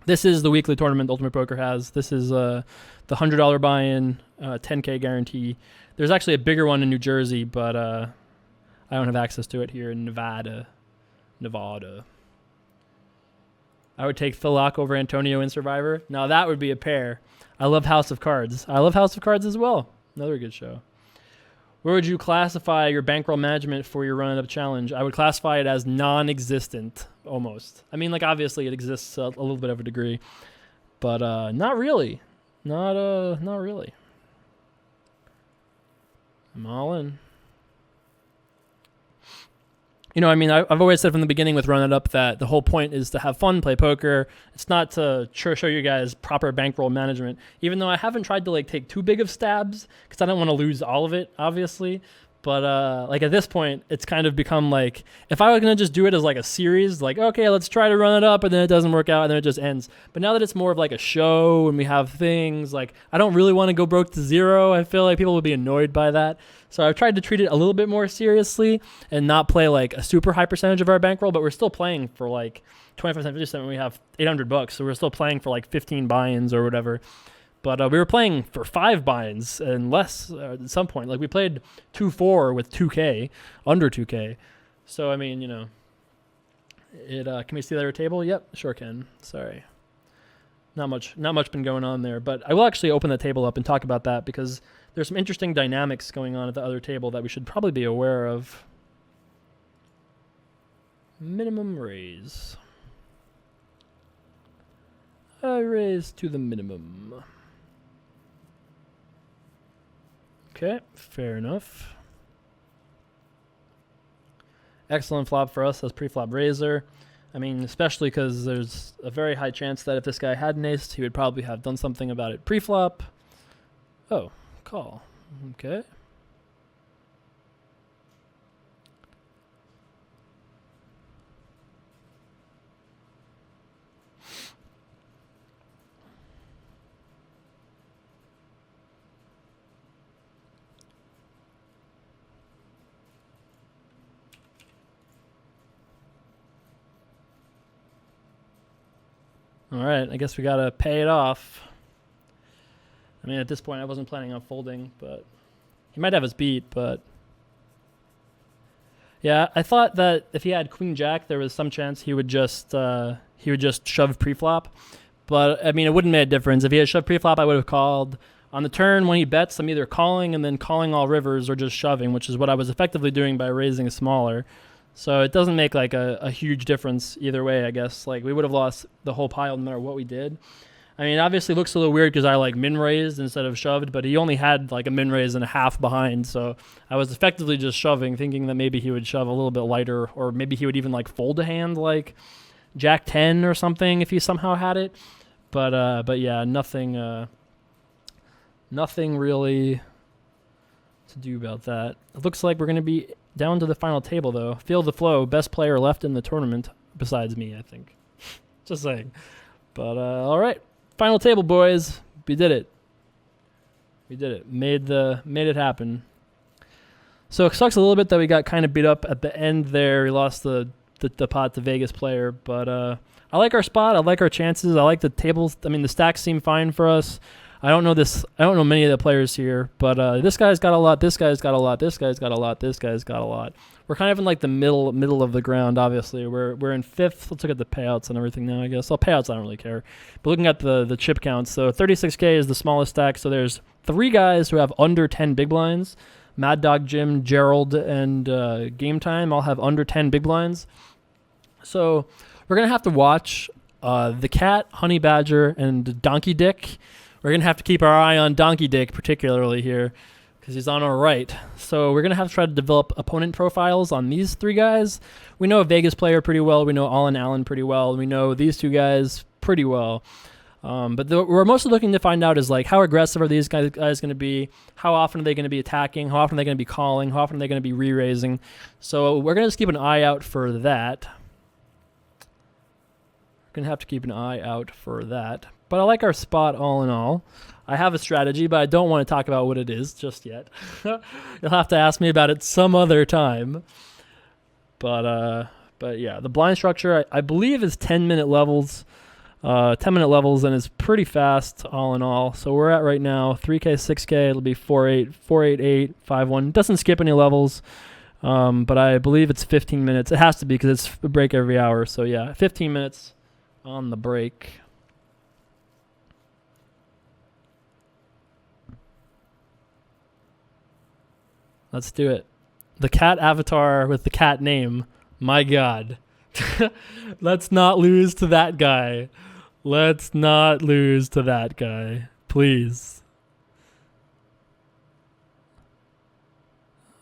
This is the weekly tournament Ultimate Poker has. This is the $100 buy-in, 10K guarantee. There's actually a bigger one in New Jersey, but I don't have access to it here in Nevada. I would take Phil Lock over Antonio in Survivor. Now that would be a pair. I love House of Cards. I love House of Cards as well. Another good show. Where would you classify your bankroll management for your run-up challenge? I would classify it as non-existent, almost. I mean, like, obviously it exists a little bit of a degree, but not really. Not really. I'm all in. You know, I mean, I've always said from the beginning with Run It Up that the whole point is to have fun, play poker. It's not to show you guys proper bankroll management, even though I haven't tried to, like, take too big of stabs because I don't want to lose all of it, obviously. But, like, at this point, it's kind of become, like, if I was going to just do it as, like, a series, like, okay, let's try to run it up, and then it doesn't work out, and then it just ends. But now that it's more of, like, a show, and we have things, like, I don't really want to go broke to zero. I feel like people would be annoyed by that. So I've tried to treat it a little bit more seriously and not play, like, a super high percentage of our bankroll, but we're still playing for, like, 25%, 50% when we have $800, so we're still playing for, like, 15 buy-ins or whatever. But we were playing for 5 buy-ins and less at some point. Like, we played 2-4 with 2K, under 2K. So, I mean, you know, can we see the other table? Yep, sure can. Sorry. Not much been going on there. But I will actually open the table up and talk about that because there's some interesting dynamics going on at the other table that we should probably be aware of. Minimum raise. I raise to the minimum. Okay, fair enough. Excellent flop for us as pre-flop raiser. I mean, especially because there's a very high chance that if this guy had an ace, he would probably have done something about it pre-flop. Oh, call. Okay. All right, I guess we got to pay it off. I mean, at this point, I wasn't planning on folding, but he might have us beat, but... Yeah, I thought that if he had Queen Jack, there was some chance he would just shove pre-flop. But, I mean, it wouldn't make a difference. If he had shoved pre-flop, I would have called. On the turn, when he bets, I'm either calling and then calling all rivers or just shoving, which is what I was effectively doing by raising smaller. So it doesn't make like a huge difference either way, I guess. Like, we would have lost the whole pile no matter what we did. I mean, it obviously looks a little weird because I like min raised instead of shoved, but he only had like a min raise and a half behind. So I was effectively just shoving, thinking that maybe he would shove a little bit lighter, or maybe he would even like fold a hand like Jack 10 or something if he somehow had it. But yeah, nothing really to do about that. It looks like we're going to be Down to the final table, though. Feel the flow. Best player left in the tournament besides me, I think. Just saying. But, all right. Final table, boys. We did it. We did it. Made it happen. So it sucks a little bit that we got kind of beat up at the end there. We lost the pot to Vegas player. But I like our spot. I like our chances. I like the tables. I mean, the stacks seem fine for us. I don't know many of the players here, but this guy's got a lot. This guy's got a lot. This guy's got a lot. This guy's got a lot. We're kind of in like the middle of the ground. Obviously, we're in fifth. Let's look at the payouts and everything now. I guess payouts I don't really care, but looking at the chip counts, so 36K is the smallest stack. So there's 3 guys who have under 10 big blinds. Mad Dog Jim, Gerald, and Game Time all have under 10 big blinds. So we're gonna have to watch the Cat, Honey Badger, and Donkey Dick. We're going to have to keep our eye on Donkey Dick particularly here because he's on our right. So we're going to have to try to develop opponent profiles on these 3 guys. We know a Vegas player pretty well. We know Allen Allen pretty well. We know these 2 guys pretty well. But we're mostly looking to find out is like how aggressive are these guys going to be? How often are they going to be attacking? How often are they going to be calling? How often are they going to be re-raising? So we're going to just keep an eye out for that. We're going to have to keep an eye out for that. But I like our spot all in all. I have a strategy, but I don't want to talk about what it is just yet. You'll have to ask me about it some other time. But yeah, the blind structure I believe is 10-minute levels. 10-minute levels, and it's pretty fast all in all. So we're at right now 3K, 6K. It'll be 4.8, 4.88, 5.1. Doesn't skip any levels. But I believe it's 15 minutes. It has to be because it's a break every hour. So yeah, 15 minutes on the break. Let's do it. The cat avatar with the cat name. My God. Let's not lose to that guy. Let's not lose to that guy. Please.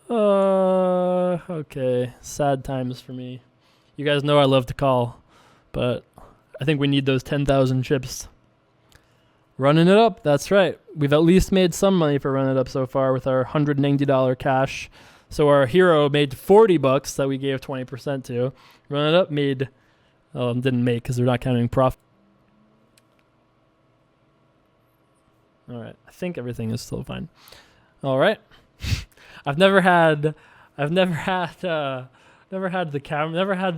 Okay. Sad times for me. You guys know I love to call, but I think we need those 10,000 chips. Running it up, that's right. We've at least made some money for running it up so far with our $190 cash. So our hero made $40 that we gave 20% to. Run it up made, didn't make because they're not counting profit. All right, I think everything is still fine. All right, I've never had the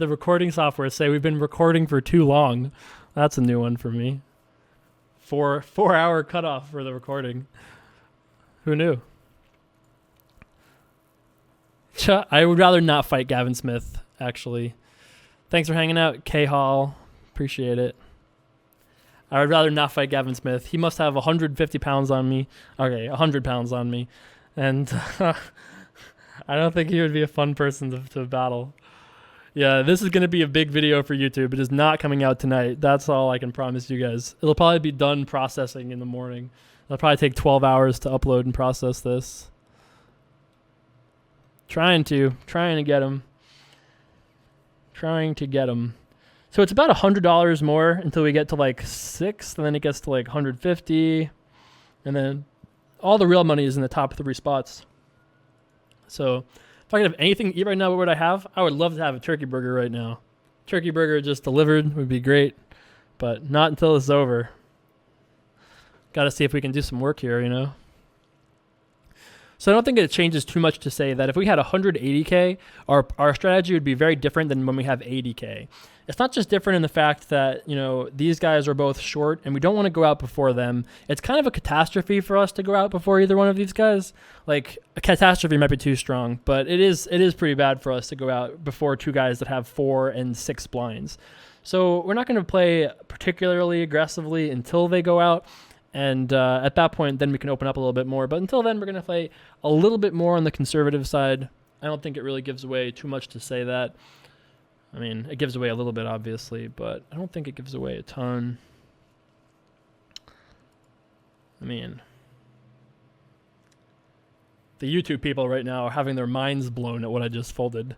recording software say we've been recording for too long. That's a new one for me. 4-hour cutoff for the recording. Who knew? I would rather not fight Gavin Smith, actually. Thanks for hanging out, K-Hall. Appreciate it. I would rather not fight Gavin Smith. He must have 150 pounds on me. Okay, 100 pounds on me. And I don't think he would be a fun person to battle. Yeah, this is going to be a big video for YouTube. It is not coming out tonight. That's all I can promise you guys. It'll probably be done processing in the morning. It'll probably take 12 hours to upload and process this. Trying to get him. So it's about $100 more until we get to like 6th, and then it gets to like 150, and then all the real money is in the top 3 spots. So if I could have anything to eat right now, what would I have? I would love to have a turkey burger right now. Turkey burger just delivered would be great, but not until it's over. Got to see if we can do some work here, you know? So I don't think it changes too much to say that if we had 180K, our strategy would be very different than when we have 80K. It's not just different in the fact that, you know, these guys are both short and we don't want to go out before them. It's kind of a catastrophe for us to go out before either one of these guys. Like, a catastrophe might be too strong, but it is pretty bad for us to go out before 2 guys that have 4 and 6 blinds. So we're not going to play particularly aggressively until they go out. And at that point, then we can open up a little bit more. But until then, we're going to play a little bit more on the conservative side. I don't think it really gives away too much to say that. I mean, it gives away a little bit, obviously, but I don't think it gives away a ton. I mean, the YouTube people right now are having their minds blown at what I just folded.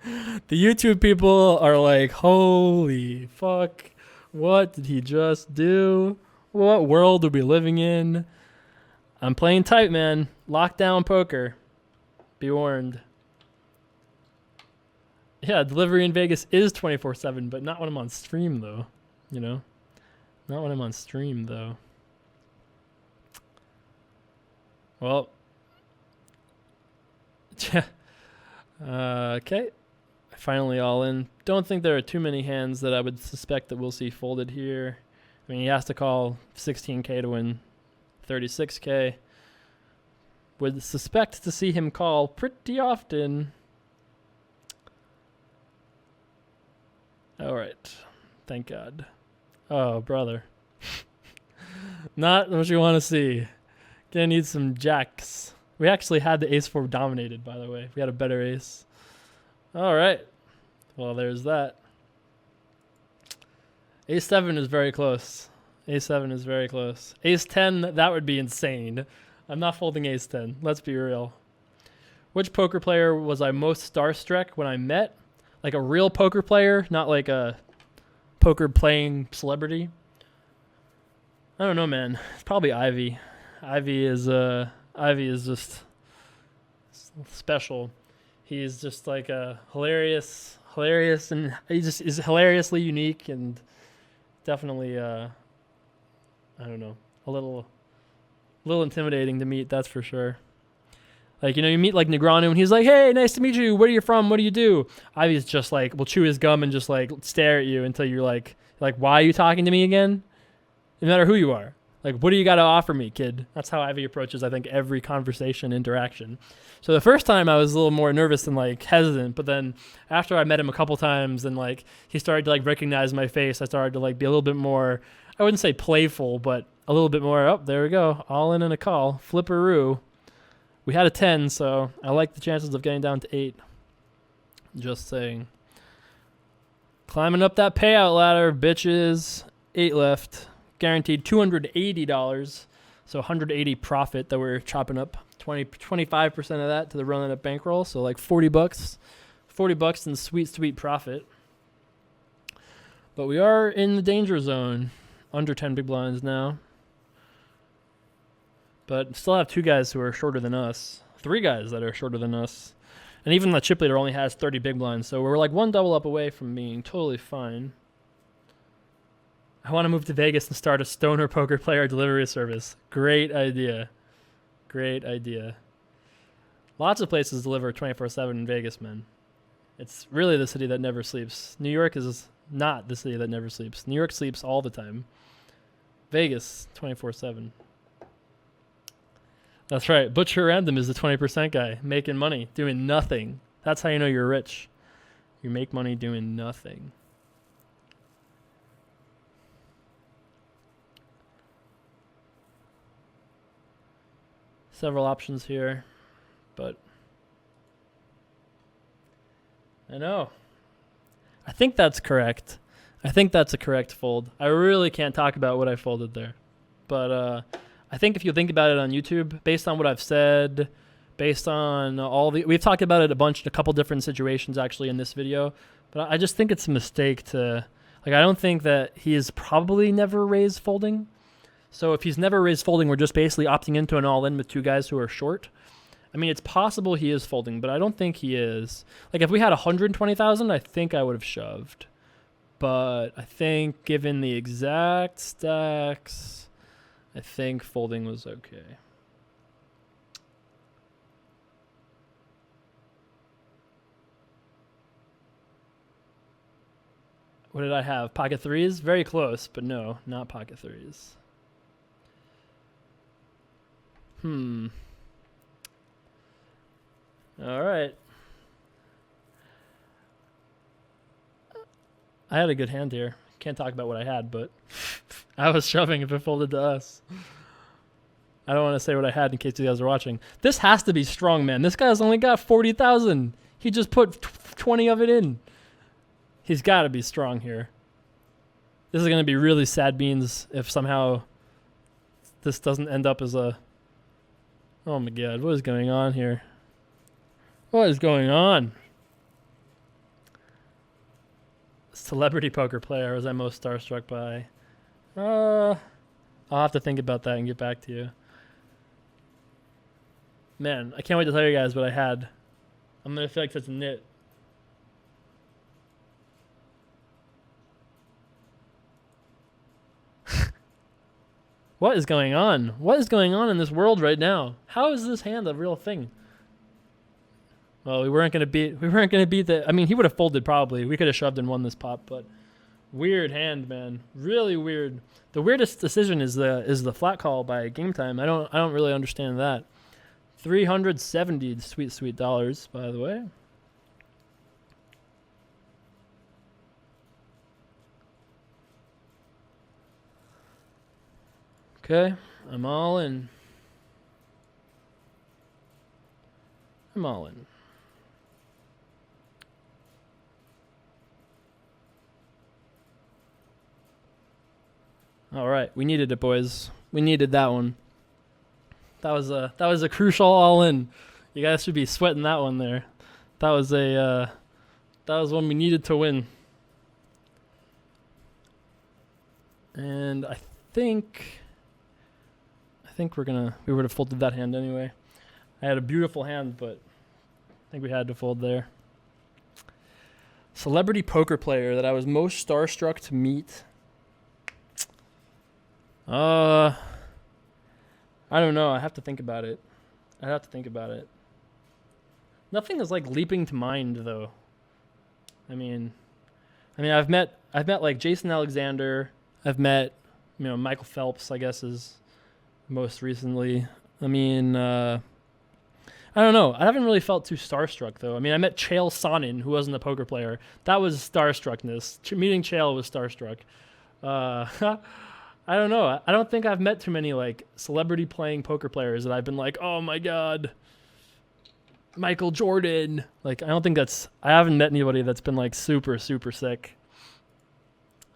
The YouTube people are like, holy fuck. What did he just do? What world are we living in? I'm playing tight, man. Lockdown poker. Be warned. Yeah, delivery in Vegas is 24/7, but not when I'm on stream, though. You know? Not when I'm on stream, though. Well. Okay. Finally all in. Don't think there are too many hands that I would suspect that we'll see folded here. I mean, he has to call 16K to win 36K. Would suspect to see him call pretty often. All right. Thank God. Oh, brother. Not what you want to see. Gonna need some jacks. We actually had the ace-4 dominated, by the way. We had a better ace. All right. Well, there's that. Ace-7 is very close. Ace-7 is very close. Ace-10, that would be insane. I'm not folding ace-10. Let's be real. Which poker player was I most starstruck when I met? Like a real poker player, not like a poker playing celebrity. I don't know, man. It's probably Ivy. Ivy is just special. He's just like a hilarious, and he just is hilariously unique and definitely, I don't know, a little intimidating to meet, that's for sure. Like, you know, you meet like Negreanu and he's like, hey, nice to meet you. Where are you from? What do you do? Ivy's just like, will chew his gum and just like stare at you until you're like, why are you talking to me again? No matter who you are. Like, what do you got to offer me, kid? That's how Ivy approaches, I think, every conversation, interaction. So the first time I was a little more nervous and like hesitant, but then after I met him a couple times and like he started to like recognize my face, I started to like be a little bit more, I wouldn't say playful, but a little bit more, oh, there we go. All in a call. Flipperoo. We had a 10, so I like the chances of getting down to 8. Just saying. Climbing up that payout ladder, bitches. 8 left. Guaranteed $280. So 180 profit that we're chopping up. 25% of that to the run up bankroll. So like $40. $40 in sweet profit. But we are in the danger zone. Under 10 big blinds now. But still have 2 guys who are shorter than us. 3 guys that are shorter than us. And even the chip leader only has 30 big blinds. So we're like 1 double up away from being totally fine. I want to move to Vegas and start a stoner poker player delivery service. Great idea. Great idea. Lots of places deliver 24/7 in Vegas, man. It's really the city that never sleeps. New York is not the city that never sleeps. New York sleeps all the time. Vegas, 24/7. That's right. Butcher Random is the 20% guy, making money, doing nothing. That's how you know you're rich. You make money doing nothing. Several options here, but I know. I think that's correct. I think that's a correct fold. I really can't talk about what I folded there, but I think if you think about it on YouTube, based on what I've said, based on we've talked about it a couple different situations actually in this video, but I just think it's a mistake to, like, I don't think that he is probably never raised folding. So if he's never raised folding, we're just basically opting into an all-in with 2 guys who are short. I mean, it's possible he is folding, but I don't think he is. Like, if we had 120,000, I think I would have shoved. But I think given the exact stacks, I think folding was okay. What did I have? Pocket 3s? Very close, but no, not pocket 3s. All right. I had a good hand here. Can't talk about what I had, but I was shoving if it folded to us. I don't want to say what I had in case you guys are watching. This has to be strong, man. This guy's only got 40,000. He just put 20 of it in. He's got to be strong here. This is going to be really sad beans if somehow this doesn't end up as a... Oh my God, what is going on here? What is going on? Celebrity poker player was I most starstruck by? I'll have to think about that and get back to you. Man, I can't wait to tell you guys what I had. I'm going to feel like that's a nit. What is going on? What is going on in this world right now? How is this hand a real thing? Well, we weren't gonna beat the. I mean, he would have folded probably. We could have shoved and won this pot, but weird hand, man. Really weird. The weirdest decision is the flat call by game time. I don't really understand that. 370 sweet dollars, by the way. Okay, I'm all in. I'm all in. All right, we needed it, boys. We needed that one. That was a crucial all in. You guys should be sweating that one there. That was one we needed to win. And I think we would have folded that hand anyway. I had a beautiful hand, but I think we had to fold there. Celebrity poker player that I was most starstruck to meet. I don't know. I have to think about it. Nothing is like leaping to mind though. I mean, I've met like Jason Alexander. I've met, Michael Phelps, I guess, is most recently. I mean, I don't know. I haven't really felt too starstruck though. I mean, I met Chael Sonnen, who wasn't a poker player. That was starstruckness. Meeting Chael was starstruck. I don't know. I don't think I've met too many like celebrity playing poker players that I've been like, oh my god, Michael Jordan. Like, I haven't met anybody that's been like super, super sick.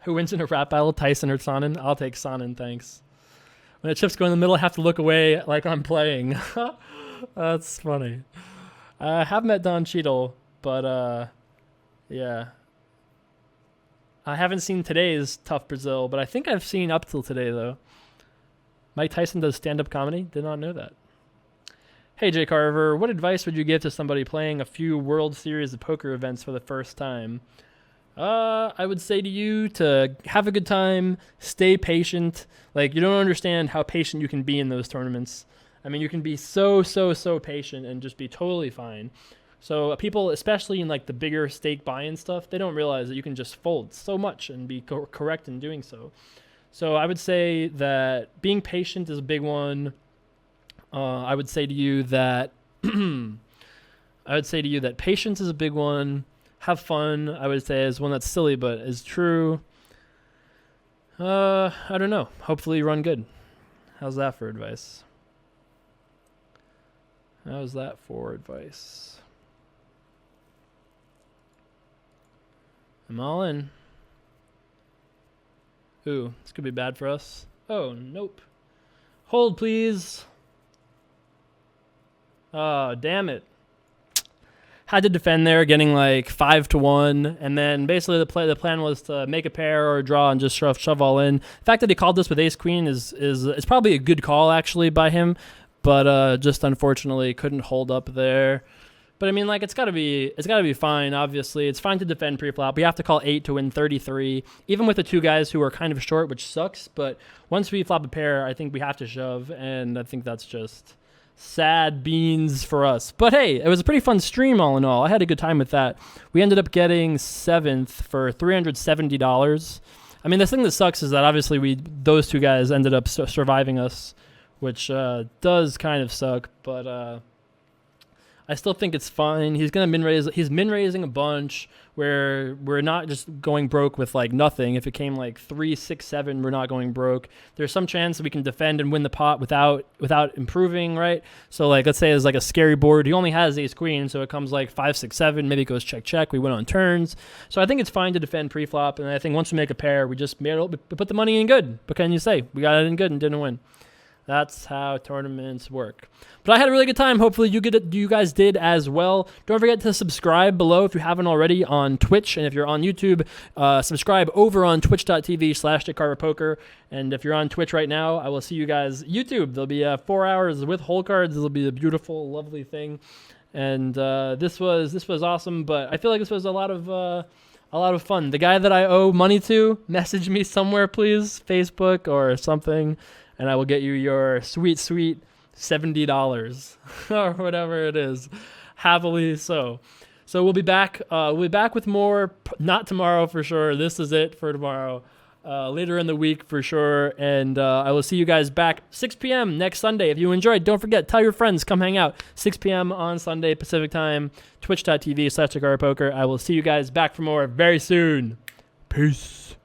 Who wins in a rap battle, Tyson or Sonnen? I'll take Sonnen, thanks. When the chips go in the middle, I have to look away like I'm playing. That's funny. I have met Don Cheadle, but yeah. I haven't seen today's Tough Brazil, but I think I've seen up till today, though. Mike Tyson does stand-up comedy? Did not know that. Hey, Jay Carver, what advice would you give to somebody playing a few World Series of poker events for the first time? I would say to you to have a good time, stay patient. Like, you don't understand how patient you can be in those tournaments. I mean, you can be so patient and just be totally fine. So people, especially in like the bigger stake buy-in stuff, they don't realize that you can just fold so much and be correct in doing so. So I would say that being patient is a big one. I would say to you that patience is a big one. Have fun, I would say, is one that's silly but is true. I don't know. Hopefully you run good. How's that for advice? I'm all in. Ooh, this could be bad for us. Oh, nope. Hold, please. Oh, damn it. Had to defend there, getting like 5-1, and then basically the plan was to make a pair or a draw and just shove all in. The fact that he called this with ace queen is probably a good call actually by him, but just unfortunately couldn't hold up there. But I mean, like, it's gotta be fine. Obviously, it's fine to defend pre-flop. We have to call 8 to win 33, even with the two guys who are kind of short, which sucks. But once we flop a pair, I think we have to shove, and I think that's just sad beans for us. But hey, it was a pretty fun stream all in all. I had a good time with that. We ended up getting 7th for $370. I mean, the thing that sucks is that obviously those two guys ended up surviving us, which does kind of suck, but I still think it's fine. He's gonna min-raise. He's min-raising a bunch where we're not just going broke with like nothing. If it came like 3, 6, 7, we're not going broke. There's some chance that we can defend and win the pot without improving, right? So like, let's say it's like a scary board. He only has ace queen, so it comes like 5, 6, 7. Maybe it goes check. We win on turns. So I think it's fine to defend pre-flop. And I think once we make a pair, we put the money in good. What can you say? We got it in good and didn't win. That's how tournaments work. But I had a really good time. Hopefully you guys did as well. Don't forget to subscribe below if you haven't already on Twitch. And if you're on YouTube, subscribe over on twitch.tv/DickCarverPoker. And if you're on Twitch right now, I will see you guys YouTube. There'll be 4 hours with hole cards. It'll be a beautiful, lovely thing. And this was awesome. But I feel like this was a lot of fun. The guy that I owe money to, message me somewhere, please, Facebook or something. And I will get you your sweet, sweet $70 or whatever it is. Happily so. So we'll be back. We'll be back with more. Not tomorrow for sure. This is it for tomorrow. Later in the week for sure. And I will see you guys back 6 p.m. next Sunday. If you enjoyed, don't forget, tell your friends, come hang out. 6 p.m. on Sunday Pacific time. Twitch.tv/DickCarverPoker. I will see you guys back for more very soon. Peace.